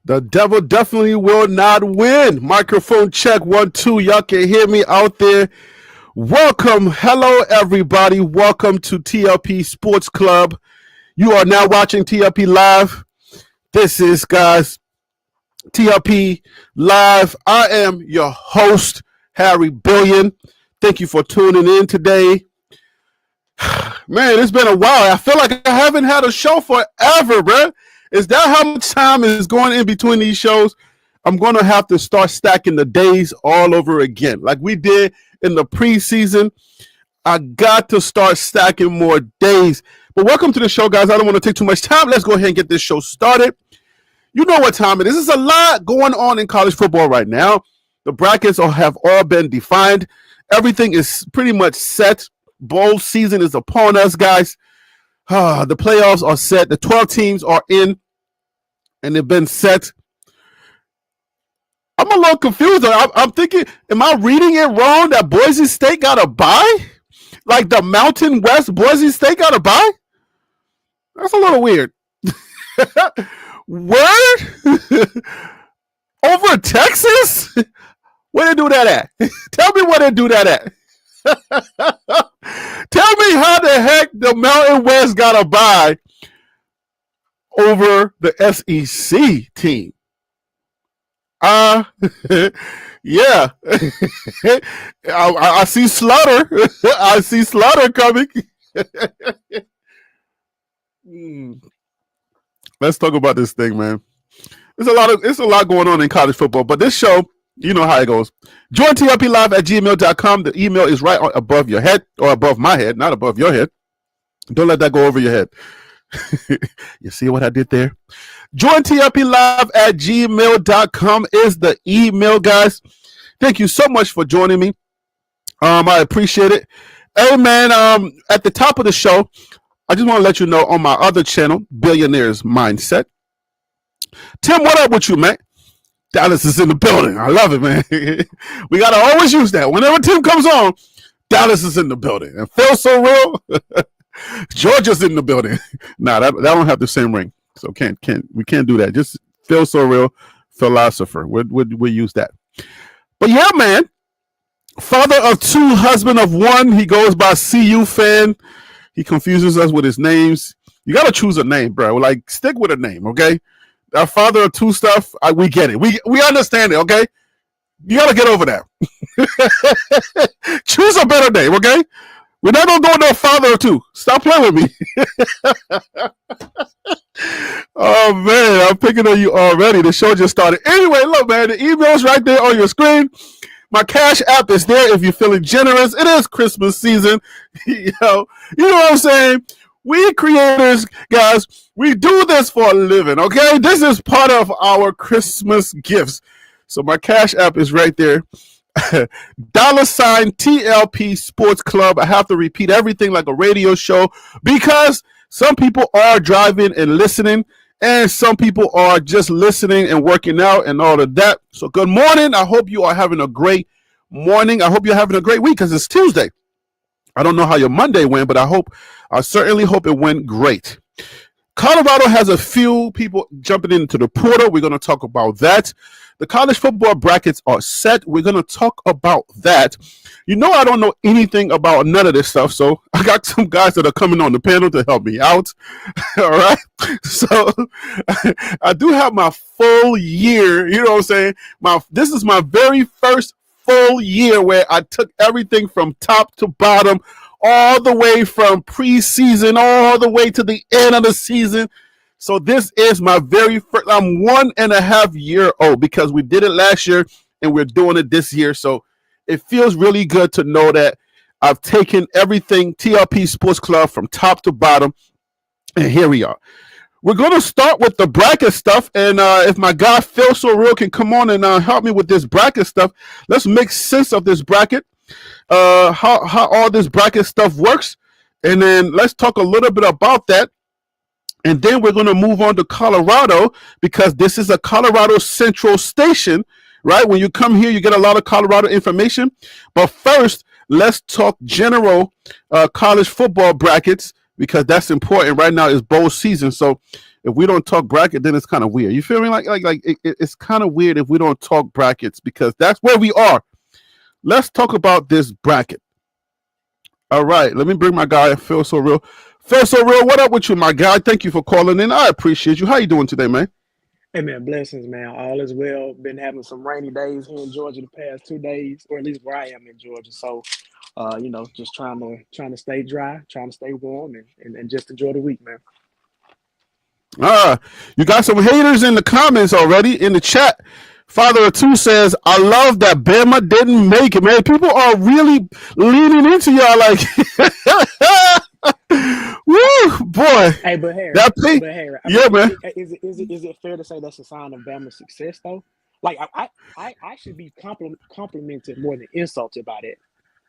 The devil definitely will not win. Microphone check 1 2. Y'all can hear me out there. Welcome. Hello, everybody. Welcome to TLP Sports Club. You are now watching TLP Live. This is, guys, TLP Live. I am your host, Harry Billion. Thank you for tuning in today. Man, it's been a while. I feel like I haven't had a show forever, bro. Is that how much time is going in between these shows? I'm going to have to start stacking the days all over again. Like we did in the preseason, I got to start stacking more days. But welcome to the show, guys. I don't want to take too much time. Let's go ahead and get this show started. You know what time it is. There's a lot going on in college football right now. The brackets have all been defined. Everything is pretty much set. Bowl season is upon us, guys. The playoffs are set. The 12 teams are in, and they've been set. I'm a little confused. I'm thinking, am I reading it wrong that Boise State got a bye? Like the Mountain West Boise State got a bye? That's a little weird. Word? Over Texas? Where they do that at? Tell me where they do that at. Tell me how the heck the Mountain West got a bye over the SEC team. Yeah. I see Slaughter. I see Slaughter coming. Let's talk about this thing, man. It's a lot going on in college football, but this show, you know how it goes. Join TLPlive@gmail.com. The email is right above your head, or above my head, not above your head. Don't let that go over your head. You see what I did there? Join TLPlive@gmail.com is the email, guys. Thank you so much for joining me. I appreciate it. Hey, man, at the top of the show, I just want to let you know on my other channel, Billionaires Mindset. Tim, what up with you, man? Dallas is in the building. I love it, man. We got to always use that. Whenever Tim comes on, Dallas is in the building. And Phil So Real, Georgia's in the building. Nah, that don't have the same ring. So we can't do that. Just Phil So Real, philosopher. We'll use that. But yeah, man. Father of two, husband of one. He goes by CU fan. He confuses us with his names. You got to choose a name, bro. Like, stick with a name, okay? Our father of two stuff, we get it. We understand it, okay? You got to get over that. Choose a better name, okay? We're not going to go no father of two. Stop playing with me. Oh, man, I'm picking on you already. The show just started. Anyway, look, man, the email's right there on your screen. My Cash App is there if you're feeling generous. It is Christmas season. You know what I'm saying? We creators, guys, we do this for a living, okay? This is part of our Christmas gifts. So my Cash App is right there. $ TLP Sports Club. I have to repeat everything like a radio show because some people are driving and listening, and some people are just listening and working out and all of that. So good morning. I hope you are having a great morning. I hope you're having a great week because it's Tuesday. I don't know how your Monday went, but I certainly hope it went great. Colorado has a few people jumping into the portal. We're going to talk about that. The college football brackets are set. We're going to talk about that. You know, I don't know anything about none of this stuff, so I got some guys that are coming on the panel to help me out. All right. So I do have my full year. You know what I'm saying? This is my very first full year where I took everything from top to bottom, all the way from preseason, all the way to the end of the season. So this is my very first, I'm 1.5 years old because we did it last year and we're doing it this year. So it feels really good to know that I've taken everything TLP Sports Club from top to bottom. And here we are. We're going to start with the bracket stuff. And if my guy Phil So Real can come on and help me with this bracket stuff, let's make sense of this bracket, how all this bracket stuff works. And then let's talk a little bit about that. And then we're going to move on to Colorado because this is a Colorado Central station, right? When you come here, you get a lot of Colorado information. But first, let's talk general college football brackets because that's important. Right now is bowl season, so if we don't talk bracket, then it's kind of weird. You feel me? It's kind of weird if we don't talk brackets because that's where we are. Let's talk about this bracket. All right, let me bring my guy, Phil So Real. Phil So Real, what up with you, my guy? Thank you for calling in. I appreciate you. How you doing today, man? Hey man, blessings, man. All is well. Been having some rainy days here in Georgia the past 2 days, or at least where I am in Georgia. So, just trying to stay dry, trying to stay warm, and just enjoy the week, man. You got some haters in the comments already in the chat. Father of Two says, I love that Bama didn't make it, man. People are really leaning into y'all like, woo, boy. Hey, but Harry, yeah, man. Is it fair to say that's a sign of Bama's success though? Like I should be complimented more than insulted by that.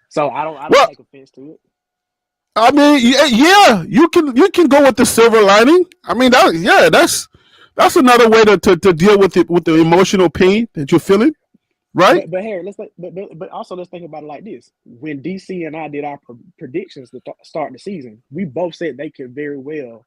So I don't take offense to it. I mean, yeah, you can go with the silver lining. I mean, that's another way to deal with it, with the emotional pain that you're feeling, right? But Harry, but also let's think about it like this: when DC and I did our predictions to start the season, we both said they could very well,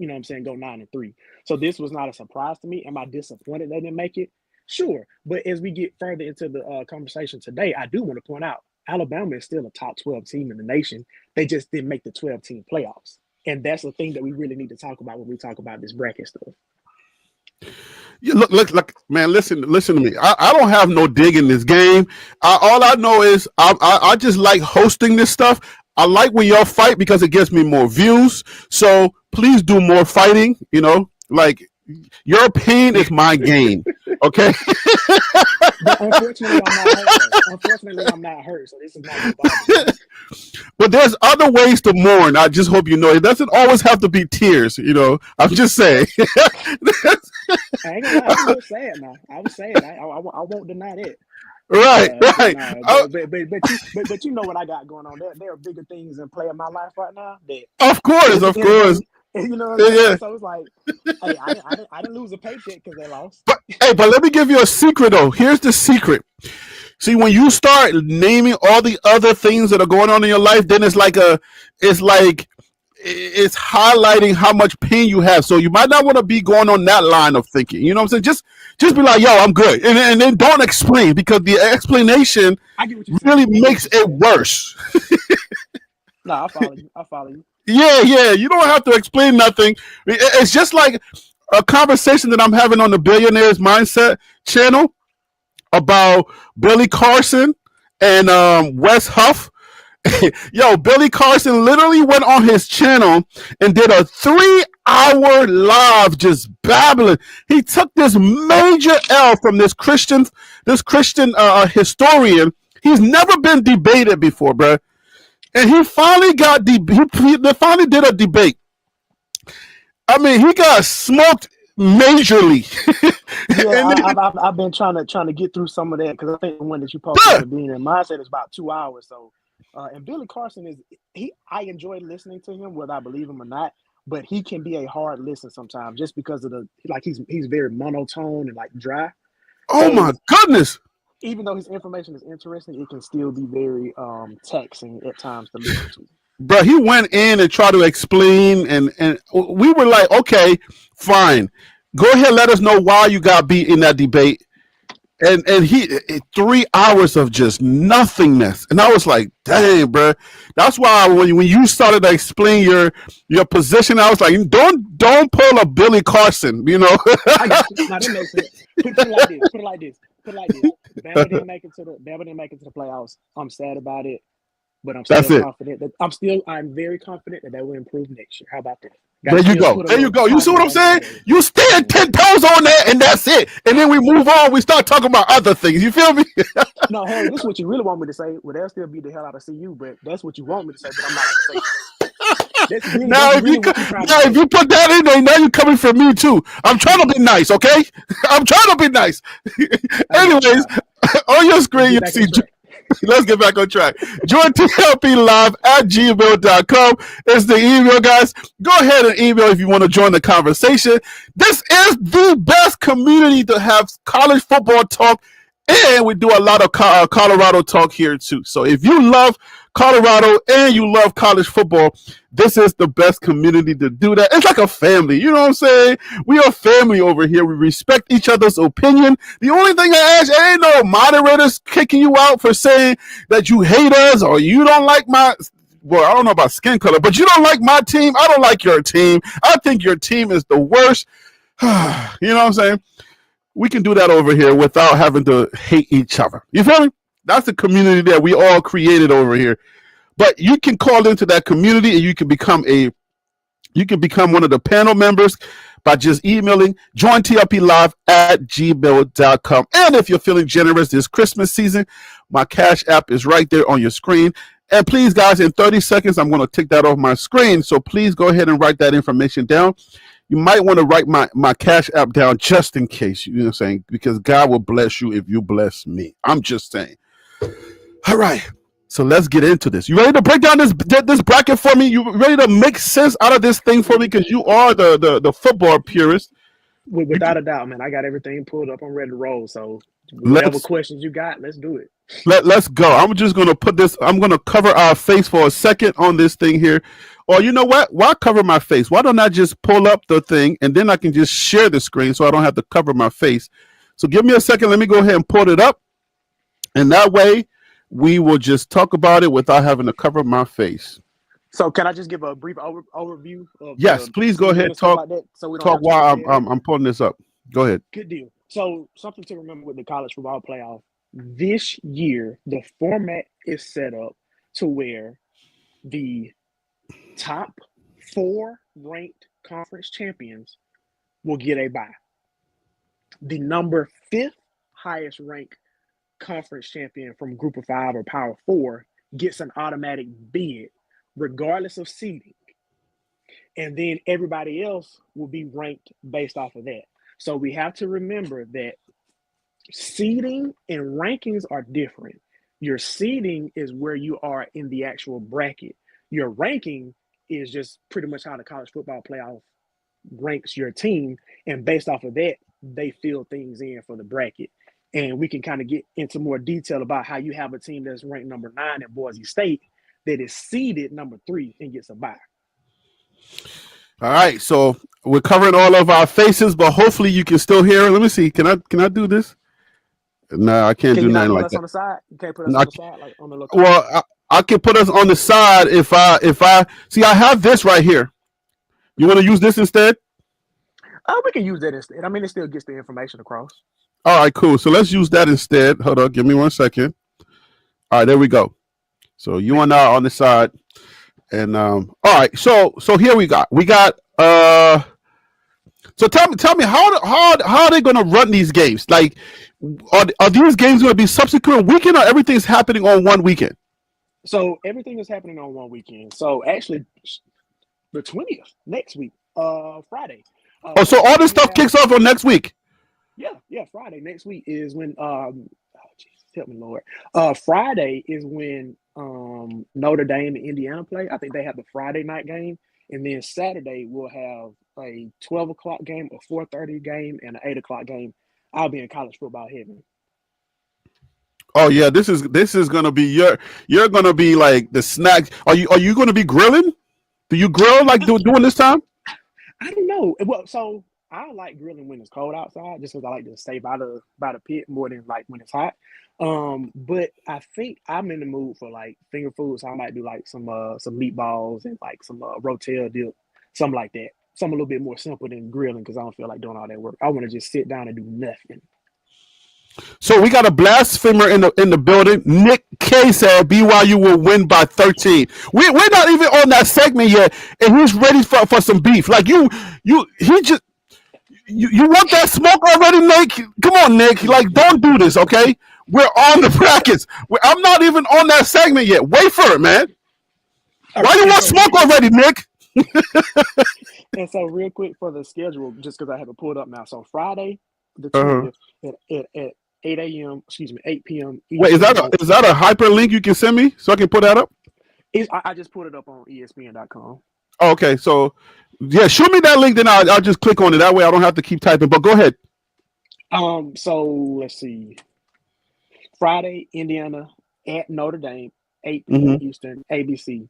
go 9-3. So this was not a surprise to me. Am I disappointed they didn't make it? Sure, but as we get further into the conversation today, I do want to point out Alabama is still a top 12 team in the nation. They just didn't make the 12-team playoffs, and that's the thing that we really need to talk about when we talk about this bracket stuff. You look, man. Listen to me. I don't have no dig in this game. All I know is I just like hosting this stuff. I like when y'all fight because it gets me more views. So please do more fighting. Like your pain is my gain. Okay. But unfortunately, I'm not hurt. So this is not about me. But there's other ways to mourn. I just hope you know it doesn't always have to be tears. I'm just saying. I ain't gonna lie, I was sad now. I was sad. I won't deny that. Right. But you know what I got going on. There are bigger things in play in my life right now. Of course. You know what I'm saying? So it's like, hey, I didn't lose a paycheck because they lost. But let me give you a secret though. Here's the secret. See, when you start naming all the other things that are going on in your life, then it's highlighting how much pain you have. So you might not want to be going on that line of thinking. You know what I'm saying? Just be like, yo, I'm good. And then don't explain, because the explanation really makes it worse. No, I follow you. Yeah. You don't have to explain nothing. It's just like a conversation that I'm having on the Billionaires Mindset channel about Billy Carson and Wes Huff. Yo, Billy Carson literally went on his channel and did a 3-hour live just babbling. He took this major L from this Christian historian. He's never been debated before, bro. And he finally they finally did a debate. I mean, he got smoked majorly. Yeah, I've been trying to get through some of that, because I think the one that you posted at being in mindset is about 2 hours. So, and Billy Carson I enjoy listening to him, whether I believe him or not. But he can be a hard listen sometimes, just because of he's very monotone and dry. Oh my goodness! Even though his information is interesting, it can still be very taxing at times to listen to. Bro, he went in and tried to explain, and we were like, okay, fine. Go ahead, let us know why you got beat in that debate. And he 3 hours of just nothingness. And I was like, dang, bro. That's why when you started to explain your position, I was like, don't pull a Billy Carson, I got you. No, that makes sense. Put it like this. Bama didn't make it to the playoffs. I'm sad about it, but I'm still confident that I'm very confident that they will improve next year. How about that? There you go. You see what I'm saying? You stand 10 toes on that, and that's it. And then we move on. We start talking about other things. You feel me? No, Harry, this is what you really want me to say. Well, they'll still beat the hell out of CU, but that's what you want me to say, but I'm not going to say it. Now, if you put that in there, now you're coming for me too. I'm trying to be nice, okay? I'm trying to be nice. Anyways, on your screen, you see. Let's get back on track. Join TLP live at gmail.com. It's the email, guys. Go ahead and email if you want to join the conversation. This is the best community to have college football talk, and we do a lot of Colorado talk here too. So if you love Colorado and you love college football, this is the best community to do that. It's like a family. You know what I'm saying? We are family over here. We respect each other's opinion. The only thing I ask, ain't no moderators kicking you out for saying that you hate us or you don't like my, well, I don't know about skin color, but you don't like my team. I don't like your team. I think your team is the worst. You know what I'm saying? We can do that over here without having to hate each other. You feel me? That's the community that we all created over here. But you can call into that community and you can become one of the panel members by just emailing jointlplive@gmail.com. And if you're feeling generous this Christmas season, my Cash App is right there on your screen. And please, guys, in 30 seconds, I'm going to take that off my screen. So please go ahead and write that information down. You might want to write my Cash App down just in case, you know what I'm saying? Because God will bless you if you bless me. I'm just saying. All right. So let's get into this. You ready to break down this bracket for me? You ready to make sense out of this thing for me? Because you are the football purist. Without a doubt, man. I got everything pulled up. I'm ready to roll. So whatever questions you got, let's do it. Let's go. I'm just going to put this. I'm going to cover our face for a second on this thing here. Or you know what? Why cover my face? Why don't I just pull up the thing and then I can just share the screen so I don't have to cover my face. So give me a second. Let me go ahead and pull it up. And that way, we will just talk about it without having to cover my face. So can I just give a brief overview? Yes, please go ahead. Talk while I'm pulling this up. Go ahead. Good deal. So something to remember with the college football playoff. This year, the format is set up to where the top 4 ranked conference champions will get a bye. The number 5th highest ranked conference champion from Group of 5 or Power 4 gets an automatic bid regardless of seeding. And then everybody else will be ranked based off of that. So we have to remember that seeding and rankings are different. Your seeding is where you are in the actual bracket. Your ranking is just pretty much how the college football playoff ranks your team. And based off of that, they fill things in for the bracket. And we can kind of get into more detail about how you have a team that's ranked number 9 at Boise State that is seeded number 3 and gets a bye. All right, so we're covering all of our faces, but hopefully you can still hear it. Let me see. Can I do this? No, I can't do nothing like that. On the side? You can't put us on the side, like on the look. Well, I can put us on the side if I see. I have this right here. You want to use this instead? We can use that instead. I mean, it still gets the information across. All right, cool. So let's use that instead. Hold on, give me 1 second. All right, there we go. So you and I are on the side, and all right. So here we got. So tell me how are they going to run these games? Like, are these games going to be subsequent weekend, or everything's happening on one weekend? So everything is happening on one weekend. So actually, the 20th next week, Friday. So all this stuff kicks off on next week. Yeah. Friday next week is when. Jesus, help me, Lord. Friday is when Notre Dame and Indiana play. I think they have the Friday night game, and then Saturday we'll have a 12 o'clock game, a 4:30 game, and an 8 o'clock game. I'll be in college football heaven. Oh yeah, this is gonna be you're gonna be like the snack. Are you gonna be grilling? Do you grill like doing this time? I don't know. Well, so I like grilling when it's cold outside, just because I like to stay by the pit more than like when it's hot. But I think I'm in the mood for like finger food, so I might do like some meatballs and like some rotel dip, something like that. Something a little bit more simple than grilling because I don't feel like doing all that work. I want to just sit down and do nothing. So we got a blasphemer in the building. Nick K said BYU will win by 13. We're not even on that segment yet, and he's ready for some beef. Like you want that smoke already, Nick? Come on, Nick. Like, don't do this, okay? We're on the brackets. I'm not even on that segment yet. Wait for it, man. Why you want smoke already, Nick? And so real quick for the schedule, just because I have it pulled up now. So Friday, the 20th at 8 a.m. 8 p.m. Wait, is that a hyperlink you can send me so I can put that up? I just put it up on ESPN.com. Oh, okay, so yeah, shoot me that link, then I'll just click on it. That way I don't have to keep typing. But go ahead. So let's see. Friday, Indiana at Notre Dame 8 p.m. Mm-hmm. Eastern, ABC.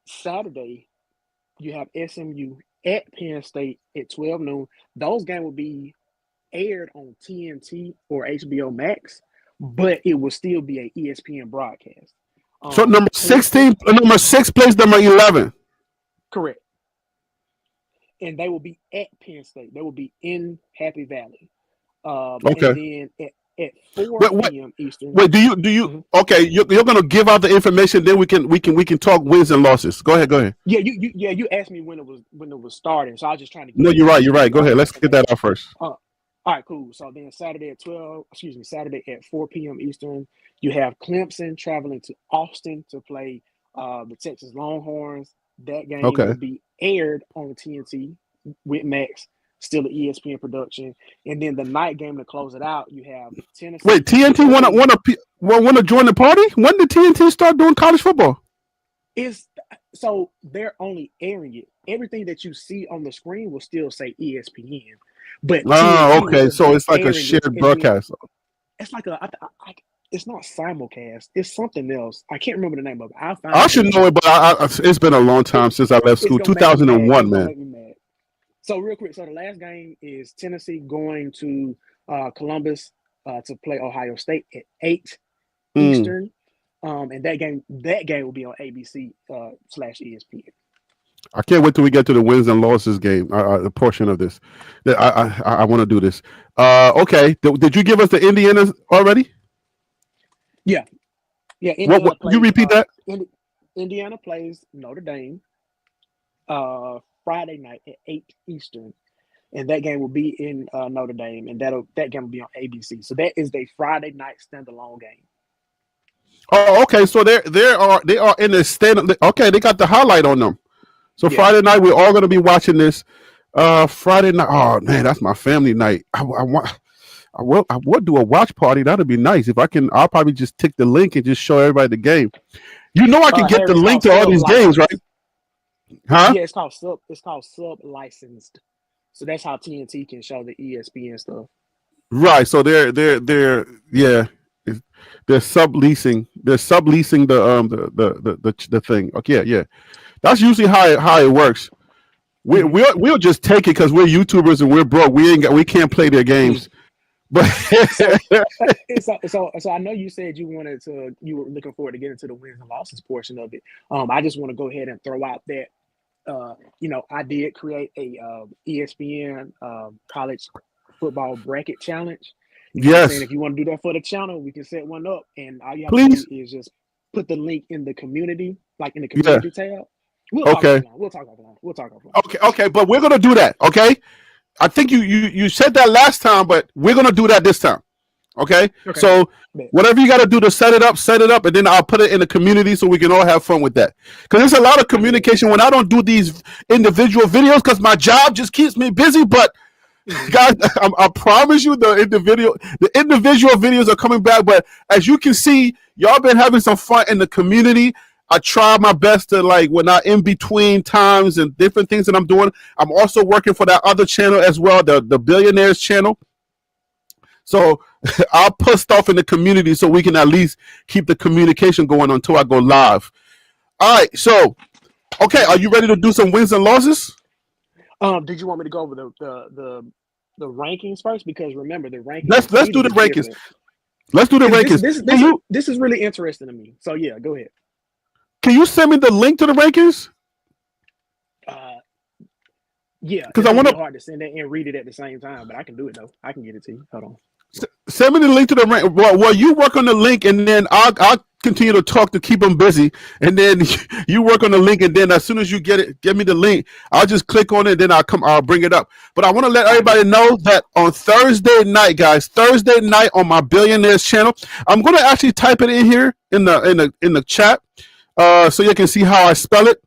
Saturday, you have SMU at Penn State at 12 noon. Those games will be aired on TNT or HBO Max, but it will still be an ESPN broadcast. So number Clemson, 16, number 6 plays number 11. correct. And they will be at Penn State. They will be in Happy Valley. And Okay. then at 4 Wait, wait, p.m. Eastern. wait. Do you? Mhm. Okay, you're gonna give out the information. Then we can talk wins and losses. Go ahead. Yeah, you asked me when it was starting, so I was just trying to No, give you're you right. You're right. Go all ahead. the Let's get that information. out first. All right, cool. So then Saturday at 4 p.m. Eastern, you have Clemson traveling to Austin to play the Texas Longhorns. That game Okay. will be aired on TNT with Max, still an ESPN production. And then the night game to close it out, you have Tennessee. Wait, TNT want to join the party? When did TNT start doing college football? So they're only airing it. Everything that you see on the screen will still say ESPN, but TNT Okay. will So be it's like a airing it, shared and then broadcast. it's like it's not simulcast. It's something else. I can't remember the name of it. I'll find I it for should you. know it, but it's been a long time It, since I left it's school. gonna make me mad. 2001, It's gonna man. make me mad. So real quick, so the last game is Tennessee going to Columbus to play Ohio State at 8 Eastern. And that game will be on ABC / ESPN. I can't wait till we get to the wins and losses game. The portion of this that I want to do this. Okay. Did you give us the Indiana already? Yeah. What? You repeat that? Indiana plays Notre Dame Friday night at 8 Eastern, and that game will be in Notre Dame, and that game will be on ABC. So that is the Friday night standalone game. Oh, okay. So they are in the stand. Okay, they got the highlight on them. So Yeah. Friday night we're all gonna be watching this. Friday night. Oh man, that's my family night. I would do a watch party. That'd be nice. If I can, I'll probably just take the link and just show everybody the game. You know, I can get the Harry, link to all these games, right? Huh? Yeah, it's called sub licensed. So that's how TNT can show the ESPN stuff. Right. So they're yeah. They're subleasing. They're subleasing the thing. Okay, yeah. That's usually how it works. We'll just take it because we're YouTubers and we're broke. We can't play their games. But so I know you said you were looking forward to getting to the wins and losses portion of it. I just want to go ahead and throw out that I did create a ESPN college football bracket challenge. Yes. If you want to do that for the channel, we can set one up, and all you have Please. to do is just put the link in the community, like in the community tab. We'll talk offline. Okay, but we're gonna do that. Okay, I think you said that last time, but we're gonna do that this time. Okay. So whatever you got to do to set it up, and then I'll put it in the community so we can all have fun with that. Because there's a lot of communication when I don't do these individual videos because my job just keeps me busy. But guys, I promise you, the individual videos are coming back. But as you can see, y'all been having some fun in the community. I try my best to, like, when I'm in between times and different things that I'm doing. I'm also working for that other channel as well, the Billionaires channel. So I'll put stuff in the community so we can at least keep the communication going until I go live. All right. So, okay, are you ready to do some wins and losses? Did you want me to go over the rankings first? Because remember, the rankings. Let's do the rankings. Different. Let's do the rankings. This is really interesting to me. So yeah, go ahead. Can you send me the link to the rankings? Yeah, because I want to. Hard to send it and read it at the same time, but I can do it though. I can get it to you. Hold on. Send me the link to the rank. Well, you work on the link, and then I'll continue to talk to keep them busy, and then you work on the link, and then as soon as you give me the link, I'll just click on it, and then I'll bring it up. But I want to let everybody know that on Thursday night, guys, Thursday night on my Billionaires channel, I'm gonna actually type it in here in the chat, so you can see how I spell it.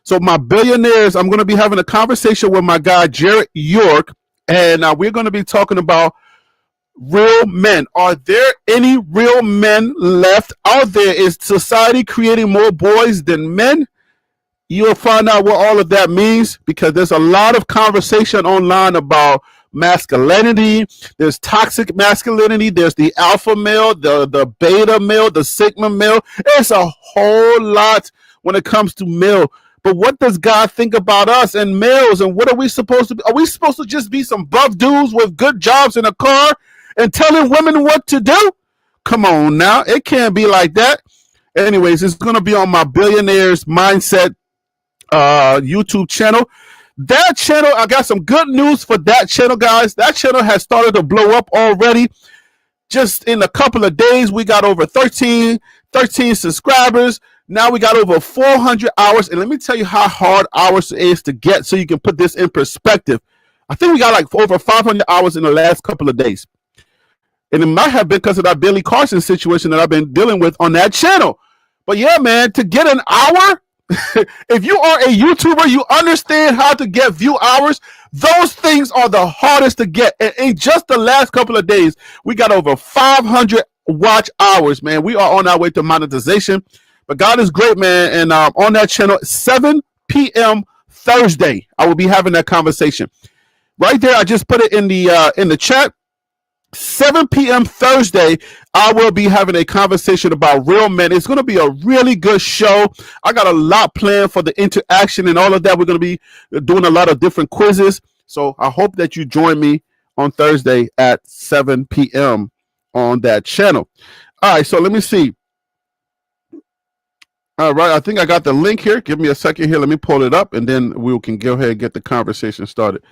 So my Billionaires, I'm gonna be having a conversation with my guy Jared York, and we're gonna be talking about real men. Are there any real men left out there? Is society creating more boys than men? You'll find out what all of that means, because there's a lot of conversation online about masculinity. There's toxic masculinity. There's the alpha male, the beta male, the sigma male. It's a whole lot when it comes to male. But what does God think about us and males? And what are we supposed to be? Are we supposed to just be some buff dudes with good jobs in a car and telling women what to do? Come on now. It can't be like that. Anyways, it's going to be on my Billionaires Mindset YouTube channel. That channel, I got some good news for that channel, guys. That channel has started to blow up already. Just in a couple of days, we got over 13 subscribers. Now we got over 400 hours. And let me tell you how hard hours is to get so you can put this in perspective. I think we got like over 500 hours in the last couple of days. And it might have been because of that Billy Carson situation that I've been dealing with on that channel. But yeah, man, to get an hour, if you are a YouTuber, you understand how to get view hours. Those things are the hardest to get. And in just the last couple of days, we got over 500 watch hours, man. We are on our way to monetization. But God is great, man. And on that channel, 7 p.m. Thursday, I will be having that conversation. Right there, I just put it in the chat. 7 p.m. Thursday, I will be having a conversation about real men. It's going to be a really good show. I got a lot planned for the interaction and all of that. We're going to be doing a lot of different quizzes. So I hope that you join me on Thursday at 7 p.m. on that channel. All right, so let me see. All right, I think I got the link here. Give me a second here. Let me pull it up, and then we can go ahead and get the conversation started.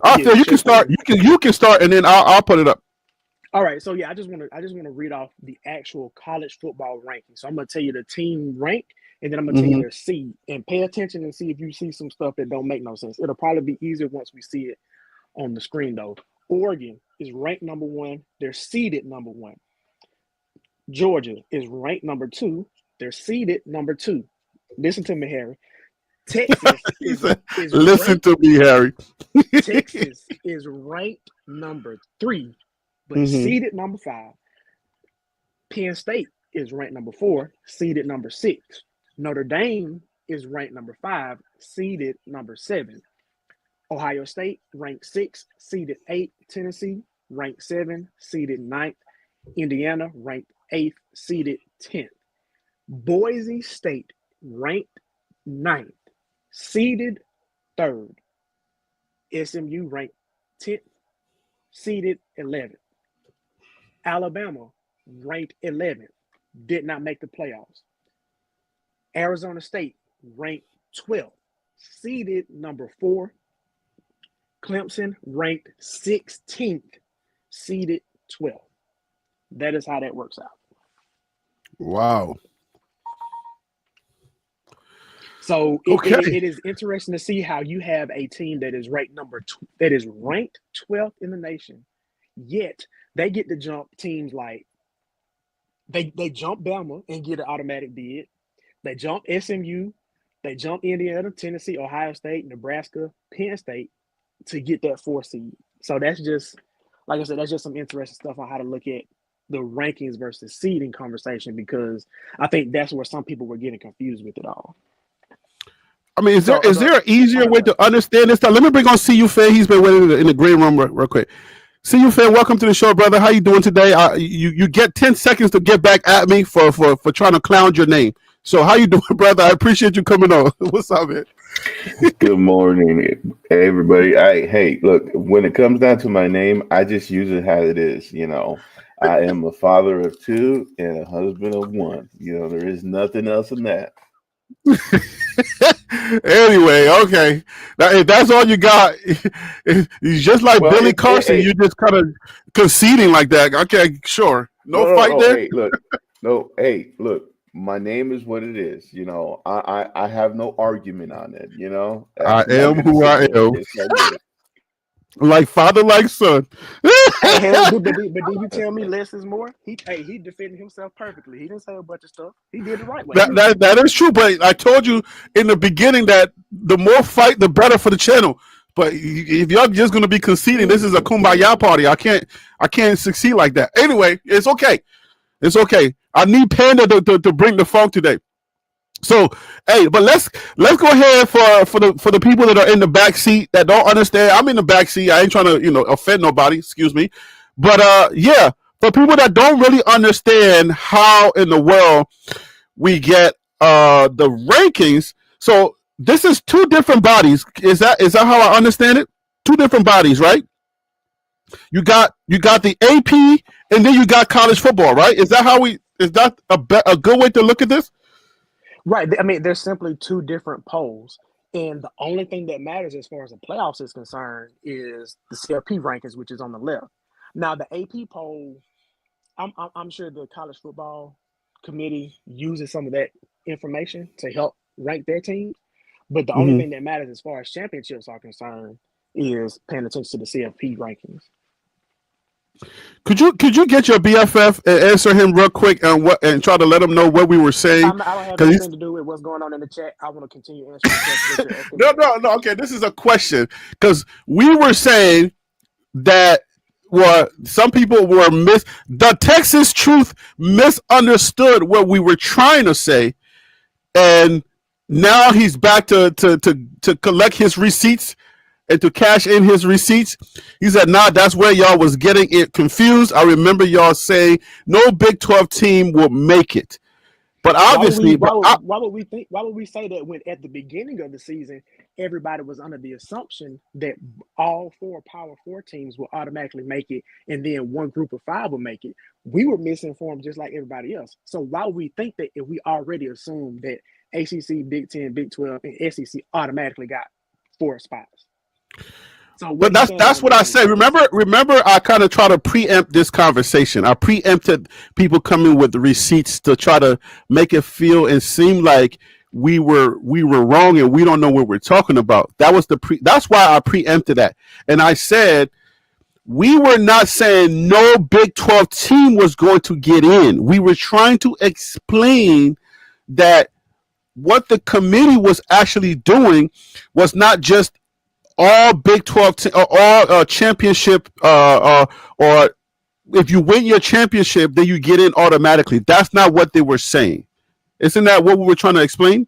All right, Phil, you can start. You can start, and then I'll put it up. All right, so yeah, I just want to read off the actual college football ranking. So I'm gonna tell you the team rank, and then I'm gonna tell you their seed. And pay attention and see if you see some stuff that don't make no sense. It'll probably be easier once we see it on the screen, though. Oregon is ranked number 1. They're seeded number 1. Georgia is ranked number 2. They're seeded number 2. Listen to me, Harry. Texas is listen ranked, to me, Harry. Texas is ranked number 3. But seeded number 5. Penn State is ranked number 4, seeded number 6. Notre Dame is ranked number 5, seeded number 7. Ohio State ranked 6, seeded 8. Tennessee ranked 7, seeded 9th. Indiana ranked 8th, seeded 10th. Boise State ranked 9th, seeded 3rd. SMU ranked 10th, seeded 11th. Alabama ranked 11th, did not make the playoffs. Arizona State ranked 12th, seeded number 4. Clemson ranked 16th, seeded 12th. That is how that works out. Wow. So it is interesting to see how you have a team that is ranked that is ranked 12th in the nation, yet they get to jump teams like they jump Bama and get an automatic bid. They jump SMU, they jump Indiana, Tennessee, Ohio State, Nebraska, Penn State to get that 4 seed. So that's just, like I said, that's just some interesting stuff on how to look at the rankings versus seeding conversation, because I think that's where some people were getting confused with it all. I mean, is there an easier way to understand this stuff? Let me bring on CU Fan. He's been waiting in the green room real quick. CU Fan, welcome to the show, brother. How you doing today? You get 10 seconds to get back at me for trying to clown your name. So how you doing, brother? I appreciate you coming on. What's up, man? Good morning, everybody. Hey, look, when it comes down to my name, I just use it how it is. You know, I am a father of 2 and a husband of 1. You know, there is nothing else in that. Anyway, okay. Now, if that's all you got, it's just like Billy Carson. You just kind of conceding like that. Okay, sure. No fight there. Hey, look. My name is what it is. You know, I have no argument on it. You know, I am who I am. Like father, like son. But did you tell me less is more? He defended himself perfectly. He didn't say a bunch of stuff. He did it right way. That is true. But I told you in the beginning that the more fight, the better for the channel. But if y'all just gonna be conceding, this is a kumbaya party. I can't succeed like that. Anyway, it's okay. It's okay. I need Panda to bring the funk today. So, hey, but let's go ahead for the people that are in the back seat that don't understand. I'm in the back seat. I ain't trying to offend nobody. Excuse me, but yeah, for people that don't really understand how in the world we get the rankings. So this is two different bodies. Is that how I understand it? Two different bodies, right? You got the AP, and then you got college football, right? Is that a good way to look at this? Right. I mean, there's simply two different polls. And the only thing that matters as far as the playoffs is concerned is the CLP rankings, which is on the left. Now, the AP poll, I'm sure the college football committee uses some of that information to help rank their teams. But the only Mm-hmm. thing that matters as far as championships are concerned is paying attention to the CFP rankings. Could you get your BFF and answer him real quick and try to let him know what we were saying? I don't have anything to do with what's going on in the chat. I want to continue answering the question. No. Okay, this is a question because we were saying that some people were the Texas Truth misunderstood what we were trying to say, and now he's back to collect his receipts and to cash in his receipts. He said, nah, that's where y'all was getting it confused. I remember y'all saying no Big 12 team will make it. But obviously, why would we say that when at the beginning of the season everybody was under the assumption that all four Power Four teams will automatically make it, and then one group of five will make it? We were misinformed just like everybody else. So why would we think that if we already assumed that ACC, Big 10, Big 12, and SEC automatically got 4 spots? So but that's what I say. Remember, I kind of try to preempt this conversation. I preempted people coming with the receipts to try to make it feel and seem like we were wrong and we don't know what we're talking about. That's why I preempted that. And I said we were not saying no Big 12 team was going to get in. We were trying to explain that what the committee was actually doing was not just all Big 12 or all championship or if you win your championship, then you get in automatically. That's not what they were saying. Isn't that what we were trying to explain?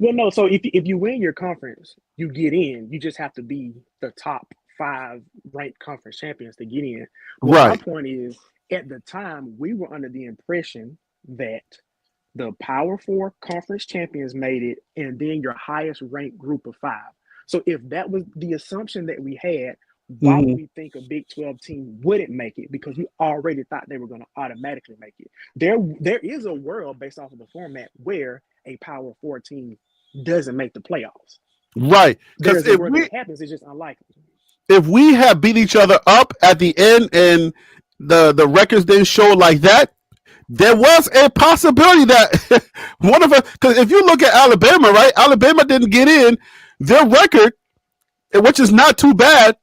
Well, no. So if you win your conference, you get in. You just have to be the top 5 ranked conference champions to get in. But Right. my point is, at the time, we were under the impression that the Power 4 conference champions made it, and then your highest ranked group of 5. So if that was the assumption that we had, why would we think a Big 12 team wouldn't make it? Because we already thought they were going to automatically make it. There is a world based off of the format where a Power 4 team doesn't make the playoffs. Right. There's a world that happens. It's just unlikely. If we had beat each other up at the end and the records didn't show like that, there was a possibility that one of us, because if you look at Alabama, right? Alabama didn't get in. Their record, which is not too bad,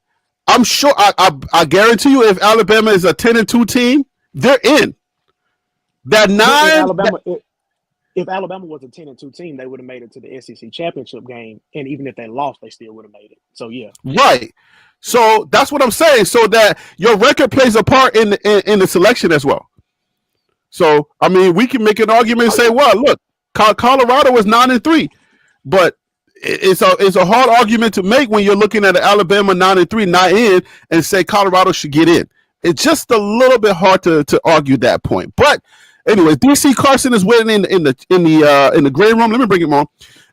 I'm sure. I guarantee you, if Alabama is a 10-2 team, they're in. That if Alabama was a 10-2 team, they would have made it to the SEC championship game, and even if they lost, they still would have made it. So yeah, right. So that's what I'm saying. So that your record plays a part in the selection as well. So I mean, we can make an argument and say, well, look, Colorado is 9-3, but it's a hard argument to make when you're looking at an Alabama 9-3 not in and say Colorado should get in. It's just a little bit hard to argue that point. But anyway, DC Carson is waiting in the green room. Let me bring him on.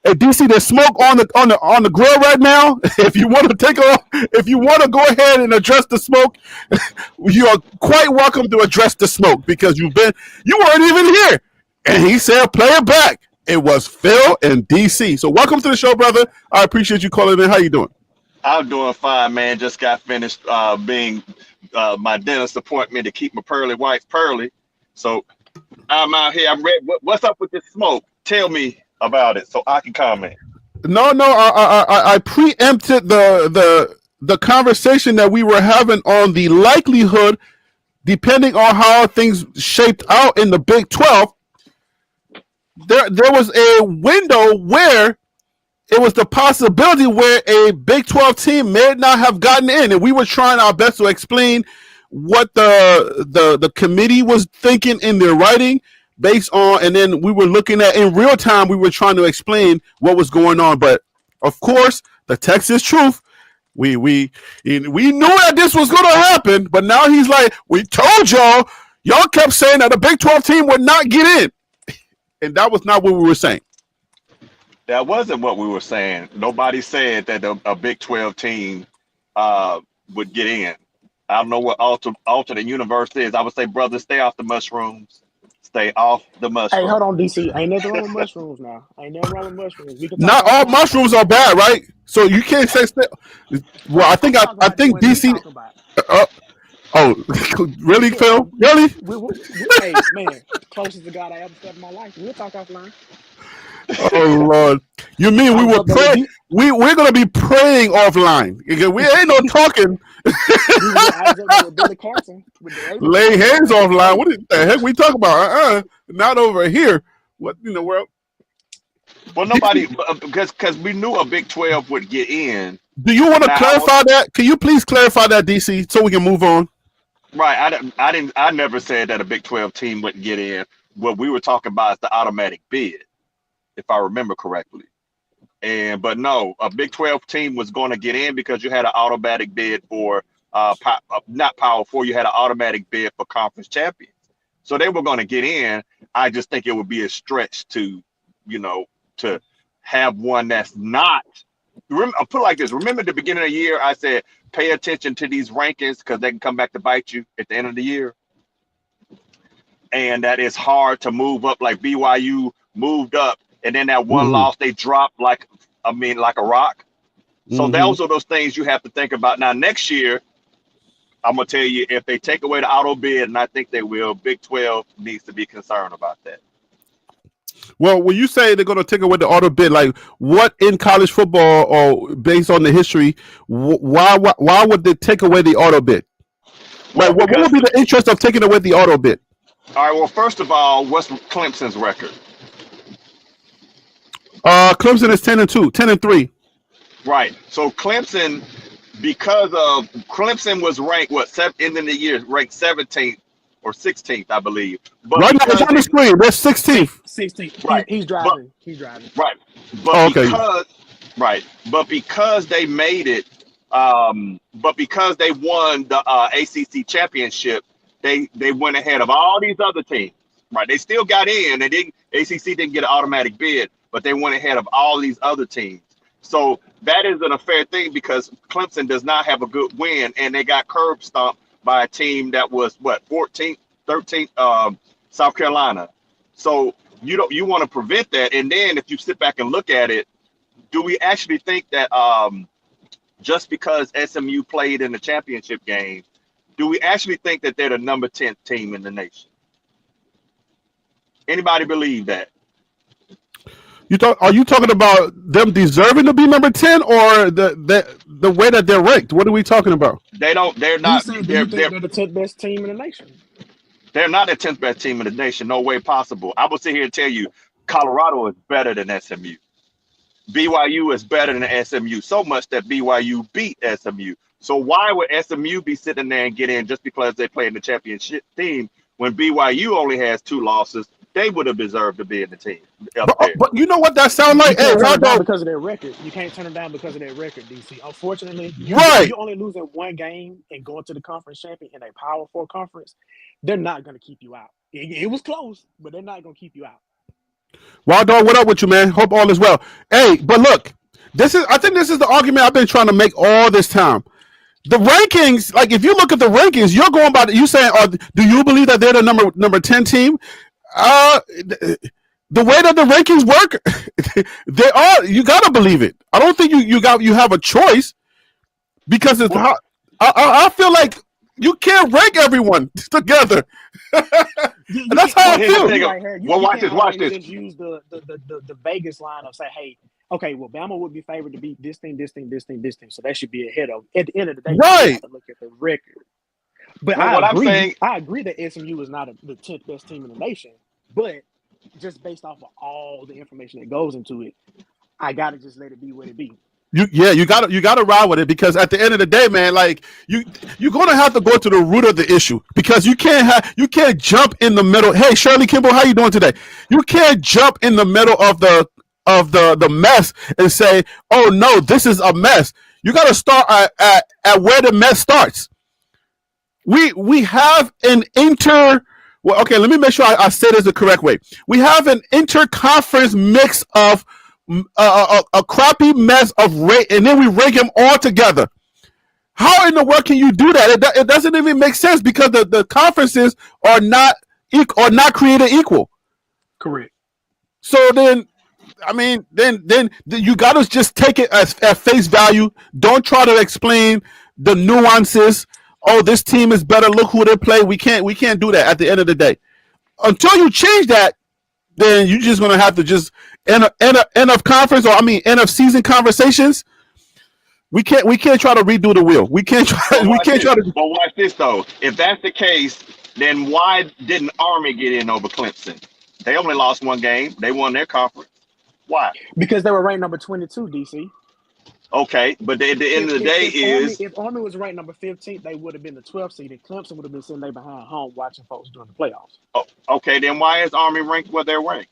Hey, DC, there's smoke on the grill right now. If you want to go ahead and address the smoke, you are quite welcome to address the smoke because you weren't even here. And he said, play it back. It was Phil and DC. So welcome to the show, brother. I appreciate you calling in. How you doing? I'm doing fine, man. Just got finished being my dentist appointment to keep my pearly whites pearly. So I'm out here. I'm ready. What's up with this smoke? Tell me about it so I can comment. No. I preempted the conversation that we were having on the likelihood, depending on how things shaped out in the Big 12. There was a window where it was the possibility where a Big 12 team may not have gotten in, and we were trying our best to explain what the committee was thinking in their writing. based on, and then we were looking at in real time. We were trying to explain what was going on, but of course, the Texas truth. We knew that this was going to happen, but now he's like, we told y'all. Y'all kept saying that a Big 12 team would not get in, and that was not what we were saying. That wasn't what we were saying. Nobody said that a Big 12 team would get in. I don't know what alternate universe is. I would say, brother, stay off the mushrooms. Stay off the mushrooms. Hey, hold on, DC. Ain't nothing wrong with mushrooms now. Ain't nothing wrong with mushrooms. We can Not all mushrooms are bad, right? So you can't say. Well, I think DC. Oh, really, Phil? Really? Hey, man, closest to God I ever felt in my life. We'll talk offline. Oh Lord! You mean we were praying? We're gonna be praying offline. We ain't no talking. Billy Carson. Lay hands offline. What the heck we talking about? Not over here. What in the world? Well, nobody, because we knew a Big 12 would get in. Do you want to clarify that? Can you please clarify that, DC, so we can move on? Right. I never said that a Big 12 team wouldn't get in. What we were talking about is the automatic bid, if I remember correctly. But no, a Big 12 team was going to get in because you had an automatic bid for not Power 4. You had an automatic bid for conference champions, so they were going to get in. I just think it would be a stretch to have one that's not. I'll put it like this. Remember at the beginning of the year, I said, pay attention to these rankings because they can come back to bite you at the end of the year. And that it's hard to move up, like BYU moved up. And then that one loss, they dropped like a rock. So those are those things you have to think about. Now, next year, I'm going to tell you, if they take away the auto bid, and I think they will, Big 12 needs to be concerned about that. Well, when you say they're going to take away the auto bid, like what in college football or based on the history, why would they take away the auto bid? Well, what would be the interest of taking away the auto bid? All right, well, first of all, what's Clemson's record? Clemson is 10-2, 10-3. Right. So Clemson, because of Clemson was ranked ending the year ranked 17th or 16th, I believe. But right now it's on the screen. They're 16th. 16th. Right. He's driving. He's driving. Right. But because they made it, but because they won the ACC championship, they went ahead of all these other teams. Right. They still got in. ACC didn't get an automatic bid, but they went ahead of all these other teams. So that isn't a fair thing because Clemson does not have a good win, and they got curb stomped by a team that was 14th, 13th, South Carolina. So you want to prevent that. And then if you sit back and look at it, do we actually think that just because SMU played in the championship game, do we actually think that they're the number 10 team in the nation? Anybody believe that? Are you talking about them deserving to be number 10 or the way that they're ranked? What are we talking about? They're not. They're the 10th best team in the nation. They're not the 10th best team in the nation. No way possible. I will sit here and tell you, Colorado is better than SMU. BYU is better than SMU. So much that BYU beat SMU. So why would SMU be sitting there and get in just because they play in the championship team when BYU only has 2 losses? They would have deserved to be in the team. But you know what that sounds like? Hey, because of their record. You can't turn them down because of their record, DC. Unfortunately, you're only losing one game and going to the conference champion in a Power 4 conference. They're not going to keep you out. It was close, but they're not going to keep you out. Wild Dog, what up with you, man? Hope all is well. Hey, but look, I think this is the argument I've been trying to make all this time. The rankings, like if you look at the rankings, you're going by you saying, do you believe that they're the number 10 team? The way that the rankings work, they are. You gotta believe it. I don't think you have a choice because it's. I feel like you can't rank everyone together. And that's how I feel. Well, watch this. Just use the Vegas line of say, hey, okay, well, Bama would be favored to beat this team, this team, this team, this team, so that should be ahead of. At the end of the day, right? You have to look at the record. But I agree that SMU is not the 10th best team in the nation. But just based off of all the information that goes into it, I gotta just let it be what it be. You gotta ride with it, because at the end of the day, man, like you're gonna have to go to the root of the issue, because you can't jump in the middle. Hey, Shirley Kimball, how you doing today? You can't jump in the middle of the mess and say, oh no, this is a mess. You gotta start at where the mess starts. We have an well, okay, let me make sure I say this the correct way. We have an interconference mix of a crappy mess of rate, and then we rank them all together. How in the world can you do that? It doesn't even make sense, because the conferences are not created equal. Correct. So then, I mean, then you gotta just take it at face value. Don't try to explain the nuances. Oh, this team is better. Look who they play. We can't do that at the end of the day. Until you change that, then you're just gonna have to just end of conference, or end of season conversations. We can't try to redo the wheel. We can't try. But watch this though. If that's the case, then why didn't Army get in over Clemson? They only lost one game. They won their conference. Why? Because they were ranked number 22, DC. Okay, but at the end of the day, if Army was ranked number 15, they would have been the 12th seed, and Clemson would have been sitting there behind home watching folks during the playoffs. Oh, okay, then why is Army ranked where they're ranked?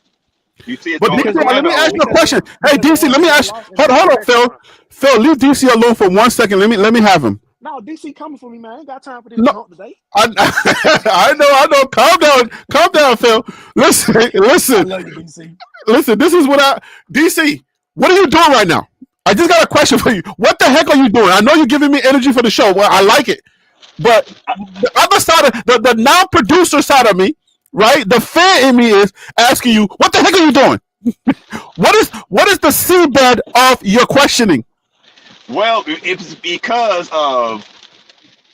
You see, it's but DC, let me ask you a question. Hey, DC, let me ask. Hold on, Phil. Phil, leave DC alone for 1 second. Let me have him. No, DC coming for me, man. I ain't got time for this today. I know. Calm down, Phil. Listen. I love you, DC. Listen, this is DC, what are you doing right now? I just got a question for you. What the heck are you doing? I know you're giving me energy for the show. Well, I like it. But the other side of the non-producer side of me, right? The fan in me is asking you, what the heck are you doing? What is the seabed of your questioning? Well, it's because of,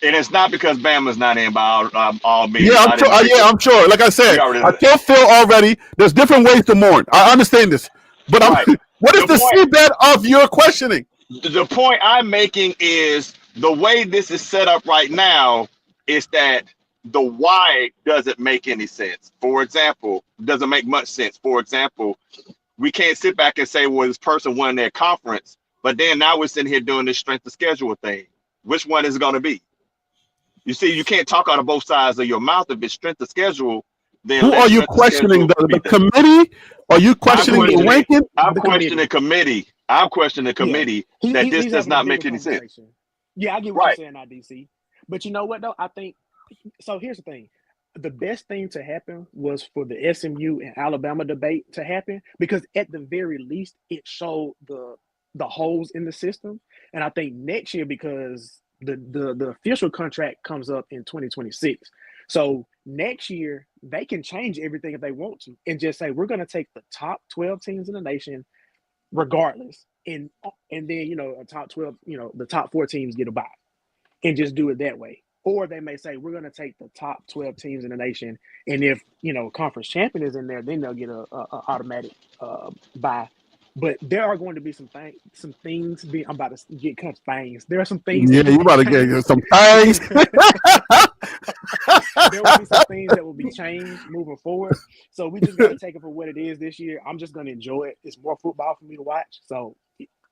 and it's not because Bama's not in by all means. Yeah, I'm sure. Like I said, I told Phil already, there's different ways to mourn. I understand this. But what is the seabed of your questioning? The point I'm making is the way this is set up right now is that the why doesn't make any sense. For example, doesn't make much sense. For example, we can't sit back and say, well, this person won their conference, but then now we're sitting here doing this strength of schedule thing. Which one is it going to be? You see, you can't talk out of both sides of your mouth. If it's strength of schedule, then who are you questioning? The committee? Are you questioning the ranking? I'm questioning committee. I'm questioning the committee that this does not make any sense. Yeah, I get what you're saying now, DC. But you know what, though? I think, so here's the thing. The best thing to happen was for the SMU and Alabama debate to happen, because at the very least, it showed the holes in the system. And I think next year, because the official contract comes up in 2026. So next year, they can change everything if they want to and just say, we're going to take the top 12 teams in the nation regardless. And then, a top 12, the top 4 teams get a bye and just do it that way. Or they may say, we're going to take the top 12 teams in the nation. And if, conference champion is in there, then they'll get a automatic bye. But there are going to be some things. I'm about to get cut things. There are some things. Yeah, you about to get some things. There will be some things that will be changed moving forward. So we just got to take it for what it is this year. I'm just going to enjoy it. It's more football for me to watch. So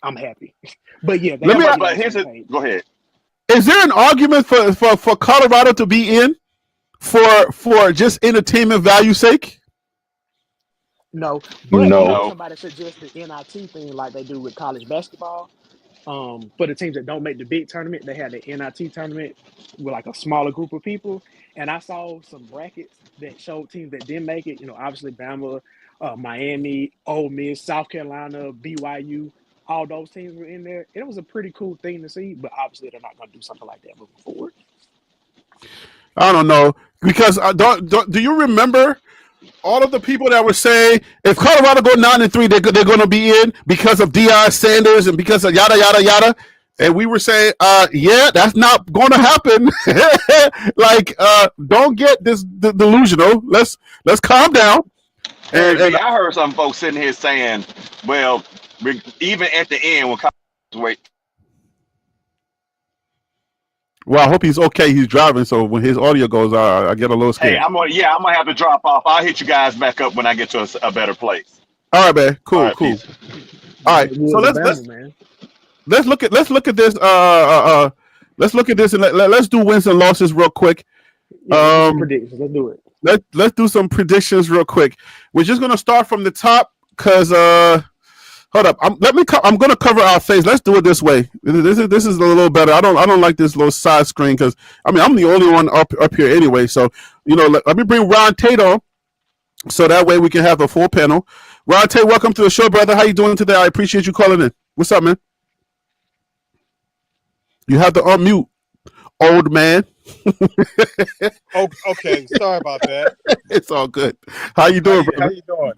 I'm happy. But yeah, go ahead. Is there an argument for Colorado to be in for just entertainment value sake? No. But somebody suggested NIT thing like they do with college basketball. For the teams that don't make the big tournament, they had the NIT tournament with like a smaller group of people. And I saw some brackets that showed teams that didn't make it. Obviously Bama, Miami, Ole Miss, South Carolina, BYU, all those teams were in there. It was a pretty cool thing to see, but obviously they're not going to do something like that moving forward. I don't know, because do you remember all of the people that were saying if Colorado go 9-3, they're going to be in because of Deion Sanders and because of yada yada yada, and we were saying, that's not going to happen. Don't get this delusional. Let's calm down. And I heard some folks sitting here saying, well, even at the end when Colorado Well, I hope he's okay. He's driving, so when his audio goes out, I get a little scared. Hey, I'm gonna have to drop off. I'll hit you guys back up when I get to a better place. All right, man. Cool. All right. So let's look at this. Let's look at this and let's do wins and losses real quick. Yeah, predictions. Let's do it. Let's do some predictions real quick. We're just gonna start from the top because hold up. I'm gonna cover our face. Let's do it this way. This is a little better. I don't like this little side screen because I'm the only one up here anyway. So let me bring Ron Tate on, so that way we can have the full panel. Ron Tate, welcome to the show, brother. How you doing today? I appreciate you calling in. What's up, man? You have to unmute, old man. Oh, okay. Sorry about that. It's all good. How you doing, brother? How you doing?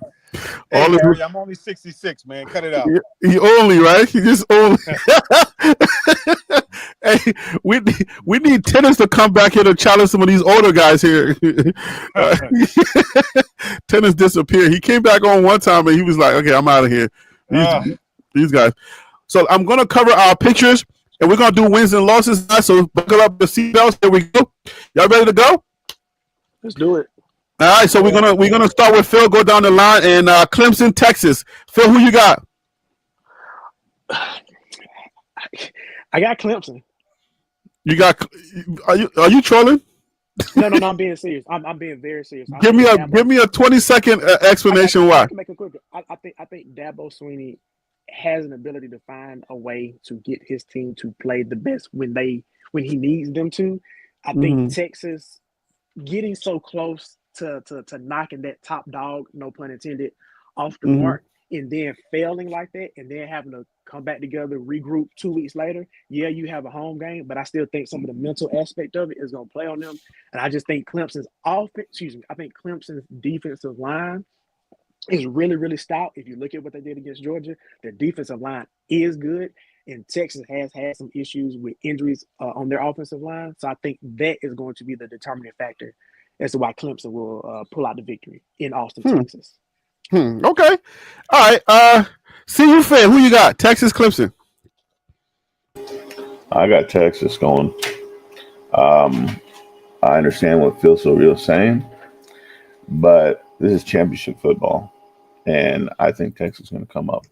Hey, Harry, I'm only 66, man. Cut it out. He only, right? He just only. Hey, we need Tennis to come back here to challenge some of these older guys here. Tennis disappeared. He came back on one time and he was like, "Okay, I'm out of here." These guys. So I'm gonna cover our pictures and we're gonna do wins and losses. So buckle up the seatbelts. Here we go. Y'all ready to go? Let's do it. All right. So we're gonna start with Phil. Go down the line and Clemson, Texas. Phil, who you got? I got Clemson. You got? Are you trolling? No, I'm being serious. I'm being very serious. Give me a 20-second explanation why. I can make it quicker. I think Dabo Swinney has an ability to find a way to get his team to play the best when he needs them to. I think Texas getting so close to knocking that top dog, no pun intended, off the mark, and then failing like that, and then having to come back together, regroup 2 weeks later. Yeah, you have a home game, but I still think some of the mental aspect of it is going to play on them. And I just think Clemson's defensive line is really, really stout. If you look at what they did against Georgia, their defensive line is good. And Texas has had some issues with injuries on their offensive line. So I think that is going to be the determining factor as to why Clemson will pull out the victory in Austin, Texas. Okay. All right. CU fan, who you got? Texas, Clemson. I got Texas going. I understand what Phil Surreal is saying, but this is championship football, and I think Texas is going to come up.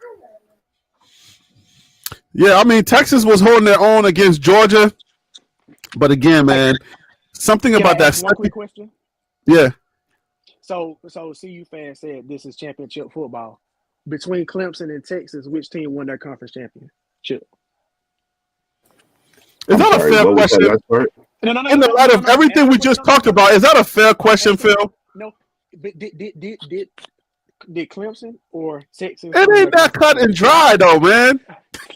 Yeah, I mean, Texas was holding their own against Georgia, but again, man, something about that. One quick question. Yeah. So CU fans said this is championship football. Between Clemson and Texas, which team won their conference championship? Is that a fair question? No. In the light of everything we just talked about, is that a fair question, Phil? No. But did Clemson or Texas? It ain't that cut and dry, though, man.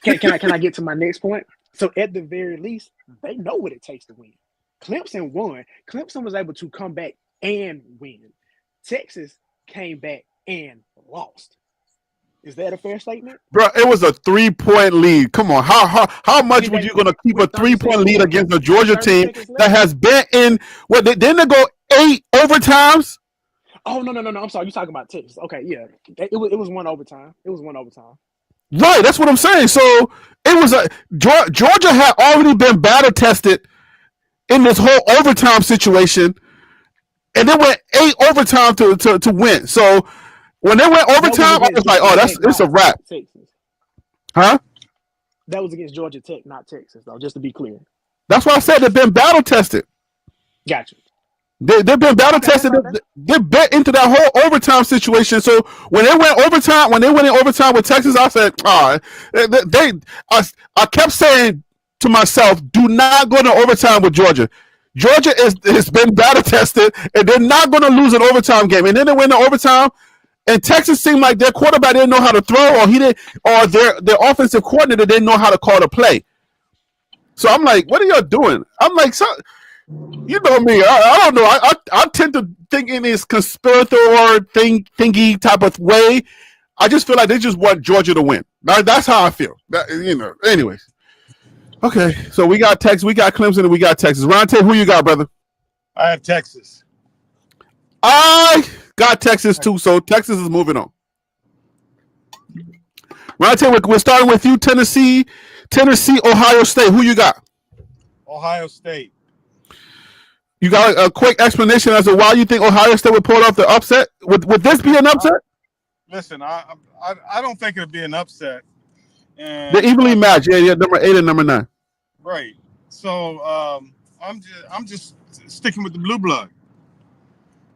Can I get to my next point? So at the very least, they know what it takes to win. Clemson won. Clemson was able to come back and win. Texas came back and lost. Is that a fair statement? Bro, it was a 3-point lead. Come on. How much were you going to keep a 3-point lead against a Georgia team that has been in – didn't they go 8 overtimes? Oh, no. I'm sorry. You're talking about Texas. Okay, yeah. It was one overtime. Right, that's what I'm saying. So it was Georgia had already been battle tested in this whole overtime situation, and they went 8 overtime to win. So when they went overtime, I was like, "Oh, it's a wrap." Texas. Huh? That was against Georgia Tech, not Texas, though. Just to be clear. That's why I said they've been battle tested. Gotcha. They've been battle tested. They bet into that whole overtime situation. So when they went in overtime with Texas, I said, I kept saying to myself, do not go to overtime with Georgia. Georgia has been battle tested, and they're not going to lose an overtime game. And then they went to overtime, and Texas seemed like their quarterback didn't know how to throw, or their offensive coordinator didn't know how to call the play. So I'm like, what are y'all doing? I'm like, you know me. I don't know. I tend to think in this conspiratorial thingy type of way. I just feel like they just want Georgia to win. That's how I feel. Anyways. Okay, so we got Texas, we got Clemson, and we got Texas. Ronte, who you got, brother? I have Texas. I got Texas too, so Texas is moving on. Ronte, we're starting with you. Tennessee, Ohio State. Who you got? Ohio State. You got a quick explanation as to why you think Ohio State would pull off the upset? Would this be an upset? Listen, I don't think it'll be an upset. They're And evenly matched. Yeah, number 8 and number 9. right. So I'm just sticking with the blue blood.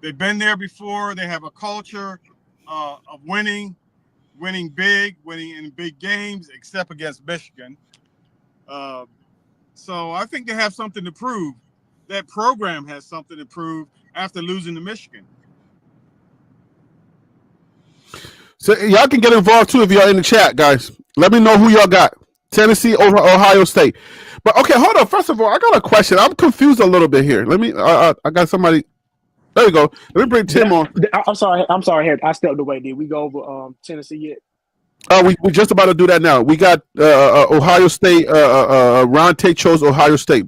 They've been there before. They have a culture of winning big, winning in big games, except against Michigan. So I think they have something to prove. That program has something to prove after losing to Michigan. So y'all can get involved too if y'all in the chat, guys. Let me know who y'all got. Tennessee over Ohio State. But okay, hold on. First of all, I got a question. I'm confused a little bit here. Let me. I got somebody. There you go. Let me bring Tim on. I'm sorry, Harry. I stepped away. Did we go over Tennessee yet? We're just about to do that now. We got Ohio State. Ron Tate chose Ohio State.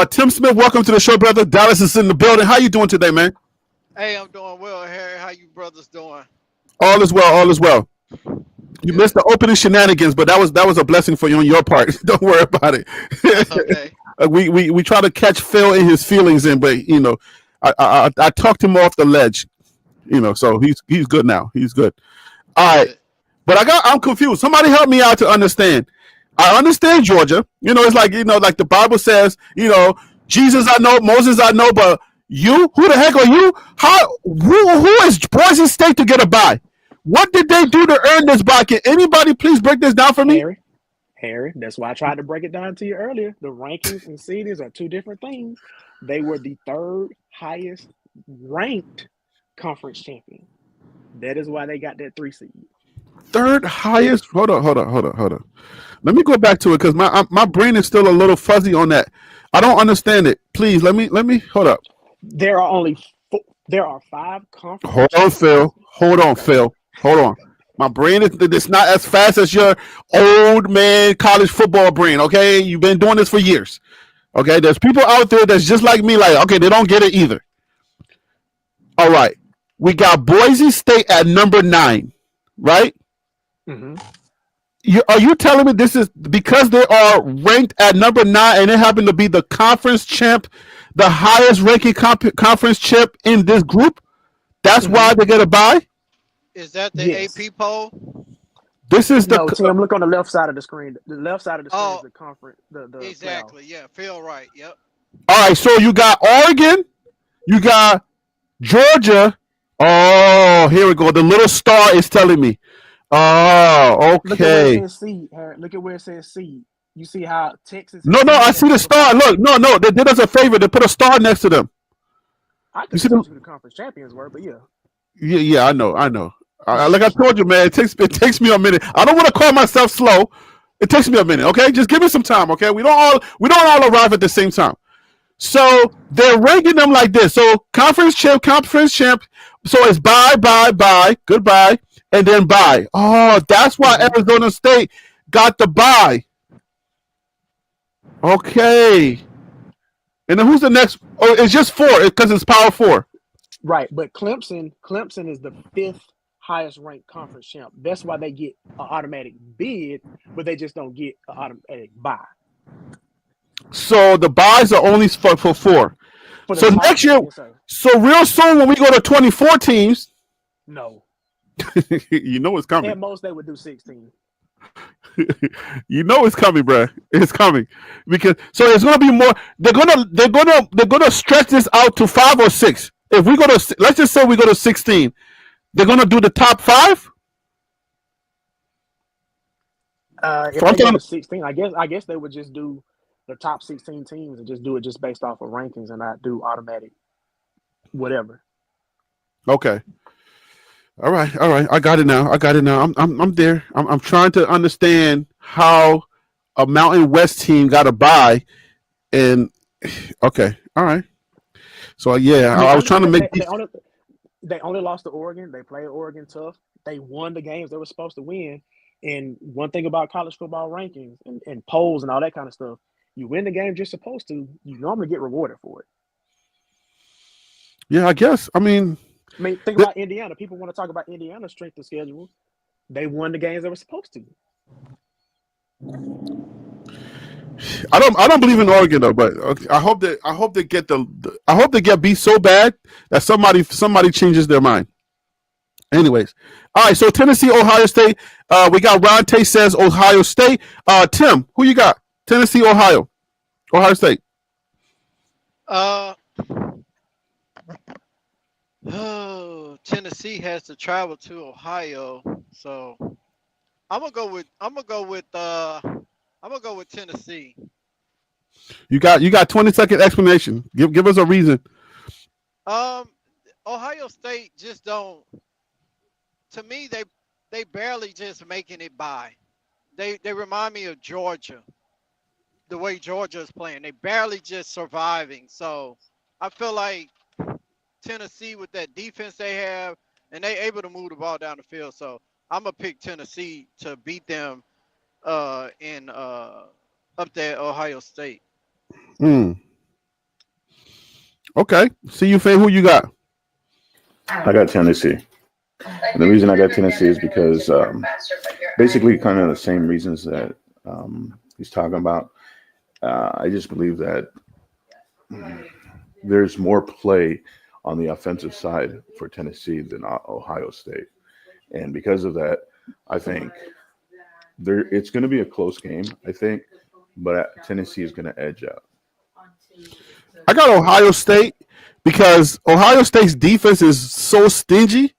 Tim Smith, welcome to the show, brother. Dallas is in the building. How you doing today, man? Hey, I'm doing well, Harry. How you brothers doing? All is well. All is well. You missed the opening shenanigans, but that was a blessing for you on your part. Don't worry about it. That's okay. We try to catch Phil in his feelings, but you know, I talked him off the ledge. You know, so he's good now. He's good. All right, but I'm confused. Somebody help me out to understand. I understand Georgia. You know, it's like, you know, like the Bible says, you know, Jesus I know, Moses I know, but you, who the heck are you? Who is Boise State to get a bye? What did they do to earn this bye? Can anybody please break this down for me? Harry, that's why I tried to break it down to you earlier. The rankings and seedings are two different things. They were the third highest ranked conference champion. That is why they got that 3 seed. Third highest? Hold on. Let me go back to it because my brain is still a little fuzzy on that. I don't understand it. Please let me hold up. There are 5 conference. Hold on, Phil. Hold on. My brain is not as fast as your old man college football brain. Okay, you've been doing this for years. Okay, there's people out there that's just like me. Like, okay, they don't get it either. All right, we got Boise State at number 9, right? Mm-hmm. Are you telling me this is because they are ranked at number 9 and they happen to be the conference champ, the highest ranking conference champ in this group? That's why they get a bye? Is that the AP poll? This is no, Tim, look on the left side of the screen. The left side of the screen is the conference. The exactly. playoff. Yeah, feel right. Yep. All right, so you got Oregon, you got Georgia. Oh, here we go. The little star is telling me. Oh, okay. Look at where it says seed, Harry. Look at where it says seed. You see how Texas? No, I see the star. Look, no, they did us a favor. They put a star next to them. I could see who the conference champions were, but yeah. Yeah, I know. Like I told you, man, it takes me a minute. I don't want to call myself slow. It takes me a minute, okay? Just give me some time, okay? We don't all arrive at the same time. So they're ranking them like this. So conference champ. So it's bye, goodbye, and then bye. Oh, that's why Arizona State got the bye. Okay. And then who's the next? Oh, it's just 4 because it's Power 4. Right, but Clemson is the 5th highest ranked conference champ. That's why they get an automatic bid, but they just don't get an automatic bye. So the buys are only for 4. So next year, so real soon when we go to 24 teams, no, you know it's coming. At most they would do 16. You know it's coming, bro. It's coming because so it's gonna be more. They're gonna stretch this out to 5 or 6. If we go to, let's just say we go to 16, they're gonna do the top 5. If they go to 16, I guess they would just do the top 16 teams and just do it just based off of rankings and not do automatic whatever. Okay. All right. I got it now. I'm there. I'm trying to understand how a Mountain West team got a bye, and okay. All right. So yeah, I was trying to make. They only lost to Oregon. They played Oregon tough. They won the games they were supposed to win. And one thing about college football rankings and polls and all that kind of stuff, you win the games you're supposed to, you normally get rewarded for it. Yeah, I guess. I mean, think about Indiana. People want to talk about Indiana's strength of schedule. They won the games they were supposed to. I don't believe in Oregon though, but I hope they get beat so bad that somebody changes their mind. Anyways, all right. So Tennessee, Ohio State. We got Ron Tate says Ohio State. Tim, who you got? Tennessee, Ohio State. Uh, oh, Tennessee has to travel to Ohio, so I'm gonna go with Tennessee. You got 20-second explanation. Give us a reason. Ohio State just don't. To me, they barely just making it by. They remind me of Georgia, the way Georgia is playing. They barely just surviving. So I feel like Tennessee with that defense they have, and they able to move the ball down the field. So I'm gonna pick Tennessee to beat them in up there at Ohio State. Okay. See you, fan. Who you got? I got Tennessee. And the reason I got Tennessee is because basically kind of the same reasons that he's talking about. I just believe that there's more play on the offensive side for Tennessee than Ohio State. And because of that, I think it's going to be a close game, I think, but Tennessee is going to edge out. I got Ohio State because Ohio State's defense is so stingy.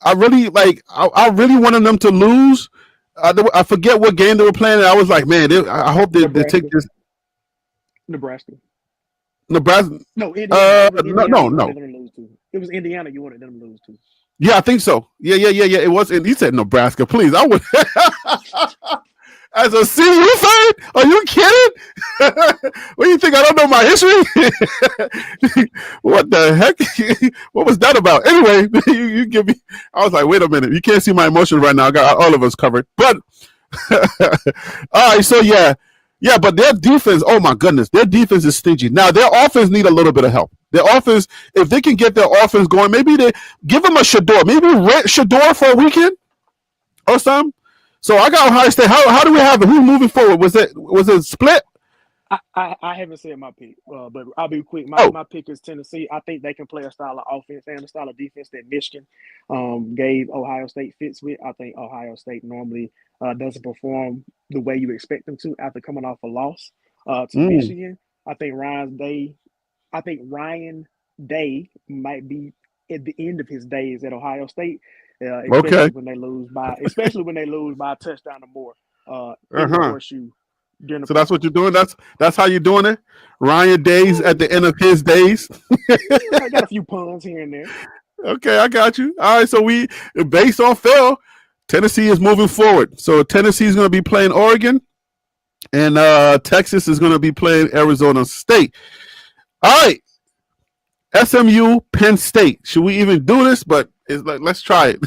I really wanted them to lose. I forget what game they were playing. And I was like, man, I hope they take this. Nebraska. No, Indiana. no. It was Indiana you wanted them to lose to. Yeah, I think so. Yeah. It was. And he said Nebraska. Please, I would. As a CU fan, are you kidding? What do you think? I don't know my history. What the heck? What was that about? Anyway, you give me. I was like, wait a minute. You can't see my emotions right now. I got all of us covered. But all right, so yeah. But their defense. Oh my goodness, their defense is stingy. Now their offense need a little bit of help. Their offense, if they can get their offense going, maybe they give them a Shador. Maybe rent Shador for a weekend or something. So I got Ohio State. How do we have it? Who's moving forward? Was it split? I haven't said my pick, but I'll be quick. My pick is Tennessee. I think they can play a style of offense and a style of defense that Michigan gave Ohio State fits with. I think Ohio State normally doesn't perform the way you expect them to after coming off a loss to Michigan. I think Ryan Day might be at the end of his days at Ohio State. Especially when they lose by a touchdown or more in the horseshoe. So that's what you're doing. That's how you're doing it. Ryan Days at the end of his days. I got a few puns here and there. Okay, I got you. All right, so we based on Phil, Tennessee is moving forward. So Tennessee is going to be playing Oregon, and Texas is going to be playing Arizona State. All right, SMU, Penn State. Should we even do this? But it's like, let's try it.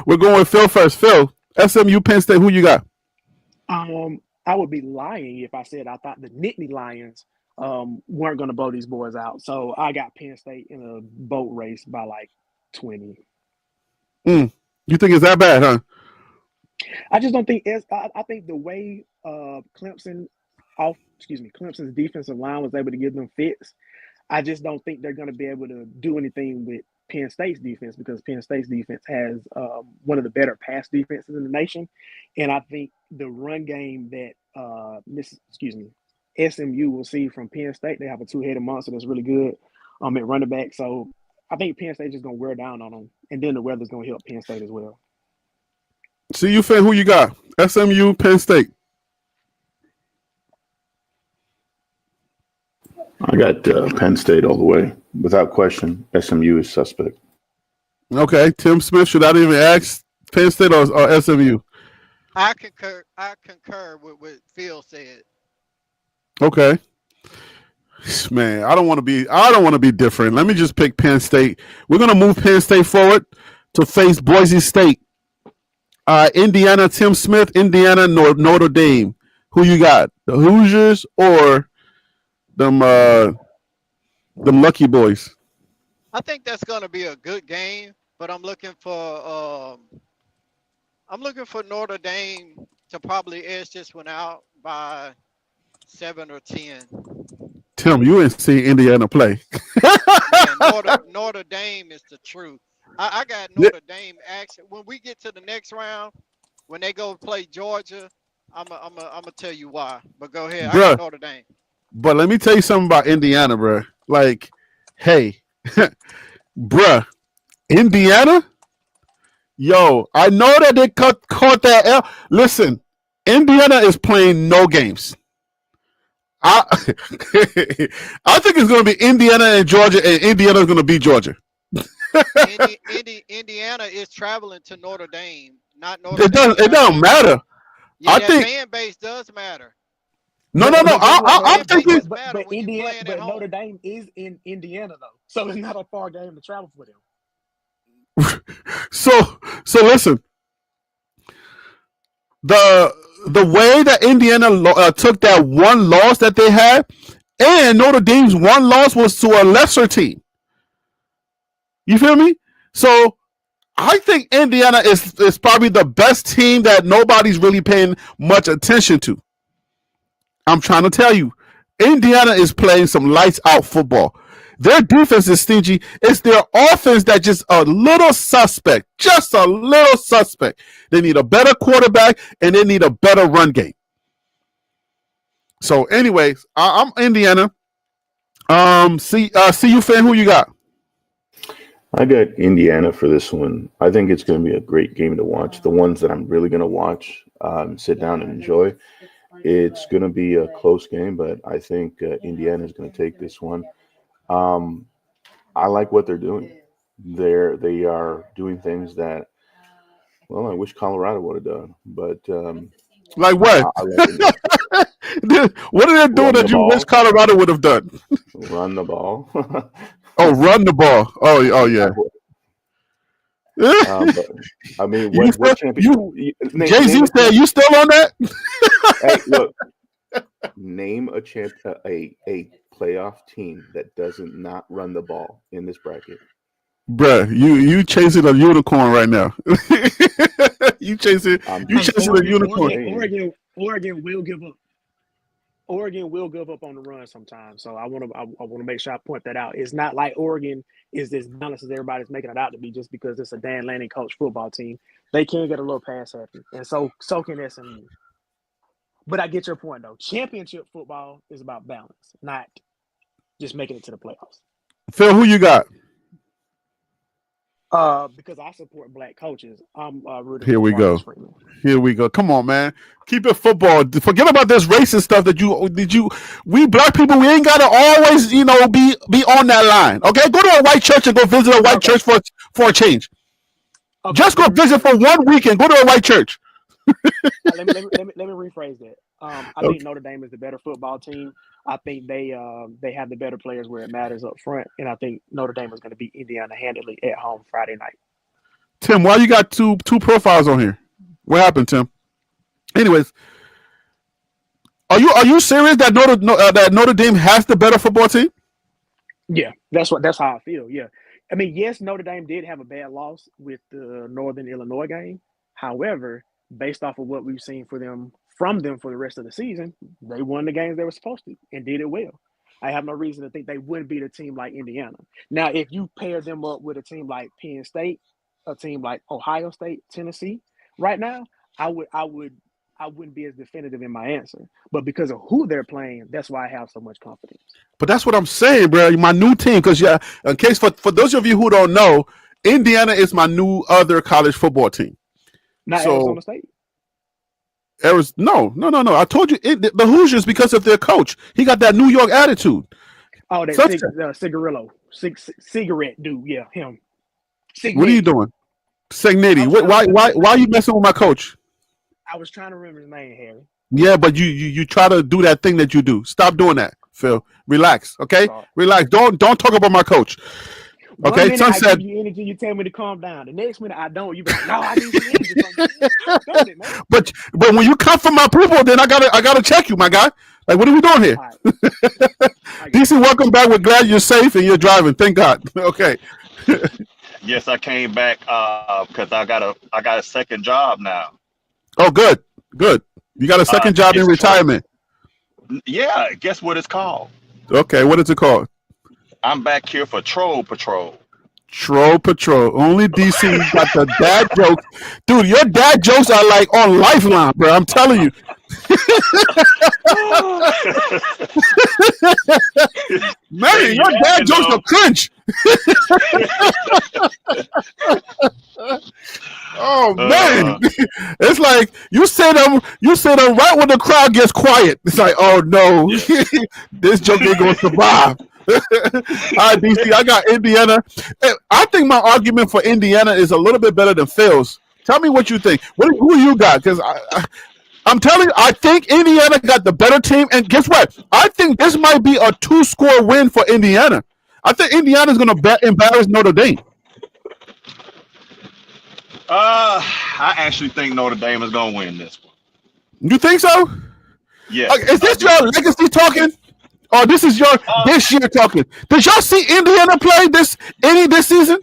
We're going with Phil first. Phil, SMU, Penn State. Who you got? I would be lying if I said I thought the Nittany Lions weren't going to blow these boys out. So I got Penn State in a boat race by like 20. You think it's that bad, huh? I just don't think I think the way Clemson's defensive line was able to give them fits, I just don't think they're going to be able to do anything with Penn State's defense because Penn State's defense has one of the better pass defenses in the nation. And I think the run game that SMU will see from Penn State, they have a two-headed monster that's really good at running back. So I think Penn State's just going to wear down on them. And then the weather's going to help Penn State as well. See you, fan. Who you got? SMU, Penn State. I got Penn State all the way. Without question, SMU is suspect. Okay. Tim Smith, should I even ask Penn State or SMU? I concur with what Phil said. Okay. Man, I don't want to be different. Let me just pick Penn State. We're going to move Penn State forward to face Boise State. Indiana, Tim Smith, Indiana, Notre Dame. Who you got? The Hoosiers or them lucky boys? I think that's going to be a good game, but I'm looking for Notre Dame to probably edge this one out by 7 or 10. Tim, you ain't seen Indiana play. Man, Notre Dame is the truth. I got Yeah, Notre Dame action. When we get to the next round, when they go play Georgia, I'm gonna tell you why. But go ahead. I got bruh. Notre Dame. But let me tell you something about Indiana, bruh. Like, hey, bruh, Indiana. Yo, I know that they caught that L. Listen, Indiana is playing no games. I I think it's going to be Indiana and Georgia, and Indiana is going to beat Georgia. Indiana is traveling to Notre Dame, not Notre It Dame doesn't. It don't traveling. matter. Yeah, I that think fan base does matter. no, no, no. But guess what, The I'm fan Harold? base thinking. does matter But when you Indiana, playing at but Notre home. Dame is in Indiana though, so it's not a far game to travel for them. So listen. The way that Indiana took that one loss that they had, and Notre Dame's one loss was to a lesser team. You feel me? So I think Indiana is probably the best team that nobody's really paying much attention to. I'm trying to tell you, Indiana is playing some lights out football. Their defense is stingy. It's their offense that just a little suspect, just a little suspect. They need a better quarterback and they need a better run game. So, anyways, I'm Indiana. CU fan, who you got? I got Indiana for this one. I think it's going to be a great game to watch. The ones that I'm really going to watch, sit down and enjoy. It's going to be a close game, but I think Indiana is going to take this one. Um, I like what they're doing. They are doing things that, well, I wish Colorado would have done, but Like what? I like it. What are they doing Run the that you wish ball, Colorado would have done? run the ball. Oh, run the ball. Oh yeah. But I mean, you what still, champion? you Jay Name Z a said champ. you still on that, Hey, look, name a champ, a playoff team that doesn't not run the ball in this bracket. bruh? You chasing a unicorn right now. you chasing I'm you just chasing a unicorn. saying. Oregon will give up. Oregon will give up on the run sometimes. So I want to make sure I point that out. It's not like Oregon is as balanced as everybody's making it out to be just because it's a Dan Lanning coach football team. They can get a little pass happy, and so can SMU. But I get your point though. Championship football is about balance, not just making it to the playoffs. Phil, who you got? Because I support black coaches, I'm rooting Here for we Marcus go. Freeman. Here we go. Come on, man. Keep it football. Forget about this racist stuff that you. We black people, we ain't gotta always, be on that line. Okay, go to a white church and go visit a white church for a change. Okay, Just go visit for 1 week and go to a white church. let me rephrase that. I think Notre Dame is the better football team. I think they have the better players where it matters up front, and I think Notre Dame is going to beat Indiana handily at home Friday night. Tim, why you got two profiles on here? What happened, Tim? Anyways, are you serious that Notre Dame has the better football team? Yeah, that's how I feel. Yeah, I mean, yes, Notre Dame did have a bad loss with the Northern Illinois game. However, based off of what we've seen from them for the rest of the season, they won the games they were supposed to and did it well. I have no reason to think they wouldn't beat a team like Indiana. Now, if you pair them up with a team like Penn State, a team like Ohio State, Tennessee, right now, I wouldn't be as definitive in my answer. But because of who they're playing, that's why I have so much confidence. But that's what I'm saying, bro. My new team, because in case for those of you who don't know, Indiana is my new other college football team. Not Arizona State. No. I told you the Hoosiers because of their coach. He got that New York attitude. Oh, that Cigarillo, cigarette dude. Yeah, him. Cignetti. What are you doing, Cignetti? Why are you messing with my coach? I was trying to remember his name, Harry. Yeah, but you try to do that thing that you do. Stop doing that, Phil. Relax, okay? Relax. Don't talk about my coach. Okay, One minute I give you energy, you tell me to calm down. The next minute I don't. You be like, no, I need some energy from you. Stop it, man. But when you come from my people, then I gotta check you, my guy. Like, what are we doing here? Right. DC, welcome back. We're glad you're safe and you're driving. Thank God. Okay. Yes, I came back because I got a second job now. Oh, good. You got a second job in retirement. Yeah, guess what it's called? Okay, what is it called? I'm back here for Troll Patrol. Troll Patrol. Only DC got the dad jokes. Dude, your dad jokes are like on Lifeline, bro. I'm telling you. Man, your dad jokes are cringe. Oh man. It's like you say them right when the crowd gets quiet. It's like, oh no, this joke ain't gonna survive. All right, DC, I got Indiana. I think my argument for Indiana is a little bit better than Phil's. Tell me what you think. Who you got? Because I'm telling you, I think Indiana got the better team. And guess what? I think this might be a 2-score win for Indiana. I think Indiana's going to embarrass Notre Dame. I actually think Notre Dame is going to win this one. You think so? Yeah. Is this your legacy talking? Or this is your this year talking? Did y'all see Indiana play this season?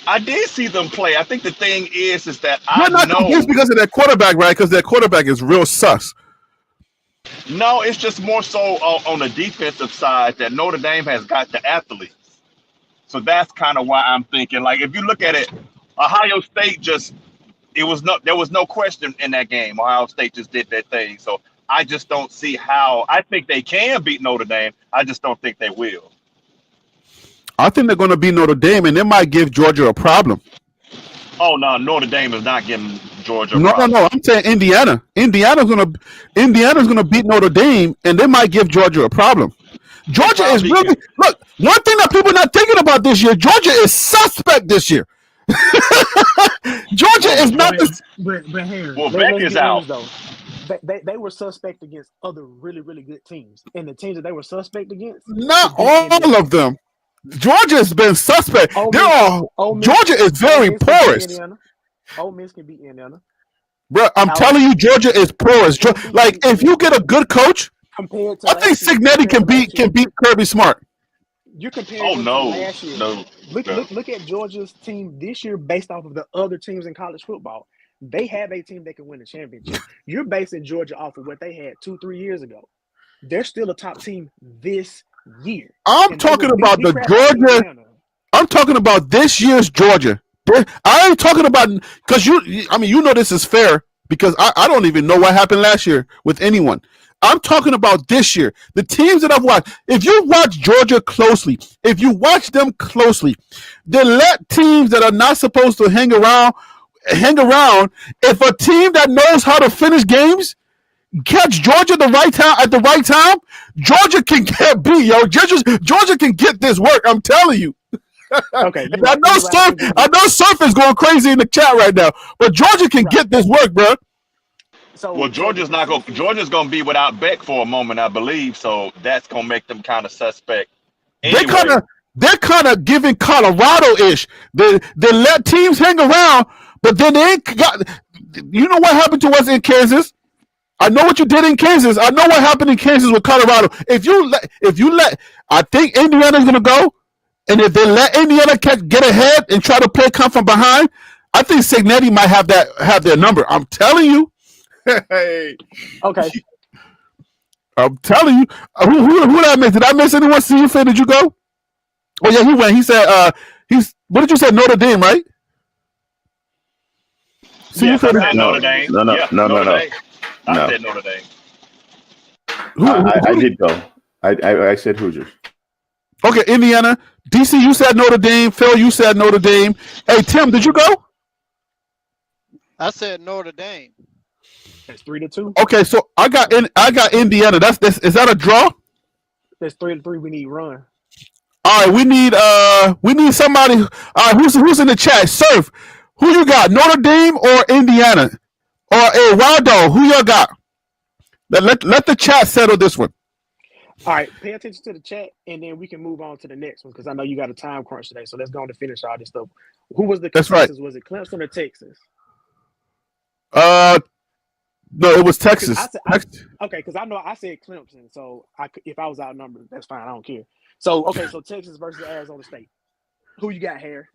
I did see them play. I think the thing is that You're not confused because of their quarterback, right? Because their quarterback is real sus. No, it's just more so on the defensive side that Notre Dame has got the athletes. So that's kind of why I'm thinking. Like, if you look at it, Ohio State there was no question in that game. Ohio State just did their thing. So I just don't see how. I think they can beat Notre Dame. I just don't think they will. I think they're going to beat Notre Dame, and they might give Georgia a problem. Oh no, Notre Dame is not giving Georgia. No. I'm saying Indiana. Indiana's gonna beat Notre Dame, and they might give Georgia a problem. Georgia is really look. One thing that people are not thinking about this year. Georgia is suspect this year. Georgia is not. But Harry, well, Beck is out. Though. They were suspect against other really, really good teams, and the teams that they were suspect against. Not all of them. Georgia has been suspect. Georgia is very porous. Ole Miss can beat Indiana. Bro, I'm telling you, Georgia is porous. Like, if you get a good coach, I think Cignetti can beat Kirby Smart. You're comparing last year. No. Look at Georgia's team this year based off of the other teams in college football. They have a team that can win a championship. You're basing Georgia off of what they had 2-3 years ago. They're still a top team this year. I'm talking about the Georgia. I'm talking about this year's Georgia. I ain't talking about because you know this is fair because I don't even know what happened last year with anyone. I'm talking about this year. The teams that I've watched. If you watch Georgia closely, they let teams that are not supposed to hang around. If a team that knows how to finish games catch Georgia at the right time, Georgia can get beat, yo. Georgia can get this work. I'm telling you. Okay. I know Surf is going crazy in the chat right now, but Georgia can get this work, bro. Georgia's going to be without Beck for a moment, I believe. So that's going to make them kind of suspect. Anyway. They're kind of giving Colorado-ish. They let teams hang around, but then they ain't got. You know what happened to us in Kansas? I know what you did in Kansas. I know what happened in Kansas with Colorado. If you let, I think Indiana's gonna go, and if they let Indiana get ahead and try to come from behind, I think Cignetti might have their number. I'm telling you. Hey. Okay. I'm telling you. Who did I miss? Did I miss anyone? See you, Finn? Did you go? Oh yeah, he went. He said, what did you say? Notre Dame, right? See, I said Notre Dame. No. I said Notre Dame. I did go. I said Hoosiers. Okay, Indiana. DC, you said Notre Dame. Phil, you said Notre Dame. Hey, Tim, did you go? I said Notre Dame. That's 3-2. Okay, so I got Indiana. Is that a draw? That's 3-3. We need run. All right, we need somebody. All right, who's in the chat? Surf. Who you got? Notre Dame or Indiana? Or Waldo? Who y'all got? Let the chat settle this one. All right, pay attention to the chat, and then we can move on to the next one because I know you got a time crunch today. So let's go on to finish all this stuff. Who was the consensus? That's right. Was it Clemson or Texas? No, it was Texas. Okay, because I know I said Clemson, so if I was outnumbered, that's fine. I don't care. So so Texas versus Arizona State. Who you got, Harry?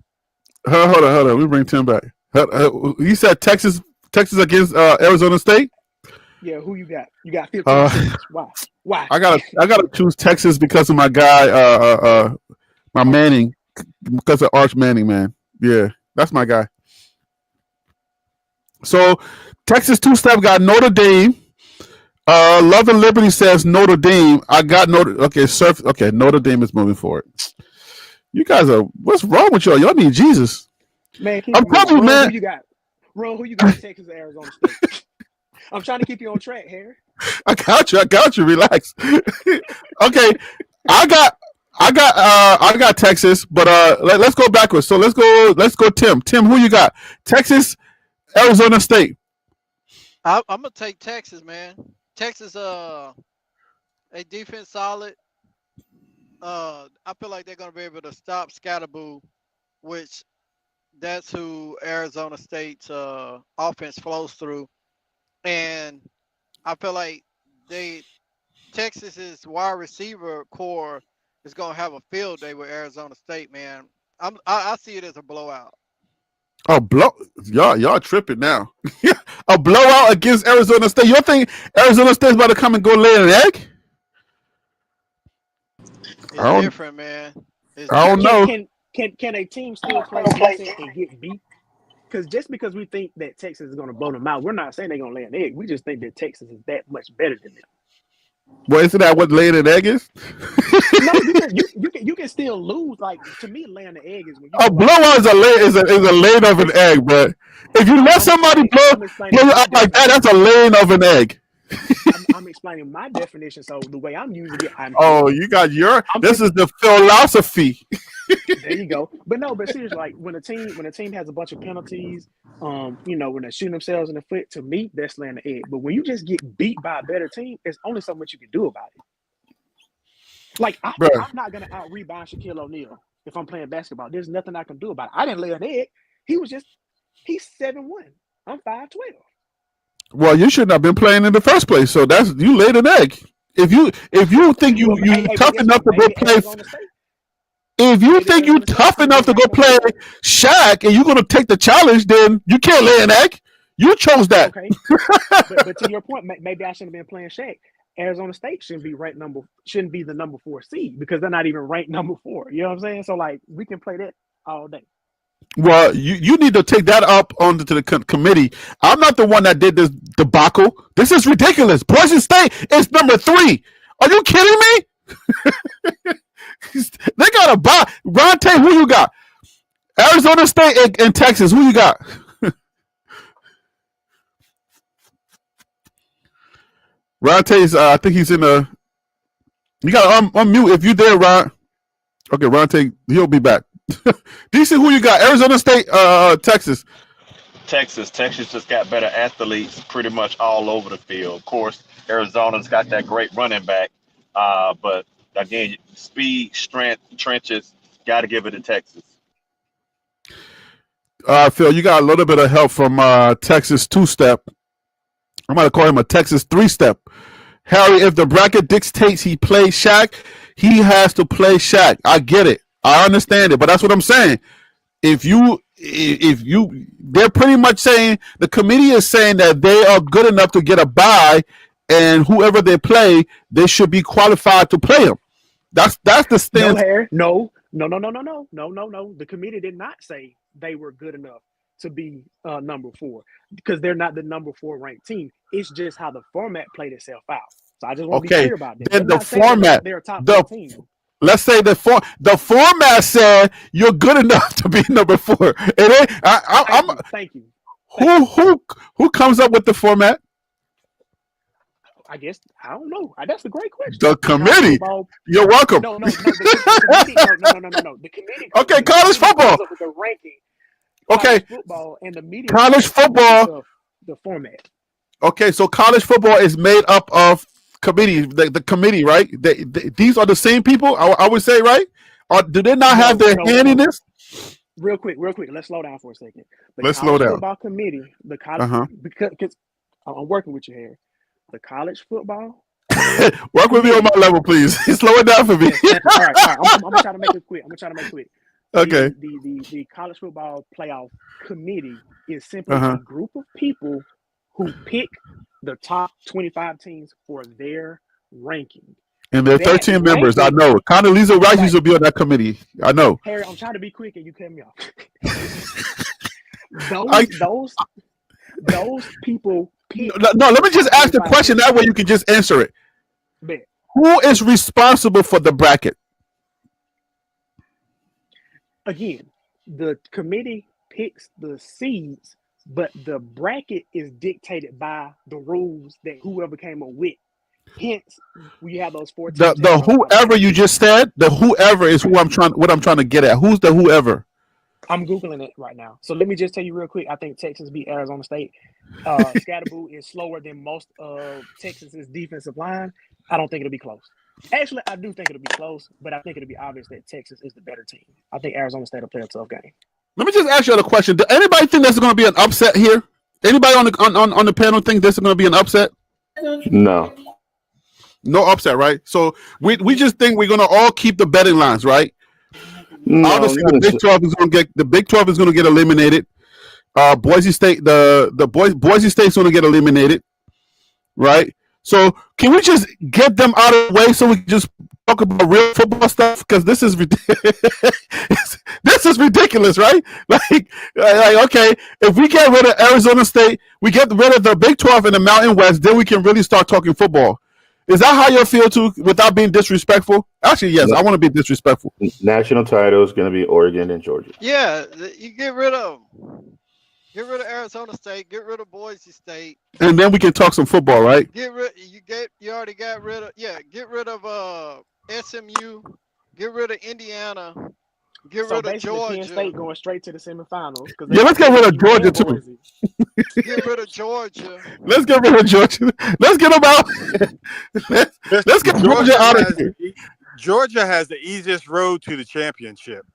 Hold on. Let me bring Tim back. You said Texas against Arizona State? Yeah, who you got? You got 15. Why? I gotta choose Texas because of my guy, my Manning. because of Arch Manning, man. Yeah, that's my guy. So Texas two-step got Notre Dame. Love and Liberty says Notre Dame. I got Notre. Okay, Okay, Notre Dame is moving forward. You guys are. What's wrong with y'all? Y'all need Jesus. Man, keep I'm it moving. telling you, man. Who you got? Ron, who you got? Texas, Arizona State. I'm trying to keep you on track, Harry. I got you. Relax. Okay, I got Texas, but let's go backwards. So let's go. Tim. Tim, who you got? Texas, Arizona State. I'm gonna take Texas, man. Texas, a defense solid. I feel like they're gonna be able to stop Scatterboo, which that's who Arizona State's offense flows through, and I feel like Texas's wide receiver core is gonna have a field day with Arizona State, man. I see it as a blowout. Y'all tripping now. A blowout against Arizona State. You think Arizona State's about to come and go lay an egg? It's different, man. I don't know. Can a team still play decent and get beat? Because just because we think that Texas is going to blow them out, we're not saying they're going to lay an egg. We just think that Texas is that much better than them. Well, isn't that what laying an egg is? No, you can still lose. Like, to me, laying an egg is when you a blowout is a laying of an egg, but if you let somebody blow out like that, that's a laying of an egg. I'm explaining my definition. So the way I'm using it, you got this is the philosophy. There you go. But seriously, like when a team has a bunch of penalties, when they're shooting themselves in the foot, to me, that's laying the egg. But when you just get beat by a better team, there's only so much you can do about it. Like I'm not gonna out rebound Shaquille O'Neal if I'm playing basketball. There's nothing I can do about it. I didn't lay an egg. He's 7'1". I'm 5'12". Well, you shouldn't have been playing in the first place. So you laid an egg. If you think you tough enough to go play, if you think you tough enough to go play Shaq and you're gonna take the challenge, then you can't lay an egg. You chose that. Okay, but to your point, maybe I shouldn't have been playing Shaq. Arizona State shouldn't be the number 4 seed because they're not even ranked number 4. You know what I'm saying? So like we can play that all day. Well, you need to take that up onto the committee. I'm not the one that did this debacle. This is ridiculous. Boise State is number 3. Are you kidding me? They got a buy. Ron Tate, who you got? Arizona State and Texas. Who you got? Ron Tate's, I think he's in the. You got to unmute if you there, Ron. Okay, Ron Tate, he'll be back. DC, who you got? Arizona State, Texas. Texas just got better athletes pretty much all over the field. Of course, Arizona's got that great running back, but again, speed, strength, trenches, got to give it to Texas. Phil, you got a little bit of help from Texas two-step. I'm going to call him a Texas three-step. Harry, if the bracket dictates he plays Shaq, he has to play Shaq. I get it. I understand it, but that's what I'm saying. If they're pretty much saying, the committee is saying that they are good enough to get a bye, and whoever they play, they should be qualified to play them. That's the stance. No. The committee did not say they were good enough to be number 4 because they're not the number 4 ranked team. It's just how the format played itself out. So I just want to be clear about that. Then the format, they're a top team. Let's say the format said you're good enough to be number 4. Thank you. Who comes up with the format? I guess I don't know. That's a great question. The committee. You're welcome. No. The committee. The committee. Okay, college football. The ranking. Okay. Football and the media. College football. The format. Okay, so college football is made up of committee. The committee, right? These are the same people. I would say, right? Or do they not have their hand in this? Real quick. Let's slow down for a second. Let's slow down. Football committee. The college because I'm working with you here. The college football. Work with me on my level, please. Slow it down for me. All right. I'm gonna try to make it quick. Okay. The college football playoff committee is simply a group of people who pick the top 25 teams for their ranking. And there are 13 members. I know. Condoleezza Rice used to be on that committee. I know. Harry, I'm trying to be quick and you cut me off. those people. No, let me just ask the question. That way you can just answer it. Bet. Who is responsible for the bracket? Again, the committee picks the seeds, but the bracket is dictated by the rules that whoever came up with. Hence, we have those 14. The whoever you just said, the whoever is what I'm trying to get at. Who's the whoever? I'm Googling it right now. So let me just tell you real quick. I think Texas beat Arizona State. Scatterboo is slower than most of Texas's defensive line. I don't think it'll be close. Actually, I do think it'll be close, but I think it'll be obvious that Texas is the better team. I think Arizona State will play a tough game. Let me just ask you a question. Do anybody think there's going to be an upset here? Anybody on the panel think this is going to be an upset? No. No upset, right? So we just think we're going to all keep the betting lines, right? No, obviously the Big 12 is going to get eliminated. Boise State, Boise State's going to get eliminated, right? So can we just get them out of the way so we can just talk about real football stuff? Because this is this is ridiculous, right? Like, okay, if we get rid of Arizona State, we get rid of the Big 12 and the Mountain West, then we can really start talking football. Is that how you feel too, without being disrespectful? Actually, yes, I want to be disrespectful. National title is going to be Oregon and Georgia. Yeah, you get rid of Arizona State, get rid of Boise State, and then we can talk some football, right? You already got rid of get rid of SMU, get rid of Indiana, get rid of Georgia. Penn State going straight to the semifinals. Yeah, let's get rid of Georgia too. Get rid of Georgia. Let's get rid of Georgia. Let's get them out. Let's get Georgia out of here. Georgia has the easiest road to the championship.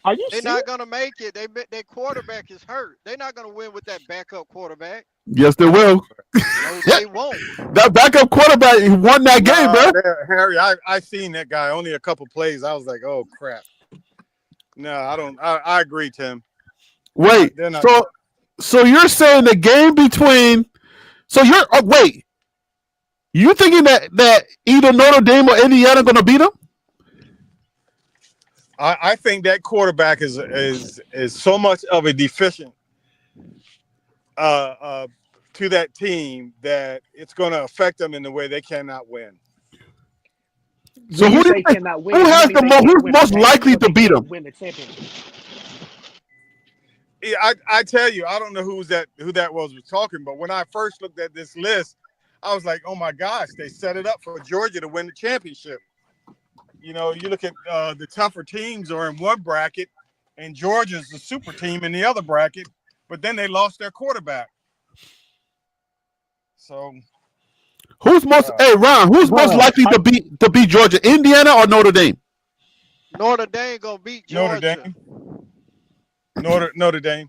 Are you They're serious? not gonna make it. Their quarterback is hurt. They're not gonna win with that backup quarterback. Yes, they will. No, they won't. That backup quarterback, he won that game, bro. Harry, I seen that guy only a couple plays. I was like, oh crap. No, I don't. I agree, Tim. Wait, so you're saying the game between? So you're wait. You thinking that either Notre Dame or Indiana going to beat them? I think that quarterback is so much of a deficient to that team that it's going to affect them in the way they cannot win. So who has who's most likely to beat them? Win the championship. Yeah, I tell you, I don't know who that was talking, but when I first looked at this list, I was like, oh my gosh, they set it up for Georgia to win the championship. You know, you look at the tougher teams are in one bracket, and Georgia's the super team in the other bracket, but then they lost their quarterback. So, who's most? Hey, Ron, who's most likely to beat Georgia? Indiana or Notre Dame? Notre Dame gonna beat Georgia. Notre Dame.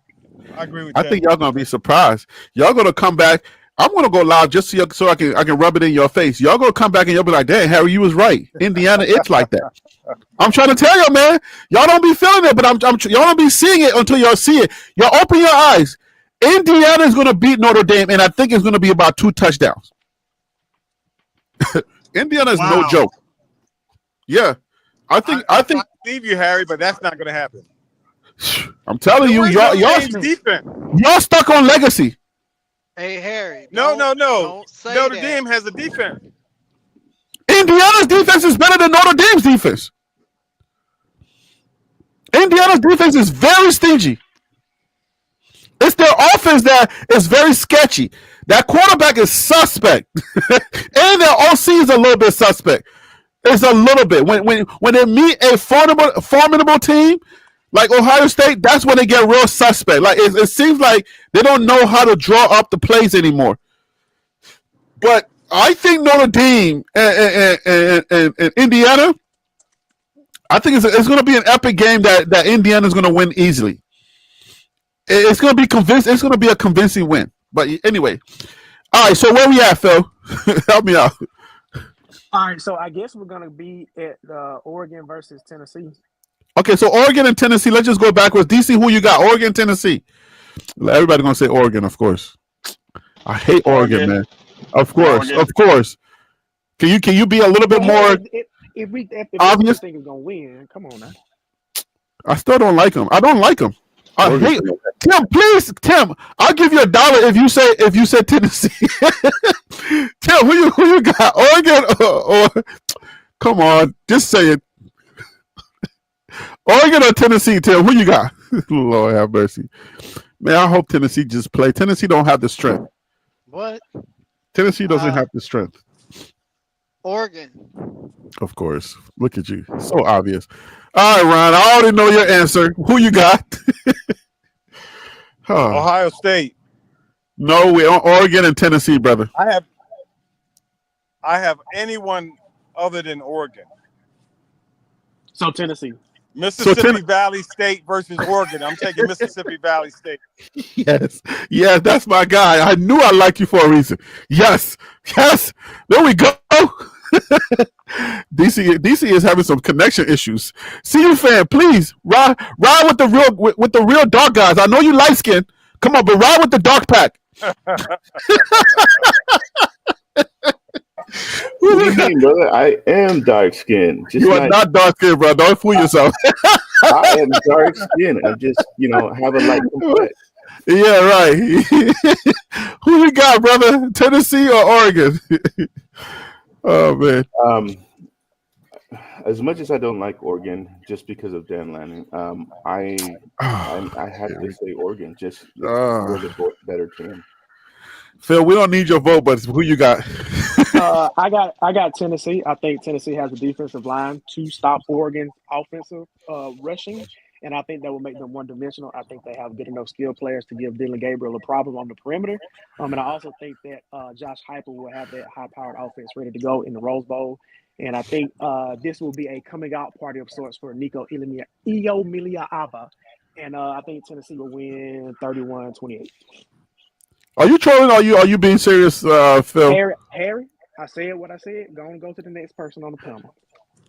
I agree with you. I think y'all gonna be surprised. Y'all gonna come back. I'm gonna go live just so I can rub it in your face. Y'all gonna come back and you'll be like, "Dang, Harry, you was right. Indiana, it's like that." I'm trying to tell y'all, man. Y'all don't be feeling it, but y'all don't be seeing it until y'all see it. Y'all open your eyes. Indiana is gonna beat Notre Dame, and I think it's gonna be about 2 touchdowns. Indiana is no joke. Yeah, I think. I believe you, Harry, but that's not gonna happen. I'm telling you, y'all stuck on legacy. Hey, Harry. No. Notre Dame has a defense. Indiana's defense is better than Notre Dame's defense. Indiana's defense is very stingy. It's their offense that is very sketchy. That quarterback is suspect. And their OC is a little bit suspect. It's a little bit. When they meet a formidable team, like Ohio State, that's when they get real suspect. Like it seems like they don't know how to draw up the plays anymore. But I think Notre Dame and Indiana, I think it's going to be an epic game that Indiana is going to win easily. It's going to be convincing. It's going to be a convincing win. But anyway, all right. So where we at, Phil? Help me out. All right. So I guess we're going to be at Oregon versus Tennessee. Okay, so Oregon and Tennessee. Let's just go backwards. DC, who you got? Oregon, Tennessee. Everybody's gonna say Oregon, of course. I hate Oregon, man. Of course. Can you be a little bit Well, more if obvious? think is gonna win, come on now. I still don't like him. I don't like him. I Oregon. hate Tim. Please, Tim. I'll give you $1 if you say Tennessee. Tim, who you got? Oregon or come on, just say it. Oregon or Tennessee, Tim? Who you got? Lord have mercy. Man, I hope Tennessee just play. Tennessee don't have the strength. What? Tennessee doesn't have the strength. Oregon. Of course. Look at you. So obvious. All right, Ron. I already know your answer. Who you got? Ohio State. No, we're on Oregon and Tennessee, brother. I have anyone other than Oregon. So Tennessee. Mississippi Valley State versus Oregon. I'm taking Mississippi Valley State. Yes, that's my guy. I knew I liked you for a reason. Yes. There we go. DC is having some connection issues. CU fan, please ride with the real dark guys. I know you light skin. Come on, but ride with the dark pack. What do you mean, brother? I am dark skinned. You are not dark skinned, bro. Don't fool yourself. I am dark skinned. I'm just, have a light complexion. Yeah, right. Who you got, brother? Tennessee or Oregon? Oh man. As much as I don't like Oregon, just because of Dan Lanning, I have to say Oregon. Just for the better team. Phil, we don't need your vote, but who you got? I got Tennessee. I think Tennessee has a defensive line to stop Oregon's offensive rushing, and I think that will make them one-dimensional. I think they have good enough skill players to give Dylan Gabriel a problem on the perimeter. And I also think that Josh Heupel will have that high-powered offense ready to go in the Rose Bowl. And I think this will be a coming-out party of sorts for Nico Iomiliava. And I think Tennessee will win 31-28. Are you trolling or are you being serious, Phil? Harry, I said what I said. Go to the next person on the panel.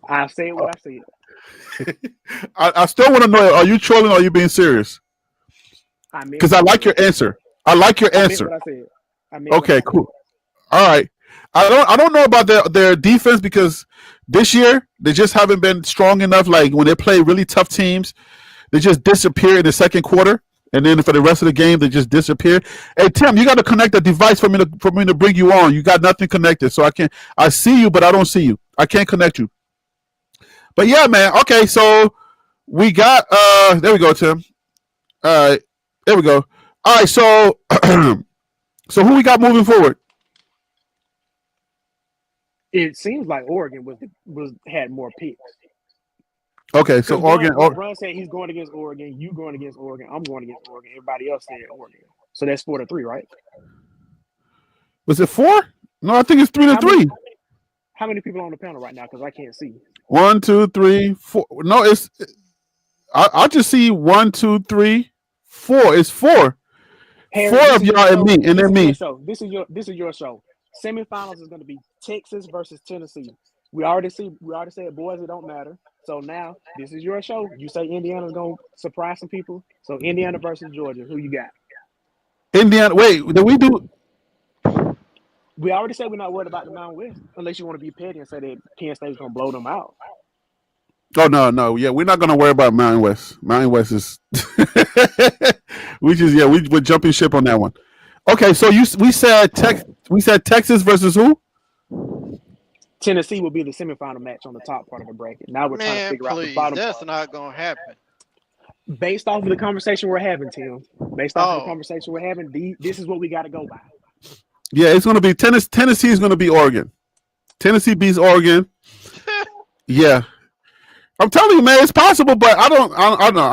I said what I said. I still want to know, are you trolling or are you being serious? Because I like your answer. I like your answer. Okay, cool. All right. I don't know about their defense because this year they just haven't been strong enough. Like when they play really tough teams, they just disappear in the second quarter. And then for the rest of the game, they just disappear. Hey, Tim, you got to connect a device for me to bring you on. You got nothing connected. So I see you, but I don't see you. I can't connect you. But yeah, man. Okay, so we got there we go, Tim. All right. There we go. All right, so so who we got moving forward? It seems like Oregon had more picks. Okay, so Oregon. Ron said he's going against Oregon. You going against Oregon. I'm going against Oregon. Everybody else said Oregon. So that's 4-3, right? Was it 4? No, I think it's 3-3. How many people are on the panel right now? Because I can't see. 1, 2, 3, 4. No, it's. I just see 1, 2, 3, 4. It's 4. Harry, 4 of y'all and me, and then me. This is your show. Semifinals is going to be Texas versus Tennessee. We already said boys, it don't matter. So now this is your show. You say Indiana's gonna surprise some people. So Indiana versus Georgia. Who you got? Indiana. Wait, did we do? We already said we're not worried about the Mountain West, unless you want to be petty and say that Penn State's gonna blow them out. Oh no, yeah, we're not gonna worry about Mountain West. Mountain West is we're jumping ship on that one. Okay, so we said Texas versus who? Tennessee will be the semifinal match on the top part of the bracket. Now we're trying to figure out the bottom. That's not gonna happen. Based off of the conversation we're having, Tim. Based off of the conversation we're having, this is what we got to go by. Yeah, it's going to be Tennessee is going to be Oregon. Tennessee beats Oregon. Yeah, I'm telling you, man, it's possible, but I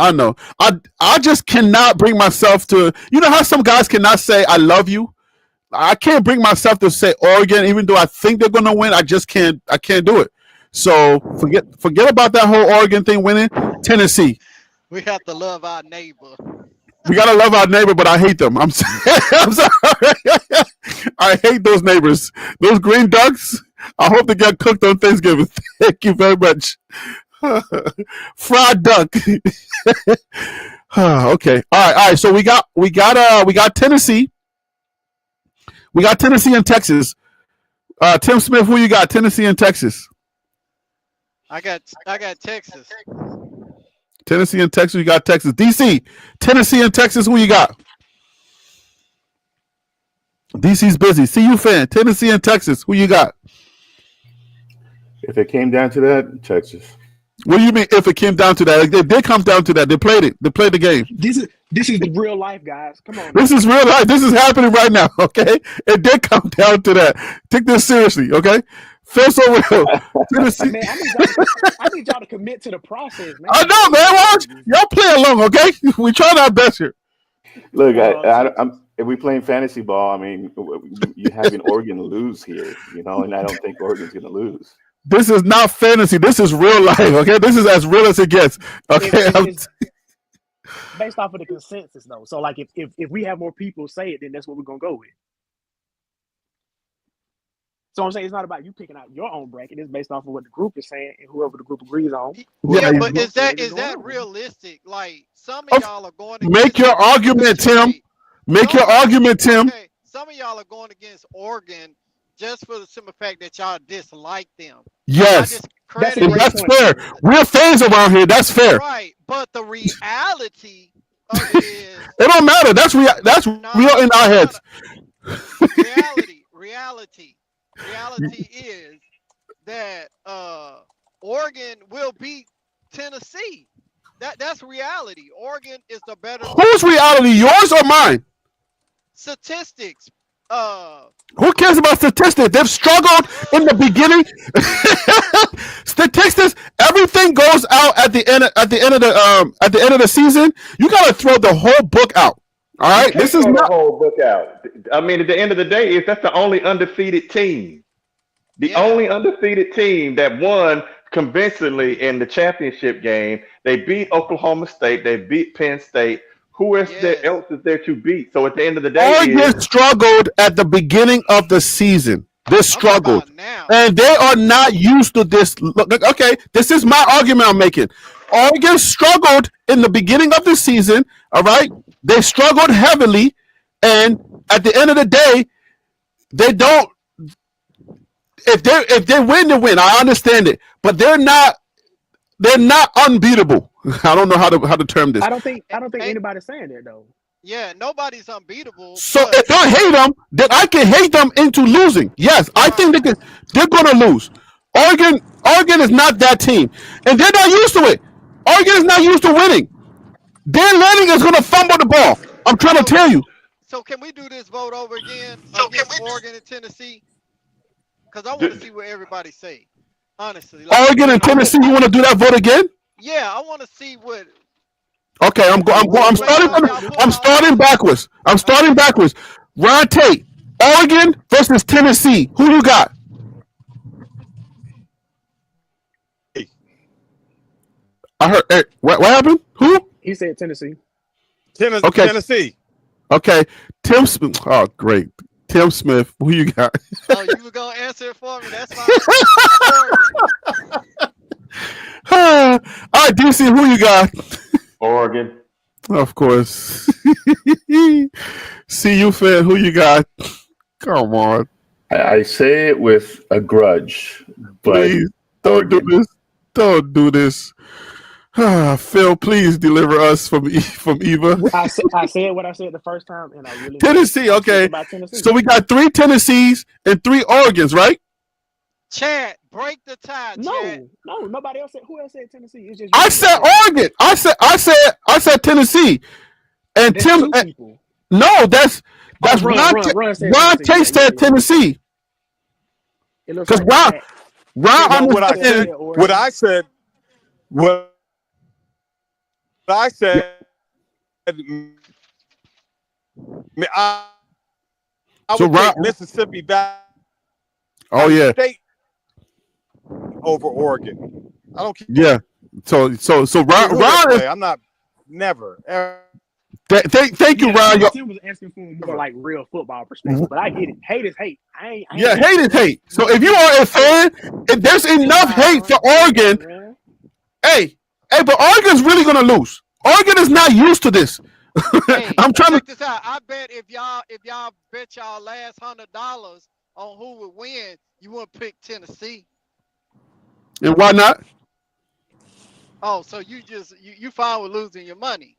know. I just cannot bring myself to. You know how some guys cannot say "I love you." I can't bring myself to say Oregon, even though I think they're going to win. I just can't. I can't do it. So forget about that whole Oregon thing winning. Tennessee. We have to love our neighbor. We gotta love our neighbor, but I hate them. I'm sorry. I hate those neighbors. Those green ducks. I hope they get cooked on Thanksgiving. Thank you very much. Fried duck. Okay. All right. So we got Tennessee. We got Tennessee and Texas. Tim Smith, who you got? Tennessee and Texas. I got Texas. Tennessee and Texas. You got Texas. DC, Tennessee and Texas. Who you got? DC's busy. CU fan. Tennessee and Texas. Who you got? If it came down to that, Texas. What do you mean? If it came down to that, like, they did come down to that. They played it. They played the game. This is the real life, guys. Come on. This is real life. This is happening right now. Okay, it did come down to that. Take this seriously. Okay, feel so real. Tennessee. Man, I need y'all to commit to the process, man. I know, man. Watch. Y'all play along. Okay, we trying our best here. Look, I'm if we playing fantasy ball, I mean, you having Oregon lose here, and I don't think Oregon's going to lose. This is not fantasy. This is real life. Okay, this is as real as it gets. Okay, It's based off of the consensus, though. So, like, if we have more people say it, then that's what we're gonna go with. So I'm saying it's not about you picking out your own bracket. It's based off of what the group is saying and whoever the group agrees on. Yeah, but is that realistic? Like, some of y'all are going against make your argument, Tim. Make your argument, Tim. Okay, some of y'all are going against Oregon just for the simple fact that y'all dislike them. Yes, That's that's fair. We're fans around here. That's fair. Right, but the reality of it is It don't matter. That's real. That's real in our heads. Reality is that Oregon will beat Tennessee. That's reality. Oregon is the better. Whose reality? Yours or mine? Statistics. Who cares about statistics? They've struggled in the beginning. Statistics. Everything goes out at the end of the season. You got to throw the whole book out. All right. This is not not the whole book out. I mean, at the end of the day, that's the only undefeated team. The only undefeated team that won convincingly in the championship game. They beat Oklahoma State. They beat Penn State. Who else is there to beat? So at the end of the day, Oregon struggled at the beginning of the season. They struggled, and they are not used to this. Look, okay, this is my argument I'm making. Oregon struggled in the beginning of the season. All right, they struggled heavily, and at the end of the day, they don't. If they win, they win. I understand it, but they're not unbeatable. I don't know how to term this. I don't think anybody's saying that though. Yeah, nobody's unbeatable. So if I hate them, then I can hate them into losing. Yes, I think they're going to lose. Oregon is not that team, and they're not used to it. Oregon is not used to winning. Dan Lanning is going to fumble the ball. I'm trying to tell you. So can we do this vote over again against Oregon and Tennessee? Because I want to see what everybody say. Honestly, Oregon and Tennessee, you want to do that vote again? Yeah, I want to see what. Okay, I'm starting backwards. I'm starting backwards. Ron Tate, Oregon versus Tennessee. Who you got? I heard. Hey, what happened? Who? He said Tennessee. Okay. Tennessee. Okay, Tim Smith. Oh, great. Tim Smith. Who you got? Oh, you were gonna answer it for me. That's fine. All right, DC. Who you got? Oregon. Of course. CU fan. Who you got? Come on. I say it with a grudge, but Please don't do this. Don't do this. Phil, please deliver us from Eva. I said what I said the first time, and I really Tennessee, okay. Tennessee. So we got 3 Tennessees and 3 Oregons, right? Chad, break the tie. Chad. No, nobody else said. Who else said Tennessee? It's just I said Oregon. I said Tennessee. And There's Tim. two people. No, that's Ron Tate said Tennessee. Because Ron What I said. I would take Mississippi back. Oh yeah. State over Oregon. I don't care. Yeah. So Ron is, I'm not never ever. Thank you, Ron. Tim was asking for more like real football perspective, but I get it. Hate is hate. I ain't hate is hate. So if you are a fan, if there's enough hate for Oregon, hey, but Oregon's really gonna lose. Oregon is not used to this. Hey, I'm trying check to. this out. I bet if y'all bet y'all last $100 on who would win, You wouldn't pick Tennessee. And why not? Oh, so you fine with losing your money?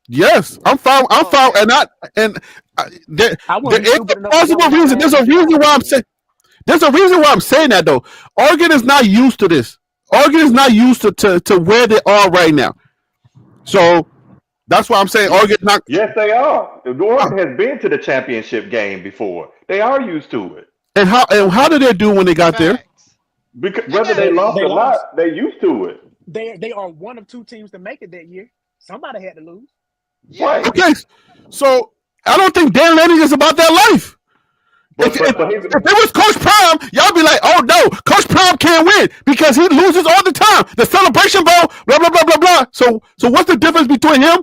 Yes, I'm fine. I'm Oh, fine, okay. there I wouldn't be is stupid a enough to possible go reason. down There's a reason why I'm saying. There's a reason why I'm saying that though. Oregon is not used to this. Oregon is not used to where they are right now. So that's why I'm saying Oregon's not. Yes, they are. Oregon has been to the championship game before. They are used to it. And how did they do when they got there? Facts. Because They whether got they lost They or lost. not, they used to it. They are one of two teams to make it that year. Somebody had to lose. yeah. Right. Okay, so I don't think Dan Lanning is about that life. But If but it was Coach Prime, y'all be like, oh no, Coach Prime can't win because he loses all the time. The Celebration Bowl, blah blah blah blah blah. So what's the difference between him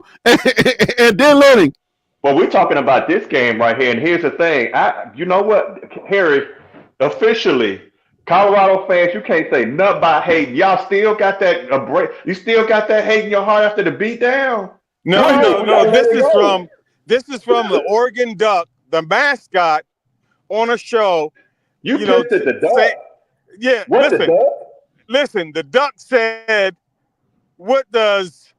and Dan Lanning? but we're talking about this game right here, and here's the thing. You know what, Harry, officially, Colorado fans, you can't say nothing about hate. Y'all still got that you still got that hate in your heart after the beatdown. No, Right. no, We no. gotta let it go. This is from the Oregon Duck, the mascot, on a show. You You know, pissed at the duck. yeah. What the duck? Listen. The Duck said, "What does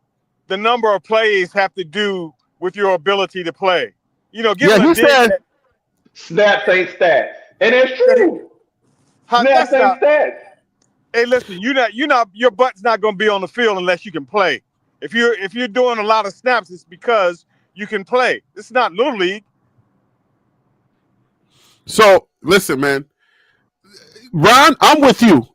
the number of plays have to do with your ability to play?" You know, give Yeah, him he a dig. said. Snaps ain't stats. And it's true. That's Snaps ain't not. stats. Hey, listen. Your butt's not going to be on the field unless you can play. If you're doing a lot of snaps, it's because you can play. It's not little league. So listen, man. Ron, I'm with you.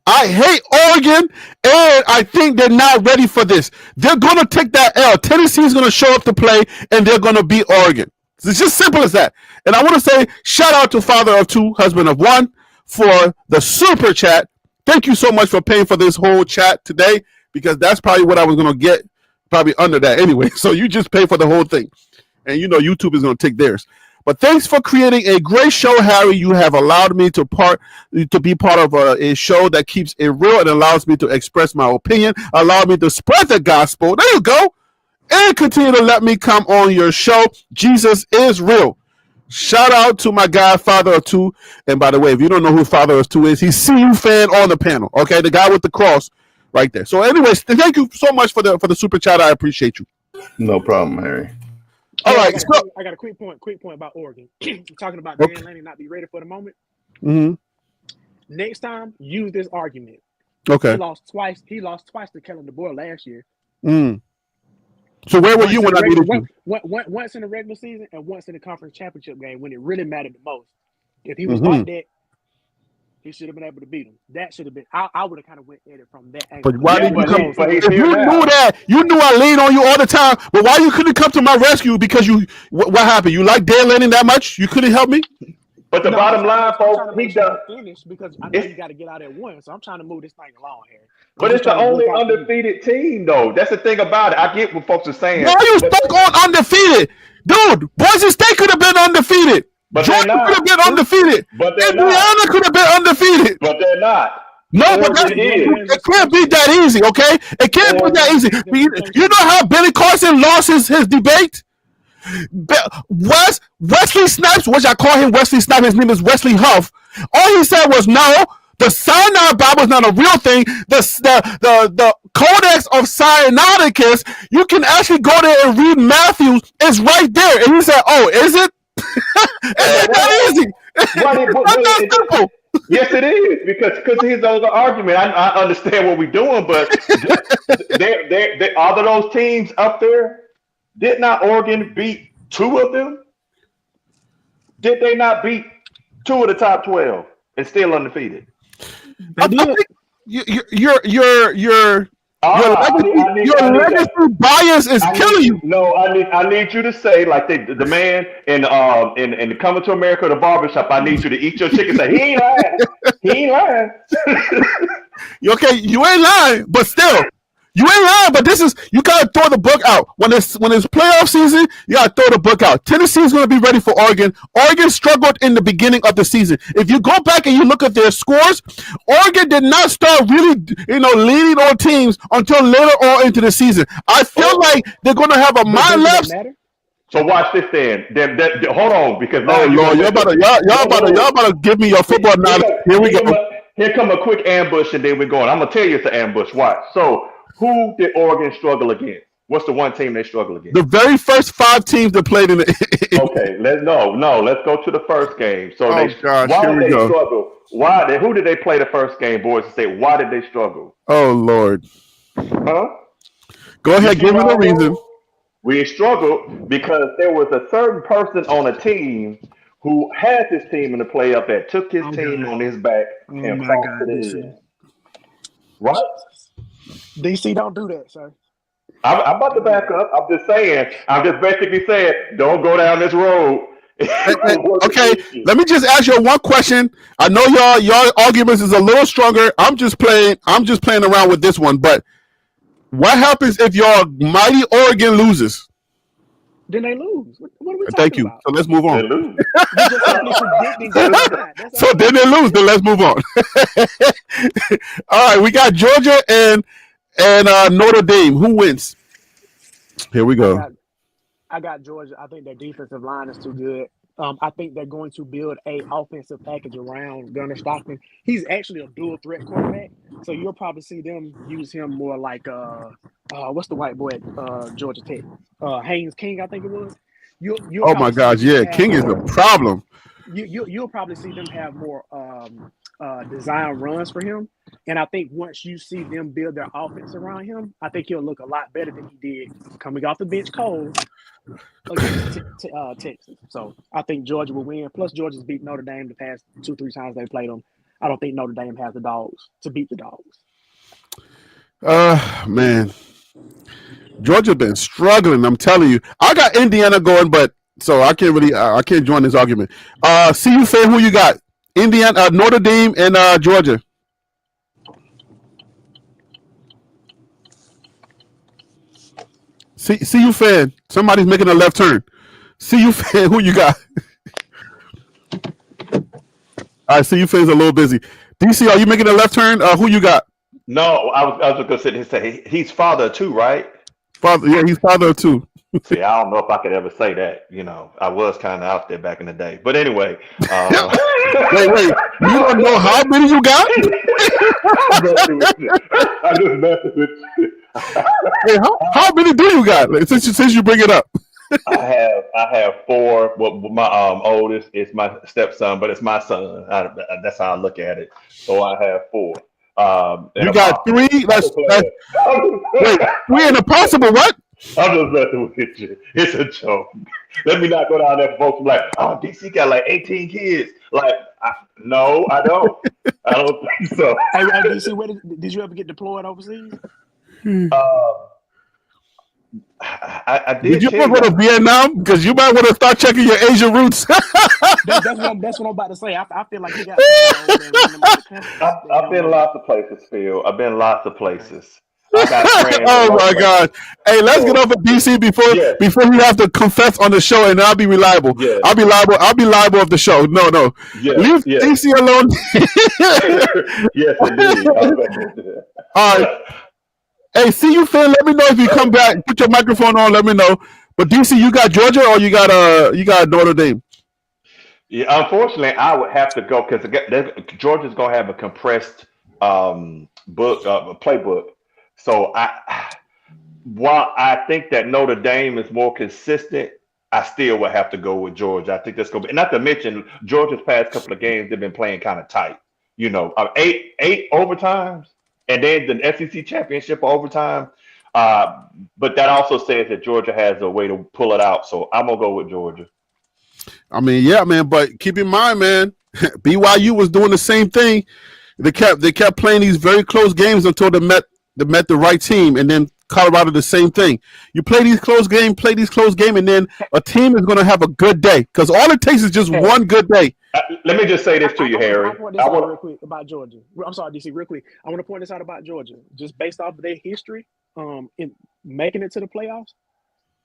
I hate Oregon, and I think they're not ready for this. They're going to take that L. Tennessee's going to show up to play, and they're going to beat Oregon. It's just simple as that. And I want to say shout out to father of two, husband of one, for the super chat. Thank you so much for paying for this whole chat today, because that's probably what I was going to get, probably under that anyway. So you just pay for the whole thing. And you know YouTube is going to take theirs. But thanks for creating a great show, Harry. You have allowed me to be part of a show that keeps it real and allows me to express my opinion, allow me to spread the gospel. There you go. And continue to let me come on your show. Jesus is real. Shout out to my guy, Father of Two. And by the way, if you don't know who Father of Two is, he's CU fan on the panel. Okay, the guy with the cross right there. So anyways, thank you so much for the super chat. I appreciate you. No problem, Harry. All Yeah, right. I got a quick point about Oregon. Talking about Okay. Dan Lanning not be ready for the moment. Mm-hmm. Next time, use this argument. Okay. He lost twice to Kellen DeBoer last year. Mm. So where were you when I needed you? Once in the regular season and once in the conference championship game when it really mattered the most. If he was like that, he should have been able to beat him. That should have been. I would have kind of went at it from that angle. But why didn't you come? But he's If here you now. knew that, you knew I leaned on you all the time. But why you couldn't come to my rescue? Because what happened? You like Dan Lanning that much? You couldn't help me? But the bottom line, folks, he does. Finish because I know you got to get out at one. So I'm trying to move this thing along here. But it's the only undefeated team, though. That's the thing about it. I get what folks are saying. Why you stuck on undefeated? Dude, Boise State could have been undefeated. But Georgia could have been undefeated. But they're Indiana not. could have been undefeated. But they're not. No, but Oregon is. it can't be that easy, okay? It can't be that easy. You know how Billy Carson lost his debate? Wesley Snipes, which I call him Wesley Snipes, his name is Wesley Huff. All he said was, no, the Sinai Bible is not a real thing. The Codex of Sinaiticus, you can actually go there and read Matthew. It's right there. And he said, oh, is it? It ain't that easy. It's not simple. Yes, it is, because here's the other argument. I understand what we're doing, but all of those teams up there, did not Oregon beat two of them? Did they not beat two of the top 12 and still undefeated? I think your legacy bias is killing you. No, I need you to say like the man in the Coming to America, the barbershop. I need you to eat your chicken. Say he ain't lying. He ain't lying. Okay, you ain't lying, but still, you ain't lying. But you gotta throw the book out when it's playoff season. You gotta throw the book out. Tennessee's gonna be ready for Oregon. Oregon struggled in the beginning of the season. If you go back and you look at their scores, Oregon did not start really, leading on teams until later on into the season. I feel like they're gonna have a mind lapse. So watch this then. Hold on, because now Oh you're Lord, gonna make it. y'all about to give me your football knowledge. Here we go. Here come a quick ambush, and then we're going. I'm gonna tell you it's an ambush. Watch. So who did Oregon struggle against? What's the one team they struggle against? The very first 5 teams that played in the. Okay, let's go to the first game. So Oh gosh, here why we did they go. struggle? Who did they play the first game, boys? And say why did they struggle? Oh Lord, Huh? go You ahead, see give me where the I'm reason. going? We struggled because there was a certain person on a team who had his team in the playoff that took his Oh team God. on his back Oh and my fought to God, the DC. end. Right? DC, don't do that, sir. I'm about to Don't do back that. up. I'm just saying. I'm just basically saying, don't go down this road. Okay, let me just ask you one question. I know your arguments is a little stronger. I'm just playing around with this one. But what happens if your mighty Oregon loses? Then they lose. What are we Thank talking you. about? So let's move They on. lose. We just simply predicting game 9. That's So all. then they lose. Then let's move on. All right, we got Georgia and Notre Dame. Who wins? Here we I go. got I got Georgia. I think their defensive line is too good. I think they're going to build a offensive package around Gunnar Stockton. He's actually a dual threat quarterback, so you'll probably see them use him more like what's the white boy at Georgia Tech? Haynes King, I think it was. You'll Oh my probably see gosh, them yeah, have King is a more. problem. You'll probably see them have more design runs for him. And I think once you see them build their offense around him, I think he'll look a lot better than he did coming off the bench cold against Texas. So I think Georgia will win. Plus, Georgia's beat Notre Dame the past 2-3 times they played them. I don't think Notre Dame has the dogs to beat the dogs. Man, Georgia been struggling. I'm telling you. I got Indiana going, but so I can't really I can't join this argument. CU fan, who you got? Indiana, Notre Dame, and Georgia. CU fan, somebody's making a left turn. CU fan, who you got? All right, CU fan's a little busy. DC, are you making a left turn? Who you got? No, I was just gonna sit here and say he's father too, right? Father, yeah, he's father too. See, I don't know if I could ever say that. I was kind of out there back in the day. But anyway, Wait, you don't know how many you got? I'm just messing with you. Hey, how many do you got? Since you bring it up. I have 4. Well, my oldest is my stepson, but it's my son. That's how I look at it. So I have 4. And You got 3. That's wait, 3 and a possible what? I'm just messing with you. It's a joke. Let me not go down there, folks. Like, oh, DC got like 18 kids. Like, no, I don't. I don't think so. Hey, DC, where did you ever get deployed overseas? I Did did. you ever go to Vietnam? Because you might want to start checking your Asian roots. That's what I'm about to say. I feel like you got somebody over there. I've been lots of places, Phil. I've been lots of places. I got friends. Oh my God! Hey, let's get off of DC before you have to confess on the show, and I'll be reliable. Yes. I'll be liable of the show. No. Yes, Leave DC alone. Yes, indeed. All right. Hey, CU fan, let me know if you come back. Put your microphone on. Let me know. But DC, you got Georgia or you got Notre Dame? Yeah, unfortunately, I would have to go because Georgia's gonna have a compressed playbook. So while I think that Notre Dame is more consistent, I still would have to go with Georgia. I think that's gonna be, not to mention Georgia's past couple of games they've been playing kind of tight. 8 overtimes, and then the SEC championship overtime. But that also says that Georgia has a way to pull it out. So I'm gonna go with Georgia. I mean, yeah, man, but keep in mind, man, BYU was doing the same thing. They kept playing these very close games until they met the right team, and then Colorado the same thing. You play these close game, and then a team is going to have a good day because all it takes is just one good day. Let me just say this to you, Harry. I want to point this out real quick about Georgia. I'm sorry, DC, real quick. I want to point this out about Georgia, just based off of their history, in making it to the playoffs.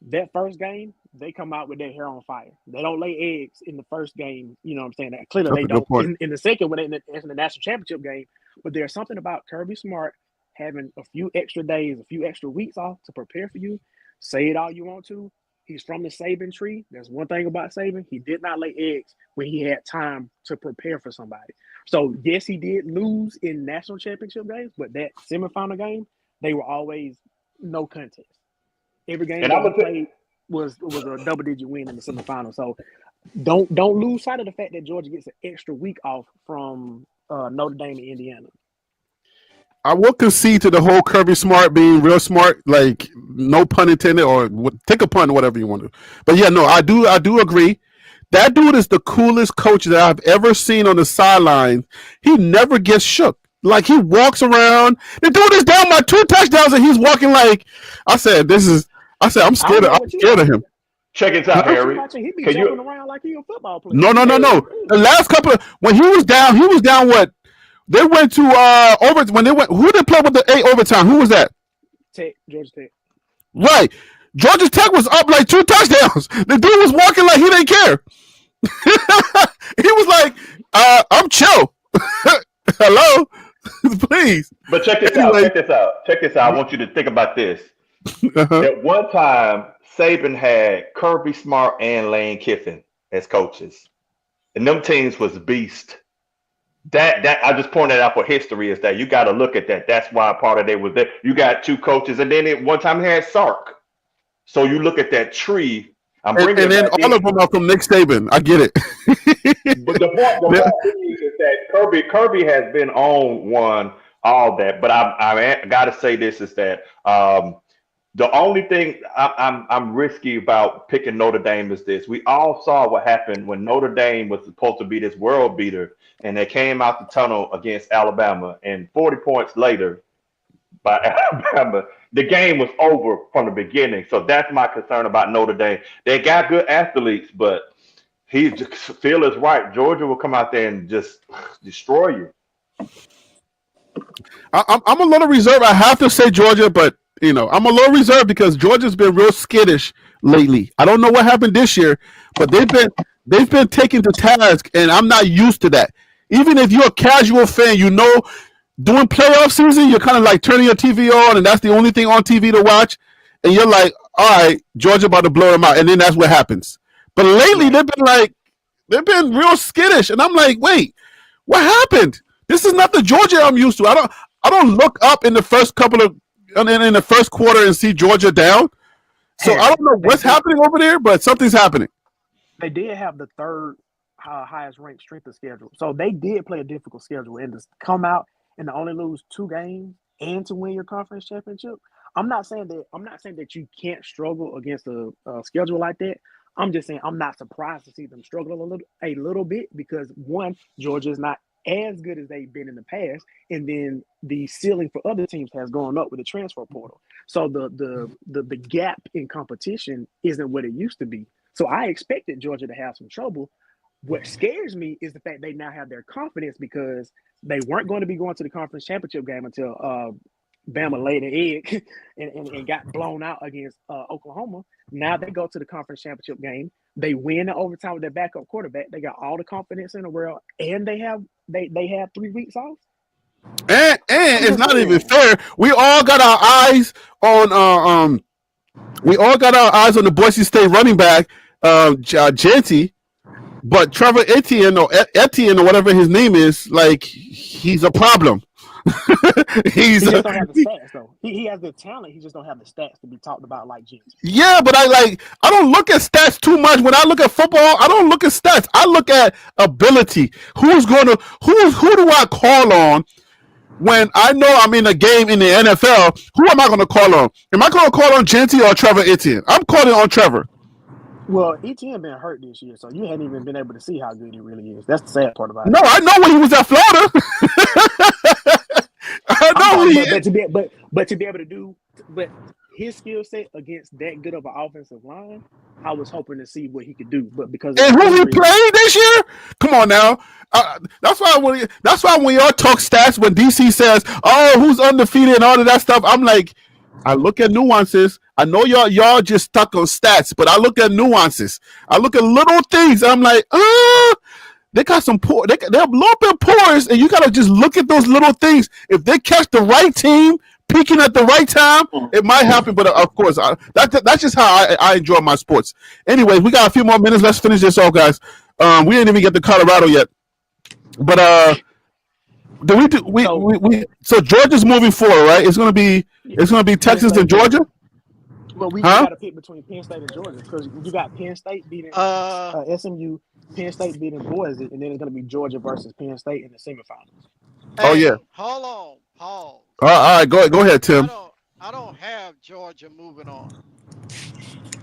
That first game, they come out with their hair on fire. They don't lay eggs in the first game. You know what I'm saying? Clearly, That's they a good don't point. in the second when they in the national championship game. But there's something about Kirby Smart having a few extra days, a few extra weeks off to prepare for you. Say it all you want to. He's from the Saban tree. That's one thing about Saban. He did not lay eggs when he had time to prepare for somebody. So, yes, he did lose in national championship games, but that semifinal game, they were always no contest. Every game that he played was a double-digit win in the semifinal. So, don't lose sight of the fact that Georgia gets an extra week off from Notre Dame and Indiana. I will concede to the whole Kirby Smart being real smart, like no pun intended, or take a pun, whatever you want to. But yeah, no, I do agree. That dude is the coolest coach that I've ever seen on the sideline. He never gets shook. Like he walks around. The dude is down by 2 touchdowns, and he's walking like I'm scared. I'm scared of him. Check it out, Harry. He be jumping around like he a football player. No. The last couple when he was down what? They went to who they played with the 8 overtime? Who was that? Georgia Tech. Right. Georgia Tech was up like 2 touchdowns. The dude was walking like he didn't care. He was like, I'm chill. Hello? Please. But check this out. I want you to think about this. At one time, Saban had Kirby Smart and Lane Kiffin as coaches. And them teams was beast. That I just pointed out for history is that you got to look at that. That's why part of it was there. You got 2 coaches, and then one time he had Sark. So you look at that tree. And then all of them are from Nick Saban. I get it. But the point is that Kirby has been on one all that. But I got to say this is that the only thing I'm risky about picking Notre Dame is this. We all saw what happened when Notre Dame was supposed to be this world beater, and they came out the tunnel against Alabama, and 40 points later by Alabama, the game was over from the beginning. So that's my concern about Notre Dame. They got good athletes, but Phil is right. Georgia will come out there and just destroy you. I'm a little reserved. I have to say Georgia, but I'm a little reserved because Georgia's been real skittish lately. I don't know what happened this year, but they've been taken to task, and I'm not used to that. Even if you're a casual fan, during playoff season, you're kind of like turning your TV on, and that's the only thing on TV to watch, and you're like, all right, Georgia about to blow them out, and then that's what happens. But lately, they've been real skittish, and I'm like, wait, what happened? This is not the Georgia I'm used to. I don't look up in the first in the first quarter and see Georgia down. So I don't know what's happening over there, but something's happening. They did have the third highest ranked strength of schedule. So they did play a difficult schedule, and to come out and to only lose 2 games and to win your conference championship. I'm not saying that you can't struggle against a schedule like that. I'm just saying I'm not surprised to see them struggle a little bit because one, Georgia is not as good as they've been in the past, and then the ceiling for other teams has gone up with the transfer portal. So the gap in competition isn't what it used to be. So I expected Georgia to have some trouble. What scares me is the fact they now have their confidence because they weren't going to be going to the conference championship game until Bama laid an egg and got blown out against Oklahoma. Now they go to the conference championship game. They win in overtime with their backup quarterback. They got all the confidence in the world, and they have 3 weeks off. And it's not even fair. We all got our eyes on the Boise State running back, Janty, but Trevor Etienne or whatever his name is, like he's a problem. He just don't have the stats though. He has the talent. He just don't have the stats to be talked about like Janty. Yeah, but I don't look at stats too much. When I look at football, I don't look at stats. I look at ability. Who do I call on? When I know I'm in a game in the NFL, who am I going to call on? Am I going to call on Janty or Trevor Etienne? I'm calling on Trevor. Well, Etienne been hurt this year, so you hadn't even been able to see how good he really is. That's the sad part about it. No, I know when he was at Florida. I know but to be able to do, but his skill set against that good of an offensive line, I was hoping to see what he could do. But because and who he played this year? Come on now. That's why when y'all talk stats, when DC says, "Oh, who's undefeated" and all of that stuff, I'm like, I look at nuances. I know y'all just stuck on stats, but I look at nuances. I look at little things. I'm like, they got some poor. They're a little bit porous, and you gotta just look at those little things. If they catch the right team peaking at the right time, it might happen. But of course, that's just how I enjoy my sports. Anyways, we got a few more minutes. Let's finish this off, guys. We didn't even get to Colorado yet, but so Georgia's moving forward, right? It's gonna be Texas and Georgia. But we got to pick between Penn State and Georgia because you got Penn State beating SMU, Penn State beating Boise, and then it's going to be Georgia versus Penn State in the semifinals. Oh yeah. Hold on, Paul. All right, go ahead, Tim. I don't have Georgia moving on.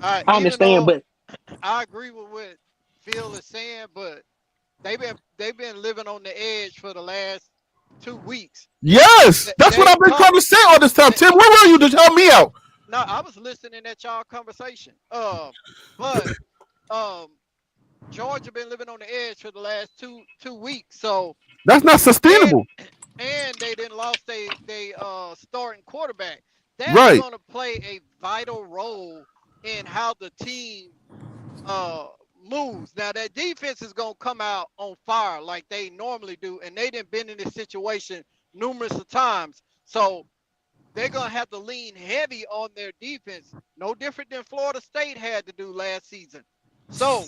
I understand, but I agree with what Phil is saying, but they've been living on the edge for the last 2 weeks. Yes, that's what I've been trying to say all this time. Tim, where were you to help me out? No, I was listening at y'all conversation. But Georgia been living on the edge for the last two weeks, so that's not sustainable. And they didn't lost they starting quarterback. That's going to play a vital role in how the team moves. Now that defense is going to come out on fire like they normally do, and they didn't been in this situation numerous of times. So they're going to have to lean heavy on their defense, no different than Florida State had to do last season. So,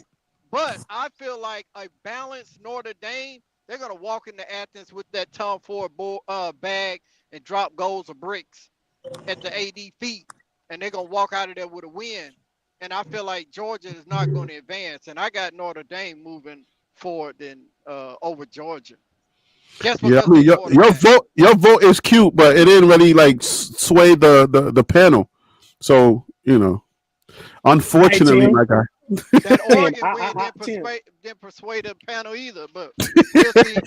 but I feel like a balanced Notre Dame, they're going to walk into Athens with that Tom Ford bag and drop goals or bricks at the AD feet, and they're going to walk out of there with a win. And I feel like Georgia is not going to advance, and I got Notre Dame moving forward over Georgia. Yeah, I mean, your vote is cute, but it didn't really like sway the panel. So unfortunately, my guy. That Oregon win didn't persuade the panel either, but we'll see.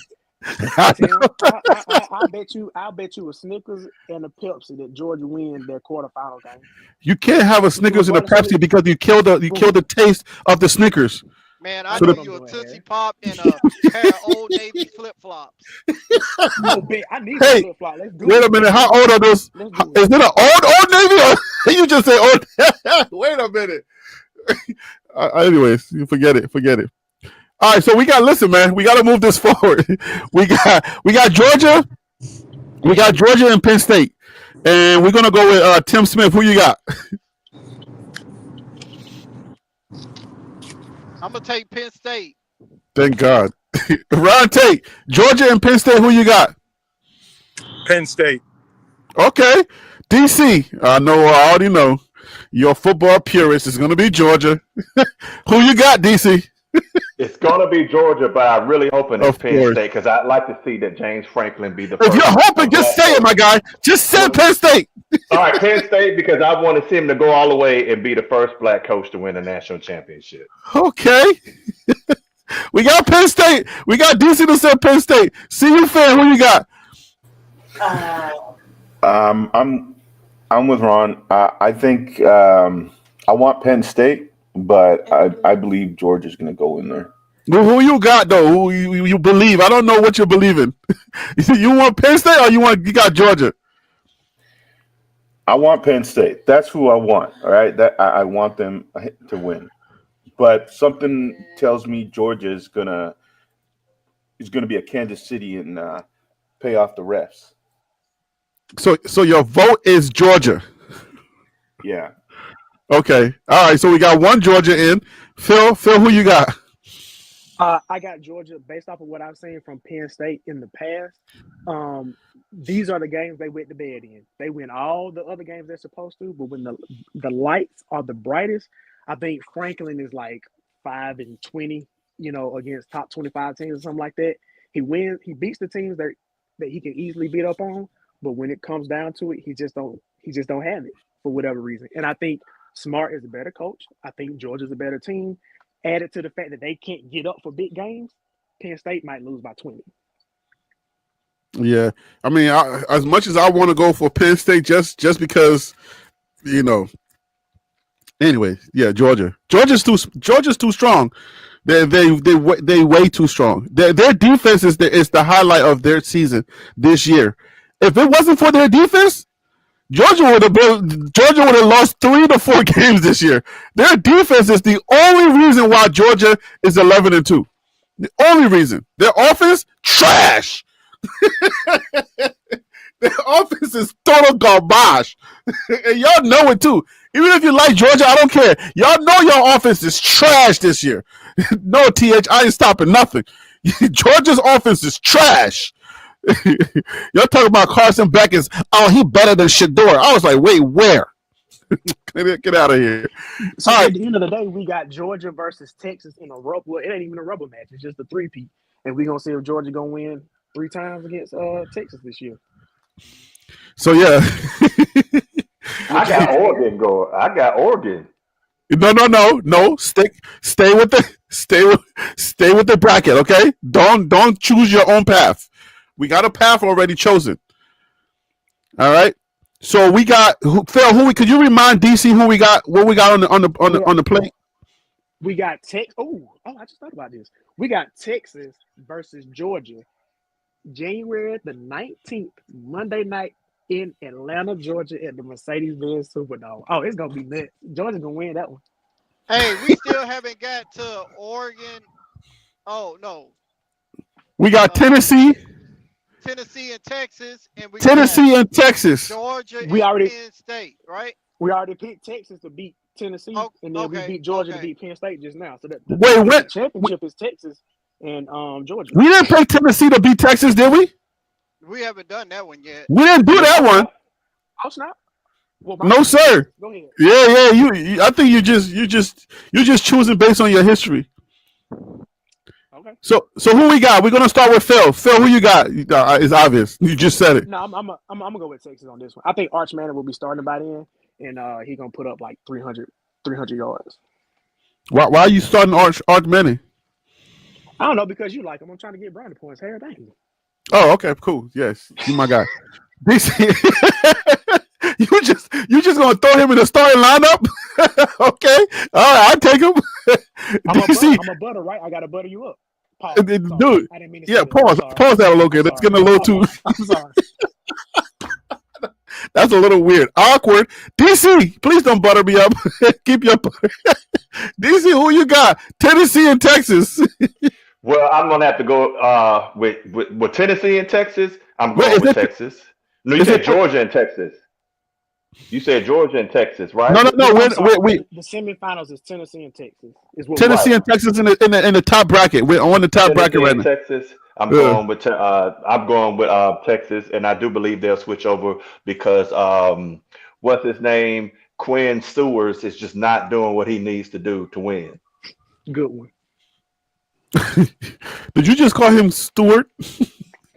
I'll bet you a Snickers and a Pepsi that Georgia wins their quarterfinal game. You can't have a Snickers and a Pepsi because you killed the taste of the Snickers. Man, I give you a Tootsie Pop and a pair of Old Navy flip-flops. I need some flip-flops. Let's do Wait a minute. How old are those? Is it an old Navy? Or you just say old? Wait a minute. Anyways, you forget it. All right, so listen, man. We got to move this forward. We got Georgia. We got Georgia and Penn State, and we're gonna go with Tim Smith. Who you got? I'm gonna take Penn State. Thank God. Ron Tate, Georgia and Penn State. Who you got? Penn State. Okay, DC. I already know. You're a football purist. It's gonna be Georgia. Who you got, DC? It's going to be Georgia, but I'm really hoping it's Penn State because I'd like to see that James Franklin be the first. If you're hoping, just say it, my guy. Just say Penn State. All right, Penn State, because I want to see him to go all the way and be the first black coach to win a national championship. Okay. We got Penn State. We got DC to say Penn State. See you, fan. Who you got? I'm with Ron. I think I want Penn State. But I believe Georgia's going to go in there. Who you got, though? Who you believe? I don't know what you're believing. You want Penn State or you got Georgia? I want Penn State. That's who I want, all right? I want them to win. But something tells me Georgia is going to be a Kansas City and pay off the refs. So your vote is Georgia? Yeah. Okay. All right. So we got one Georgia in. Phil, who you got? I got Georgia based off of what I've seen from Penn State in the past. These are the games they went to bed in. They win all the other games they're supposed to, but when the lights are the brightest, I think Franklin is like 5-20, against top 25 teams or something like that. He beats the teams that he can easily beat up on, but when it comes down to it, he just don't have it for whatever reason. And I think Smart is a better coach. I think Georgia's a better team. Added to the fact that they can't get up for big games, Penn State might lose by 20. Yeah, I mean, as much as I want to go for Penn State, just because, Anyway, yeah, Georgia. Georgia's too strong. They way too strong. Their defense is the highlight of their season this year. If it wasn't for their defense, Georgia would have lost 3 to 4 games this year. Their defense is the only reason why Georgia is 11-2. The only reason. Their offense, trash. Their offense is total garbage. And y'all know it too. Even if you like Georgia, I don't care. Y'all know your offense is trash this year. No, TH, I ain't stopping nothing. Georgia's offense is trash. Y'all talking about Carson Beck is, oh, he better than Shador. I was like, wait, where? Get out of here. So All at right. the end of the day, we got Georgia versus Texas in a rubber. Well, it ain't even a rubber match. It's just a three-peat. And we're going to see if Georgia going to win 3 times against Texas this year. So, yeah. I got Oregon going. I got Oregon. No. Stay with the bracket, okay? Don't choose your own path. We got a path already chosen. All right. So we got Phil. Could you remind DC who we got? What we got on the plate? We got Texas. Oh, I just thought about this. We got Texas versus Georgia, January the 19th, Monday night in Atlanta, Georgia, at the Mercedes-Benz Superdome. Oh, it's gonna be nuts. Georgia gonna win that one. Hey, we still haven't got to Oregon. Oh no. We got Tennessee and Texas, and we Tennessee got and Texas. Georgia We and already- Penn State, right? We already picked Texas to beat Tennessee, and then we okay, beat Georgia to okay. beat Penn State just now. So the championship is Texas and Georgia. We didn't pick Tennessee to beat Texas, did we? We haven't done that one yet. We didn't do that one. Oh snap! Well, No, sir. Go ahead. Yeah. You I think you're just choosing based on your history. Okay. So who we got? We're gonna start with Phil. Phil, who you got? It's obvious. You just said it. No, I'm gonna go with Texas on this one. I think Arch Manning will be starting by then, and he gonna put up like 300 yards. Why are you starting Arch Manning? I don't know because you like him. I'm trying to get brownie points. Hey, thank you. Oh, okay, cool. Yes, you my guy. DC, you just gonna throw him in the starting lineup? Okay, all right, I take him. I'm a butter, right? I gotta butter you up. Pause. Dude, I didn't mean to say yeah, that. pause that a little bit. It's getting a little too. I'm sorry. That's a little weird, awkward. DC, please don't butter me up. Keep your butter. DC, who you got? Tennessee and Texas. Well, I'm gonna have to go with Tennessee and Texas. I'm going with Texas. No, you said Georgia and Texas. You said Georgia and Texas, right? No. The semifinals is Tennessee and Texas. Is what Tennessee and Texas in the top bracket. We're on the top bracket right now. Texas. I'm going with Texas, and I do believe they'll switch over because what's his name? Quinn Stewart is just not doing what he needs to do to win. Good one. Did you just call him Stewart?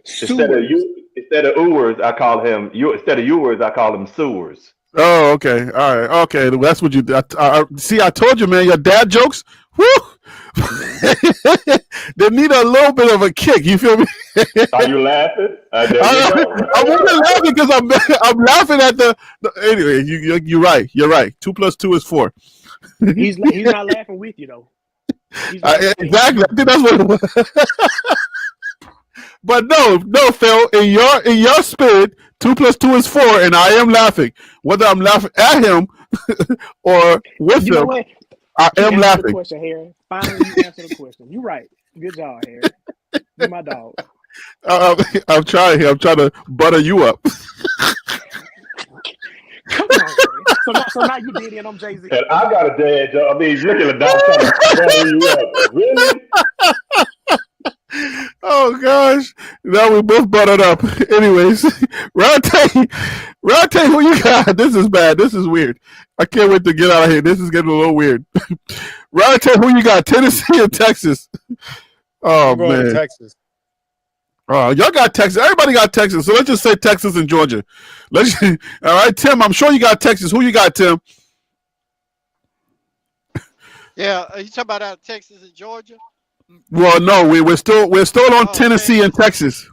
Instead of Ewers, I call him instead of Ewers, I call him Sewers. Oh, okay. All right. Okay. That's what you did. See, I told you, man, your dad jokes, whoo, they need a little bit of a kick. You feel me? Are you laughing? I'm only laughing because I'm laughing at the anyway, you're right. You're right. 2 + 2 is 4. He's not laughing with you, though. Exactly. I think that's what it was. But no, Phil. In your spirit, 2 + 2 is 4, and I am laughing. Whether I'm laughing at him or with him, I am laughing. The question, Harry. Finally, you answer the question. You're right. Good job, Harry. You're my dog. I'm trying here. I'm trying to butter you up. Come on, Harry. So now you did it on Jay-Z. And I got a dad joke. I mean, look at the dog trying to butter you up. Really? Oh gosh, now we both buttered up. Anyways, Rante, who you got? This is bad. This is weird. I can't wait to get out of here. This is getting a little weird. Rante, who you got? Tennessee and Texas? Oh man, Texas. Oh, y'all got Texas. Everybody got Texas. So let's just say Texas and Georgia. All right, Tim. I'm sure you got Texas. Who you got, Tim? Yeah, are you talking about out of Texas and Georgia? Well, no, we're still on Tennessee and Texas.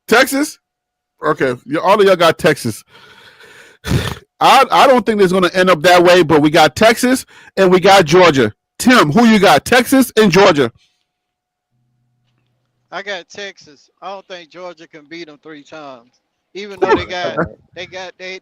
Texas? Okay, all of y'all got Texas. I don't think it's going to end up that way, but we got Texas and we got Georgia. Tim, who you got? Texas and Georgia. I got Texas. I don't think Georgia can beat them 3 times. Even though they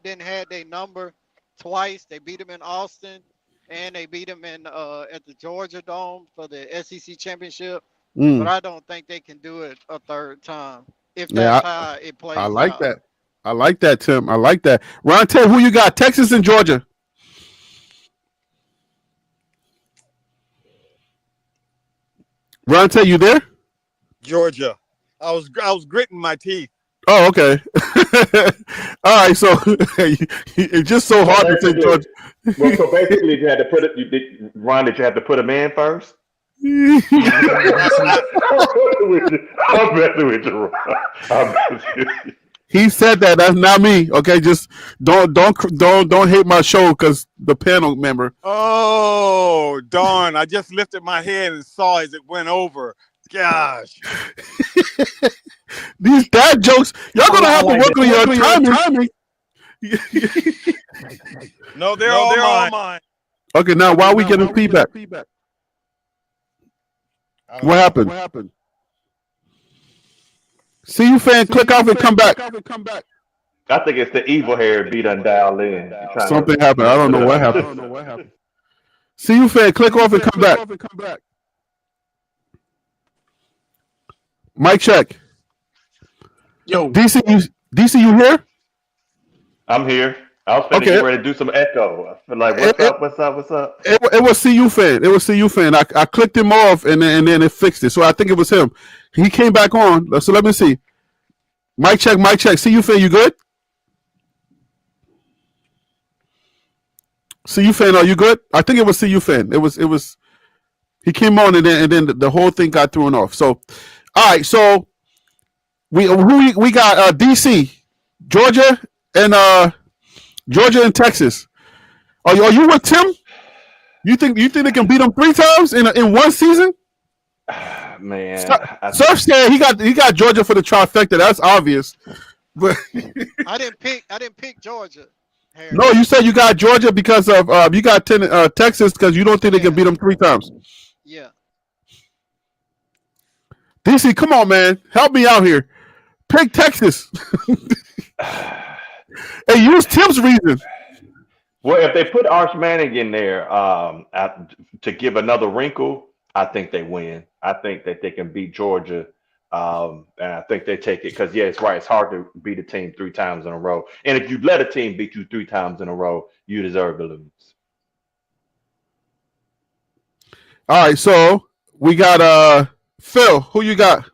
didn't have their number twice. They beat them in Austin. And they beat them at the Georgia Dome for the SEC championship. But I don't think they can do it a 3rd time. if Yeah, that's how it I plays like out. that. I like that, Tim. I like that. Ron, Ted, who you got? Texas and Georgia. Ron, Ted, you there? Georgia. I was gritting my teeth. Oh, okay. All right, so it's just so So hard to say basically, Georgia. so basically, you had to put it. You did, Ron. Did you have to put him in first? I'm messing with you, Ron. I'm messing with you. He said that. That's not me. Okay, just don't hate my show because the panel member. Oh, darn. I just lifted my head and saw as it went over. Gosh. These dad jokes, y'all gonna I have to like work on your timing. No, they're all mine. Okay, now why are we getting feedback? What happened? See you fan, click off and come back. I think it's the evil hair be done dialed in. Trying Something to happened. I mess don't it know what up. happened. See you fan, click off and come back. Mic check. Yo, DC, you here? I'm here. I was finna Okay. get ready to do some echo. I feel like, what's up? It was CU fan. It was CU fan. I clicked him off and then it fixed it. So I think it was him. He came back on. So let me see. Mic check. CU fan, you good? CU fan, are you good? I think it was CU fan. It was. He came on and then the whole thing got thrown off. So, all right. So we got DC, Georgia and Texas. Are you with Tim? You think they can beat them 3 times in one season? Man, Surf said he got Georgia for the trifecta. That's obvious. But I didn't pick Georgia. Harry. no, you said you got Georgia because of you got Texas because you don't think they can beat them 3 times. Yeah. DC, come on, man, help me out here. Pick Texas. Hey, use Tim's reason. well, if they put Arch Manning in there to give another wrinkle, I think they win. I think that they can beat Georgia, and I think they take it because, yeah, it's right. It's hard to beat a team 3 times in a row. And if you let a team beat you 3 times in a row, you deserve to lose. All right, so we got Phil. Who you got?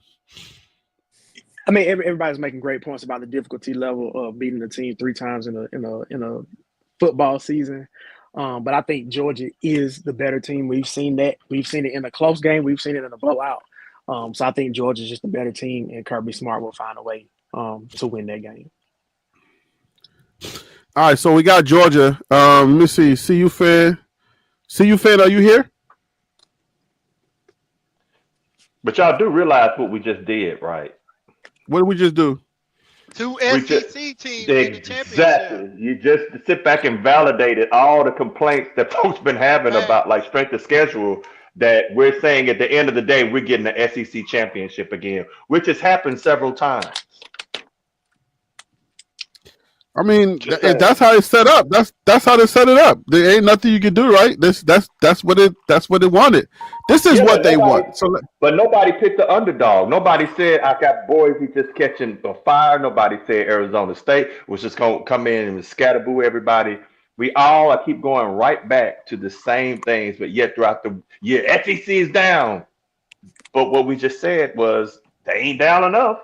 I mean, everybody's making great points about the difficulty level of beating a team 3 times in a football season. But I think Georgia is the better team. We've seen that. We've seen it in a close game. We've seen it in a blowout. So I think Georgia's just the better team, and Kirby Smart will find a way to win that game. All right, so we got Georgia. Let me see. CU fan, are you here? But y'all do realize what we just did, right? What did we just do? 2 We SEC just- teams in the championship. Exactly. You just sit back and validated all the complaints that folks been having about like strength of schedule. That we're saying at the end of the day we're getting the SEC championship again, which has happened several times. I mean, that's how it's set up. That's how they set it up. There ain't nothing you can do, right? That's what it wanted. This is what they want. So, but nobody picked the underdog. Nobody said I got Boise just catching a fire. Nobody said Arizona State was just gonna come in and scatterboo everybody. I keep going right back to the same things, but yet throughout the year, SEC is down. But what we just said was they ain't down enough.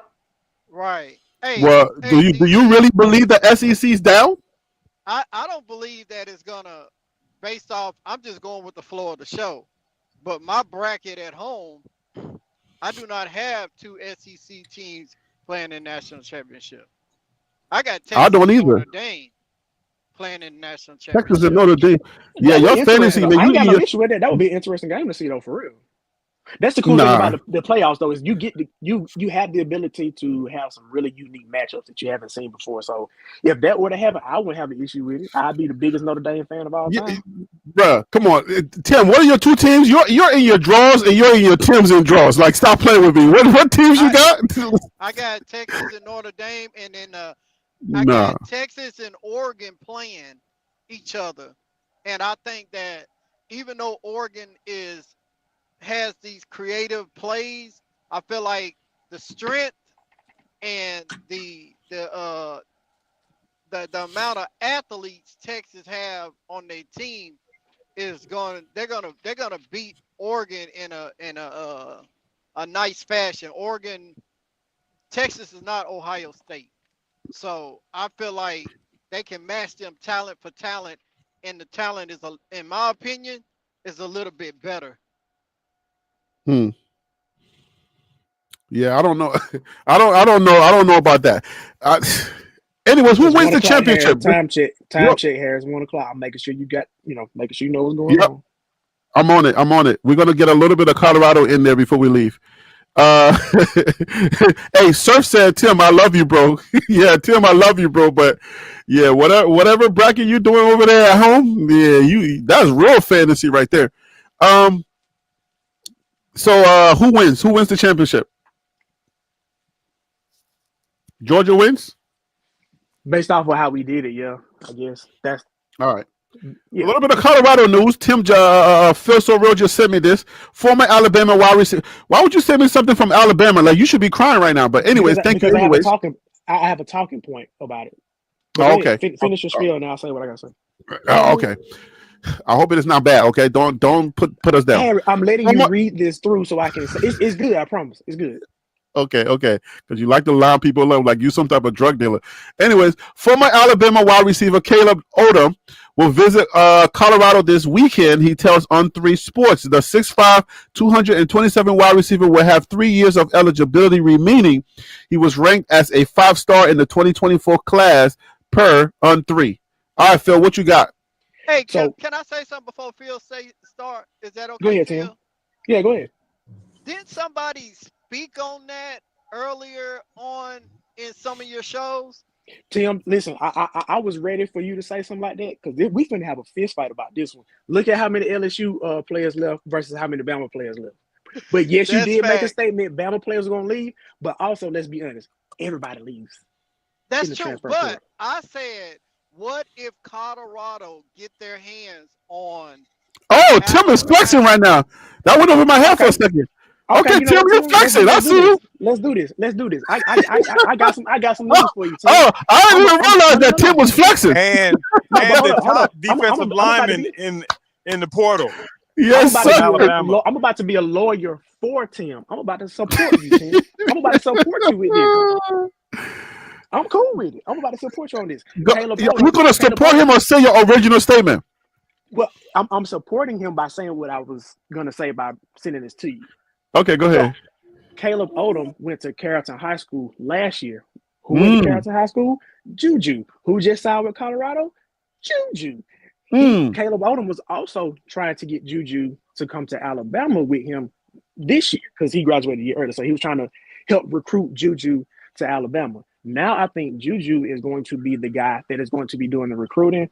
Right. Hey, well, do you really believe the SEC's down? I don't believe that it's gonna based off. I'm just going with the flow of the show. But my bracket at home, I do not have 2 SEC teams playing in national championship. I got Texas I don't either. and Notre Dame playing in the national championship. Texas and Notre Dame. Yeah, your fantasy. I ain't got no issue with that. That would be an interesting game to see, though, for real. That's the cool thing about the playoffs, though, is you have the ability to have some really unique matchups that you haven't seen before. So if that were to happen, I wouldn't have an issue with it. I'd be the biggest Notre Dame fan of all time. Bruh, come on, Tim. What are your 2 teams? You're in your draws and you're in your Tims and draws. Like, stop playing with me. What teams you got? I got Texas and Notre Dame, and then I got Texas and Oregon playing each other, and I think that even though Oregon has these creative plays, I feel like the strength and the amount of athletes Texas have on their team is going. They're gonna beat Oregon in a nice fashion. Texas is not Ohio State, so I feel like they can match them talent for talent, and the talent is, in my opinion, is a little bit better. Hmm. Yeah, I don't know. I don't know about that. Uh, anyways, who It's wins one the o'clock, Harris. championship? Time check. Time Yep. check, Harris. 1 o'clock. I'm making sure you got, making sure you know what's going Yep. on. I'm on it. I'm on it. We're gonna get a little bit of Colorado in there before we leave. Uh, hey, Surf said, Tim, I love you, bro. Yeah, Tim, I love you, bro. But yeah, whatever bracket you doing over there at home, yeah, that's real fantasy right there. Um, so who wins? Who wins the championship? Georgia wins. Based off of how we did it, yeah, I guess that's All right. A yeah. little bit of Colorado news. Tim Phil So Real just sent me this. Former Alabama wide receiver. Why would you send me something from Alabama? Like you should be crying right now. But anyways, thank you. Because Anyways. I have a talking point about it. But Oh, go ahead, okay. finish your spiel, and I'll say what I gotta say. Okay. I hope it is not bad. Okay. Don't put us down. Harry, I'm letting you read this through so I can say it's good. I promise, it's good. Okay. Because you like to line people up like you some type of drug dealer. Anyways, former Alabama wide receiver Caleb Odom will visit Colorado this weekend. He tells On3 Sports the 6'5", 227 wide receiver will have 3 years of eligibility, meaning he was ranked as a 5-star in the 2024 class per On3. All right, Phil, what you got? Hey, can I say something before Phil start? Is that okay? Go ahead, Phil? Tim. Yeah, go ahead. Didn't somebody speak on that earlier on in some of your shows? Tim, listen, I was ready for you to say something like that because we finna have a fist fight about this one. Look at how many LSU players left versus how many Bama players left. But yes, you did make a statement. Bama players are gonna leave, but also let's be honest, everybody leaves. That's true. But I said, what if Colorado get their hands on? Oh, Tim is flexing right now. That went over my head for a second. Okay, Tim, you're flexing. I see you. Let's do this. I got some news for you, Tim. Oh, I didn't even realize that Tim was flexing. And the top defensive lineman in the portal. Yes, I'm about to be a lawyer for Tim. I'm about to support you, Tim. I'm about to support you with this. I'm cool with it. I'm about to support you on this. You're going to support him or say your original statement? Well, I'm supporting him by saying what I was going to say by sending this to you. Okay, go ahead. So, Caleb Odom went to Carrollton High School last year. Who went to Carrollton High School? Juju. Who just signed with Colorado? Juju. Caleb Odom was also trying to get Juju to come to Alabama with him this year because he graduated a year earlier. So he was trying to help recruit Juju to Alabama. Now I think Juju is going to be the guy that is going to be doing the recruiting.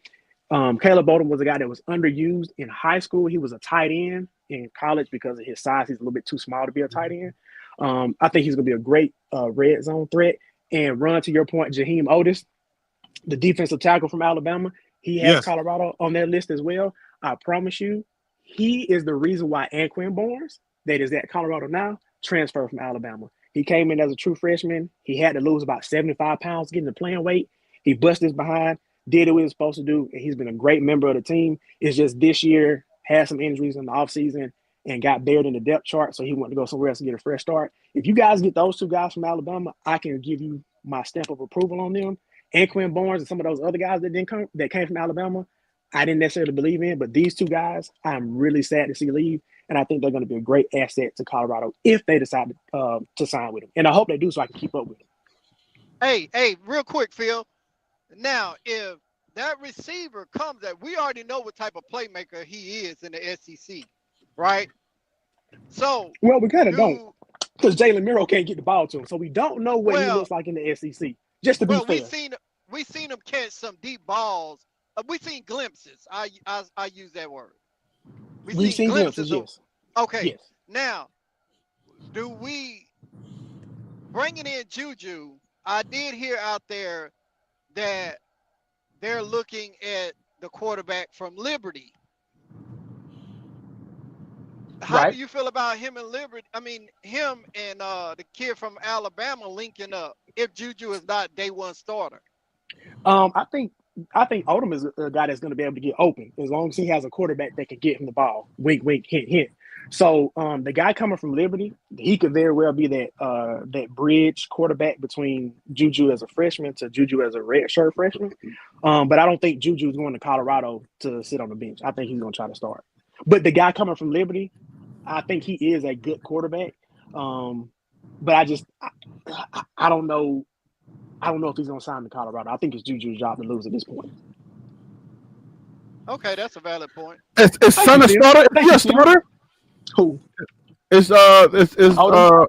Caleb Odom was a guy that was underused in high school. He was a tight end in college because of his size. He's a little bit too small to be a tight end. I think he's going to be a great red zone threat. And run to your point, Jaheim Otis, the defensive tackle from Alabama, he has Colorado on that list as well. I promise you, he is the reason why Anquan Barnes, that is at Colorado now, transferred from Alabama. He came in as a true freshman. He had to lose about 75 pounds getting the playing weight. He busted his behind, did what he was supposed to do, and he's been a great member of the team. It's just this year, had some injuries in the offseason and got buried in the depth chart, so he wanted to go somewhere else to get a fresh start. If you guys get those two guys from Alabama, I can give you my stamp of approval on them. Anquan Barnes and some of those other guys that came from Alabama, I didn't necessarily believe in, but these two guys, I'm really sad to see leave, and I think they're going to be a great asset to Colorado if they decide to sign with him. And I hope they do so I can keep up with him. Hey, real quick, Phil. Now, if that receiver comes that we already know what type of playmaker he is in the SEC, right? So well, we kind of don't, because Jalen Miro can't get the ball to him, so we don't know what he looks like in the SEC. Just to be fair, we seen him catch some deep balls. We seen glimpses. I use that word. We've seen glimpses. Yes. Okay. Yes. Now, do we bringing in Juju? I did hear out there that they're looking at the quarterback from Liberty. How do you feel about him and Liberty? I mean, him and the kid from Alabama linking up. if Juju is not day one starter? I think Odom is a guy that's going to be able to get open as long as he has a quarterback that can get him the ball. Wink, wink, hint, hint. So the guy coming from Liberty, he could very well be that bridge quarterback between Juju as a freshman to Juju as a redshirt freshman. But I don't think Juju is going to Colorado to sit on the bench. I think he's going to try to start. But the guy coming from Liberty, I think he is a good quarterback. But I don't know. I don't know if he's going to sign to Colorado. I think it's Juju's job to lose at this point. Okay, that's a valid point. Is Son a starter? Is he a starter? Who? Is Odom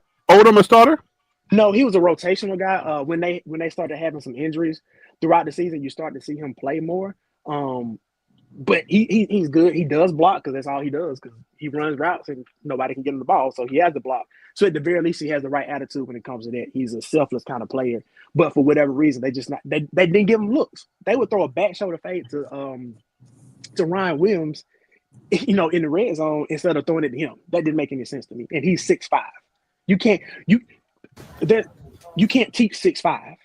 a starter? No, he was a rotational guy. When they started having some injuries throughout the season, you start to see him play more. But he's good. He does block because that's all he does, because he runs routes and nobody can get him the ball, so he has the block. So at the very least, he has the right attitude when it comes to that. He's a selfless kind of player. But for whatever reason, they didn't give him looks. They would throw a back shoulder fade to Ryan Williams, in the red zone instead of throwing it to him. That didn't make any sense to me. And he's 6'5". You can't teach 6'5".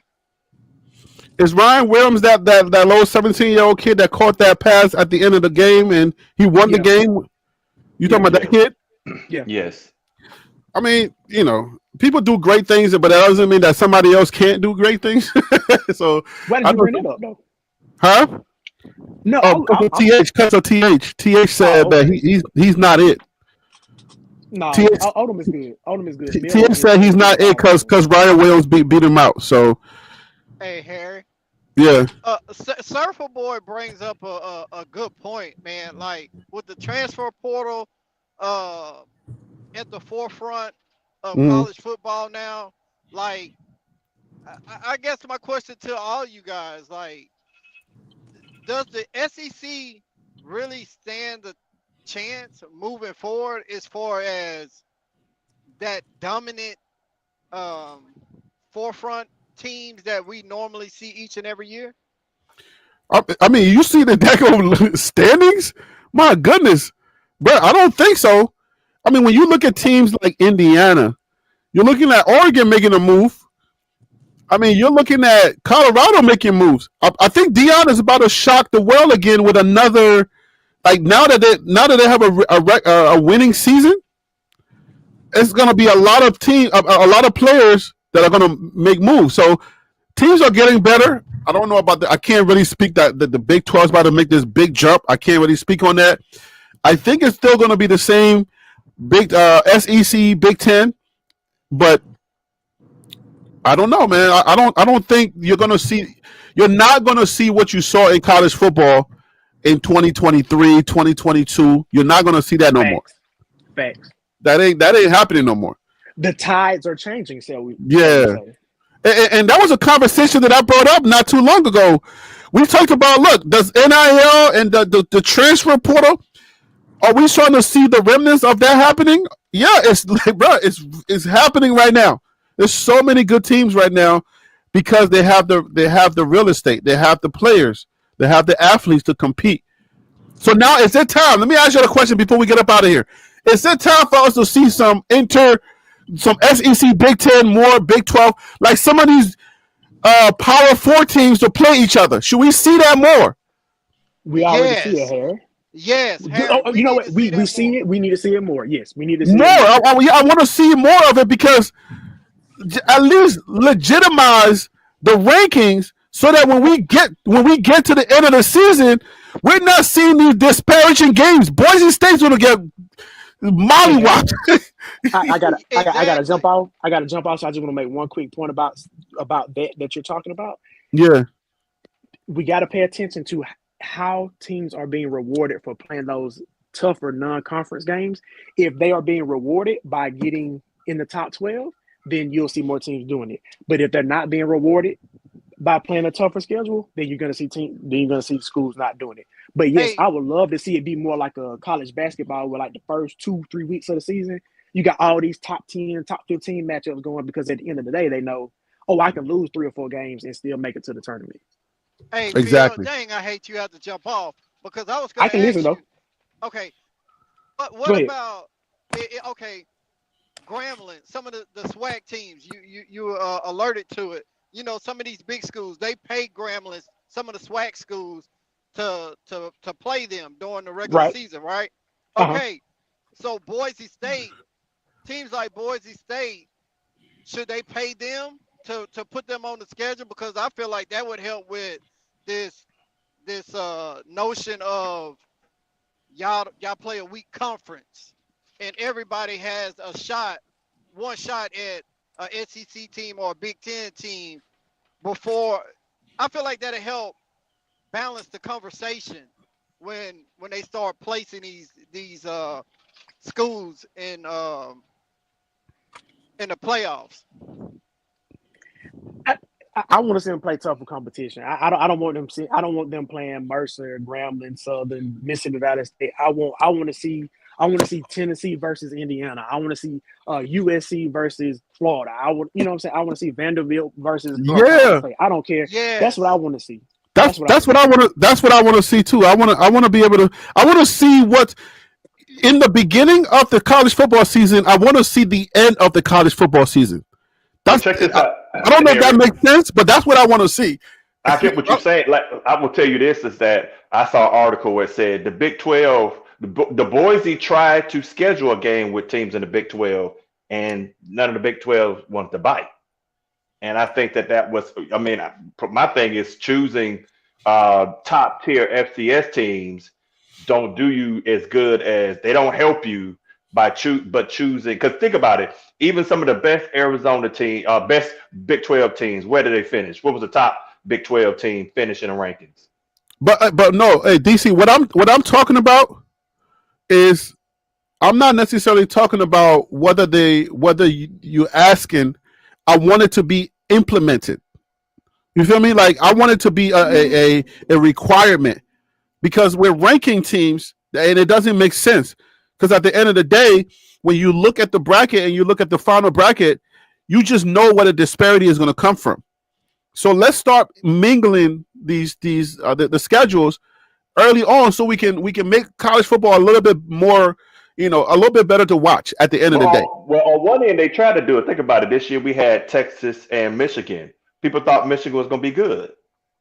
Is Ryan Williams that low 17-year-old kid that caught that pass at the end of the game and he won the game? You talking about that kid? Yeah. Yes. I mean, people do great things, but that doesn't mean that somebody else can't do great things. So why did you bring it up though? Huh? No, TH said that he's not it. No, Odom is good. Odom is good. TH said he's not it because Ryan Williams beat him out. So, hey Harry. Yeah. Surfer Boy brings up a good point, man. Like with the transfer portal, at the forefront of college football now. Like, I guess my question to all you guys, like, does the SEC really stand a chance moving forward as far as that dominant forefront teams that we normally see each and every year? I mean, you see the Deco standings? My goodness. Bro, I don't think so. I mean, when you look at teams like Indiana, you're looking at Oregon making a move. I mean, you're looking at Colorado making moves. I think Deion is about to shock the world again with another. Like now that they have a winning season, it's going to be a lot of players that are going to make moves. So teams are getting better. I don't know about that. I can't really speak that the Big 12 is about to make this big jump. I can't really speak on that. I think it's still going to be the same big SEC, Big 10, but I don't know, man. I don't think you're not going to see what you saw in college football in 2023, 2022. You're not going to see that no more. Facts. That ain't happening no more. The tides are changing, yeah. And that was a conversation that I brought up not too long ago. We talked about, look, does NIL and the transfer portal, are we starting to see the remnants of that happening? Yeah, it's like, bro, it's happening right now. There's so many good teams right now because they have the real estate, they have the players, they have the athletes to compete. So now is it time? Let me ask you a question before we get up out of here. Is it time for us to see some SEC, Big 10, more Big 12, like some of these Power 4 teams to play each other? Should we see that more? We already see it, Harry. Yes, Harry, you know what? We see it. We need to see it more. Yes, we need to see more. It more. I want to see more of it because at least legitimize the rankings so that when we get to the end of the season, we're not seeing these disparaging games. Boise State's going to get mollywopped. I gotta jump off. So I just want to make one quick point about that you're talking about. Yeah, we got to pay attention to how teams are being rewarded for playing those tougher non-conference games. If they are being rewarded by getting in the top 12, then you'll see more teams doing it. But if they're not being rewarded by playing a tougher schedule, then you're gonna see schools not doing it. But yes, I would love to see it be more like a college basketball where like the first 2-3 weeks of the season, you got all these top 10, top 15 matchups going because at the end of the day, they know, I can lose 3 or 4 games and still make it to the tournament. Hey, exactly. Phil, dang, I hate you have to jump off because I was going to ask listen, you. Though. Okay, but what about okay, Grambling, some of the SWAC teams, you alerted to it. some of these big schools, they pay Grambling, some of the SWAC schools to play them during the regular Right. season, right? Uh-huh. Okay, so Boise State, teams like Boise State, should they pay them to put them on the schedule? Because I feel like that would help with this notion of y'all play a weak conference and everybody has one shot at a SEC team or a Big Ten team before. I feel like that'll help balance the conversation when they start placing these schools in the playoffs. I want to see them play tougher competition. I don't want them playing Mercer, Grambling, Southern, Mississippi Valley State. I want to see Tennessee versus Indiana. I want to see USC versus Florida. I want to see Vanderbilt versus North Carolina State. I don't care. Yeah, That's what I want to see. That's what I want to see too. I want to be able to. I want to see what in the beginning of the college football season. I want to see the end of the college football season. Check this out. I don't know if that makes sense, but that's what I want to see. I get what you're saying. Like, I will tell you this, is that I saw an article where it said the Big 12, the Boise tried to schedule a game with teams in the Big 12, and none of the Big 12 wanted to bite. And I think that was, my thing is choosing top tier FCS teams don't do you as good as, they don't help you by choosing, because think about it, even some of the best Arizona team, best Big 12 teams, where did they finish? What was the top Big 12 team finishing in the rankings? But no, hey DC, what I'm talking about is, I'm not necessarily talking about whether you asking. I want it to be implemented. You feel me? Like, I want it to be a requirement, because we're ranking teams and it doesn't make sense. Because at the end of the day, when you look at the bracket and you look at the final bracket, you just know where the disparity is going to come from. So let's start mingling the schedules early on, so we can make college football a little bit more, a little bit better to watch at the end of the day. Well, on one end, they tried to do it. Think about it. This year we had Texas and Michigan. People thought Michigan was going to be good.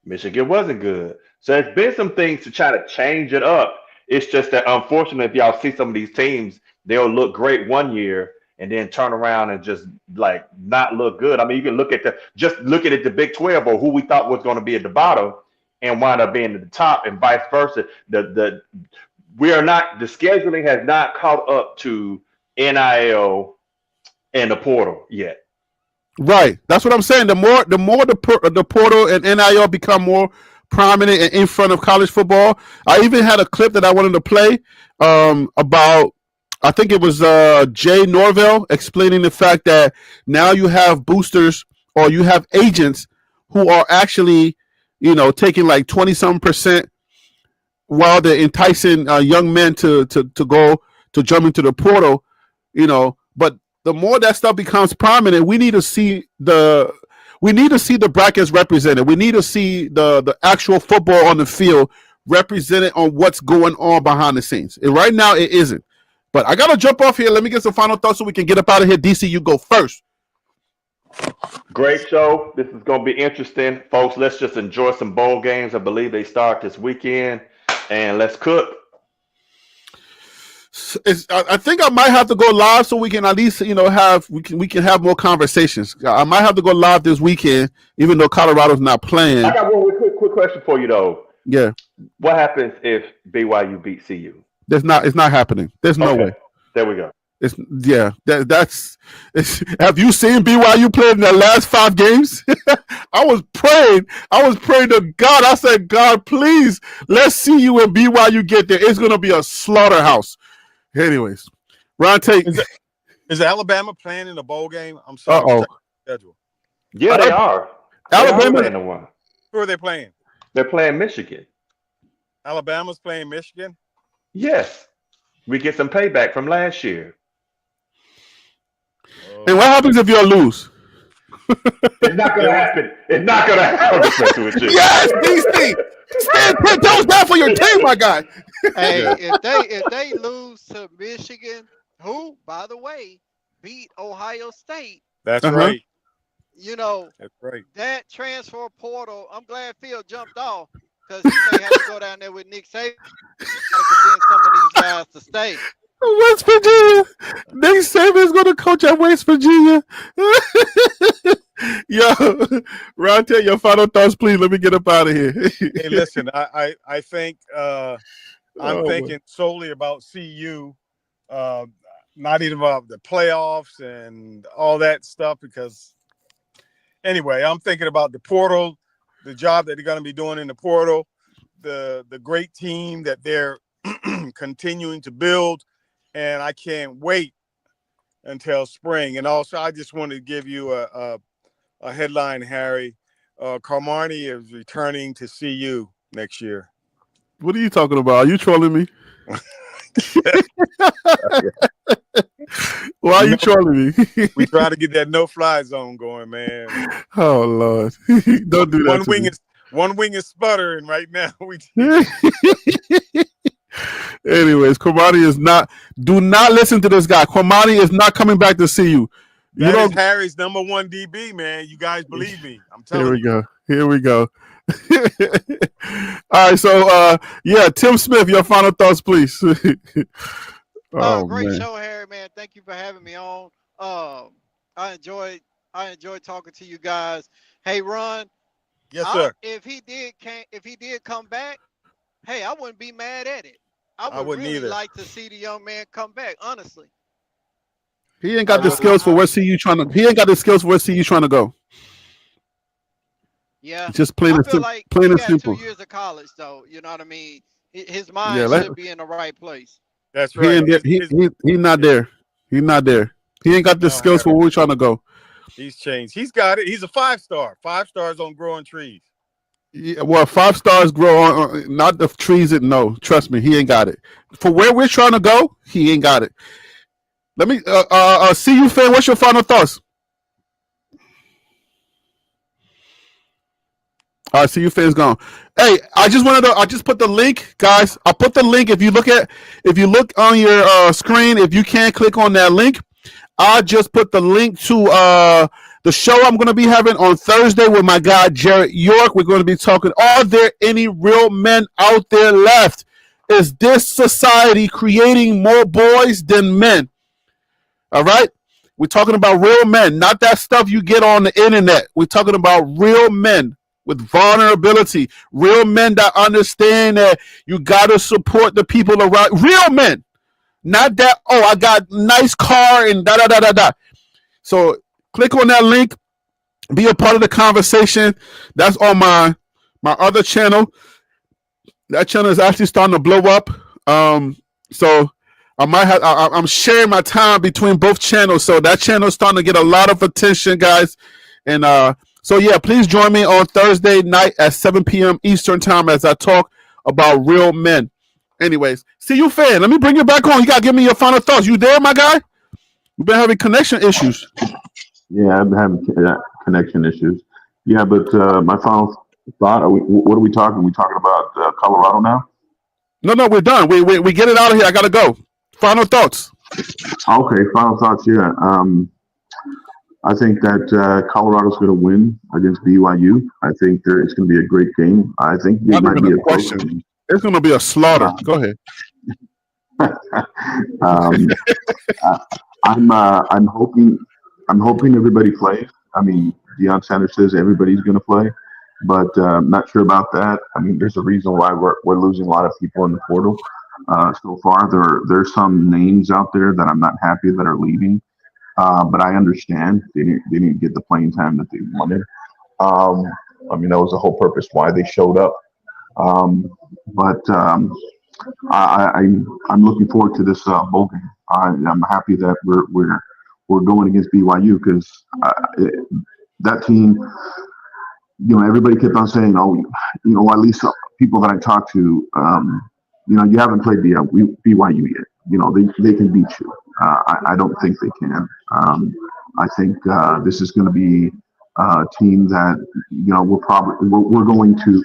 Michigan wasn't good. So there's been some things to try to change it up. It's just that, unfortunately, if y'all see some of these teams, they'll look great one year and then turn around and just like not look good. I mean, you can look at the Big 12, or who we thought was going to be at the bottom and wind up being at the top, and vice versa. The scheduling has not caught up to NIL and the portal yet. Right. That's what I'm saying. The more the portal and NIL become more prominent and in front of college football. I even had a clip that I wanted to play about, I think it was Jay Norvell, explaining the fact that now you have boosters, or you have agents who are actually, taking like 20-some% while they're enticing young men to go to jump into the portal, But the more that stuff becomes prominent, we need to see the brackets represented. We need to see the actual football on the field represented on what's going on behind the scenes. And right now, it isn't. But I got to jump off here. Let me get some final thoughts so we can get up out of here. DC, you go first. Great show. This is going to be interesting. Folks, let's just enjoy some bowl games. I believe they start this weekend. And let's cook. I think I might have to go live so we can at least, we can have more conversations. I might have to go live this weekend, even though Colorado's not playing. I got one quick question for you, though. Yeah. What happens if BYU beats CU? It's not happening. There's no way. There we go. Have you seen BYU play in their last 5 games? I was praying to God. I said, God, please, let's see you and BYU get there. It's going to be a slaughterhouse. Anyways, Ron Tate. Is Alabama playing in the bowl game? I'm sorry. Uh-oh. Schedule. Yeah, they are. Alabama. Who are they playing? They're playing Michigan. Alabama's playing Michigan? Yes. We get some payback from last year. And what happens if you lose? It's not going to happen. It's not going to happen. Yes, DC. Stand 10 toes down for your team, my guy. Hey, if they lose to Michigan, who, by the way, beat Ohio State. That's right. You know, That's right. that transfer portal, I'm glad Phil jumped off because he may have to go down there with Nick Saban to convince some of these guys to stay. West Virginia. Nick Saban's going to coach at West Virginia. Yo, Ron, tell your final thoughts, please. Let me get up out of here. Hey, listen, I think I'm Oh, thinking solely about CU, uh, not even about the playoffs and all that stuff. Because anyway, I'm thinking about the portal, the job that they're going to be doing in the portal, the great team that they're continuing to build, and I can't wait until spring. And also, I just wanted to give you a headline, Harry. Carmani is returning to CU next year. what are you talking about? Are you trolling me? Why are you trolling me? We try to get that no-fly zone going, man. Oh Lord! Don't do that. One wing is sputtering right now. Anyways, Kwamani is not. Do not listen to this guy. Kwamani is not coming back to see you. That is Harry's number one DB, man. You guys believe me? I'm telling you. Here we go. All right, so yeah, Tim Smith, your final thoughts, please. Great show, Harry, man. Thank you for having me on. I enjoyed talking to you guys. Hey, Ron. Yes, sir. If he did come back, hey, I wouldn't be mad at it. I would wouldn't really either. like to see the young man come back, honestly. He ain't got the skills for where CU trying to. He ain't got the skills for where CU trying to go. Yeah, just plain and simple. Like plain he and got simple. 2 years of college, though. You know what I mean? His mind should be in the right place. That's right. He's not there. He's not there. He ain't got the skills for where we're trying to go. He's changed. He's got it. He's a 5-star. 5 stars on growing trees. Yeah, well, 5 stars grow on not the trees. That no, trust me, he ain't got it. For where we're trying to go, he ain't got it. Let me CU fan. What's your final thoughts? All right, CU fans gone. Hey, I just put the link, guys. I put the link. If you look on your screen, if you can't click on that link, I just put the link to the show I'm going to be having on Thursday with my guy Jarrett York. We're going to be talking, are there any real men out there left? Is this society creating more boys than men? All right? We're talking about real men, not that stuff you get on the internet. We're talking about real men with vulnerability, real men that understand that you got to support the people around. Real men. Not that, oh, I got nice car and da-da-da-da-da. So click on that link. Be a part of the conversation. That's on my other channel. That channel is actually starting to blow up. So I'm sharing my time between both channels. So that channel is starting to get a lot of attention, guys. And so yeah, please join me on Thursday night at 7 p.m. Eastern time as I talk about real men. Anyways, CU fan, let me bring you back on. You gotta give me your final thoughts. You there, my guy? We've been having connection issues. Yeah, I've been having connection issues. Yeah, but my final thought. What are we talking? Are we talking about Colorado now? No, we're done. We get it out of here. I gotta go. Final thoughts. Okay, final thoughts. Yeah, I think that Colorado's going to win against BYU. I think it's going to be a great game. I think it might be a question. Game. It's going to be a slaughter. Go ahead. I'm hoping everybody plays. I mean, Deion Sanders says everybody's going to play, but I'm not sure about that. I mean, there's a reason why we're losing a lot of people in the portal so far. There's some names out there that I'm not happy that are leaving. But I understand they didn't get the playing time that they wanted. I mean, that was the whole purpose why they showed up. But I'm looking forward to this bowl game. I'm happy that we're going against BYU because that team. You know, everybody kept on saying, "Oh, you know, at least people that I talked to, you know, you haven't played BYU yet. You know, they can beat you." I don't think they can. I think this is going to be a team that, you know, we're going to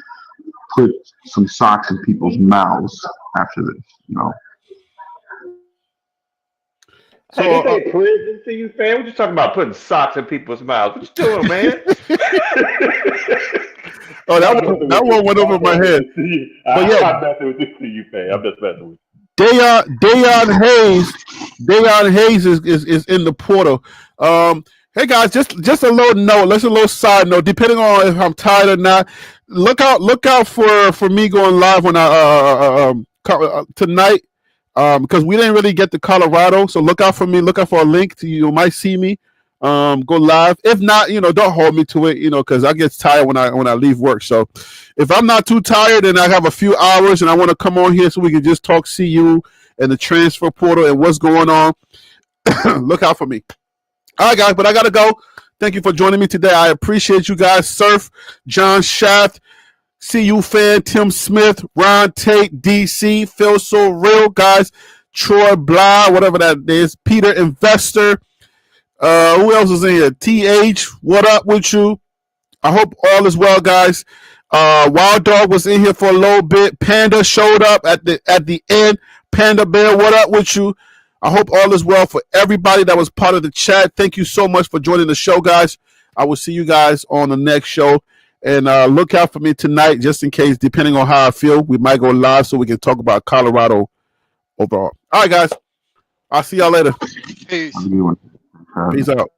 put some socks in people's mouths after this. You know. Hey, this So ain't prison to you, fam. We're just talking about putting socks in people's mouths. What you doing, man? oh, I'm messing that with one you. went over I'm my messing head. with you. But yeah, I'm messing with you, fam. I'm just messing with Dayon Hayes is in the portal. Hey guys, just a little note, a little side note. Depending on if I'm tired or not, look out for me going live when tonight. Because we didn't really get to Colorado, so look out for me. Look out for a link to you. You might see me. Go live. If not, don't hold me to it. Because I get tired when I leave work. So if I'm not too tired and I have a few hours and I want to come on here so we can just talk CU and the transfer portal and what's going on, look out for me. All right, guys, but I gotta go. Thank you for joining me today. I appreciate you guys. Surf, John Shaft, CU fan, Tim Smith, Ron Tate, DC, Phil So Real, guys, Troy Blah, whatever that is, Peter Investor. Who else is in here? TH, what up with you? I hope all is well, guys. Wild Dog was in here for a little bit. Panda showed up at the end. Panda Bear, what up with you? I hope all is well for everybody that was part of the chat. Thank you so much for joining the show, guys. I will see you guys on the next show. And look out for me tonight, just in case, depending on how I feel, we might go live so we can talk about Colorado overall. All right, guys. I'll see y'all later. Peace. Have a good one. Peace out.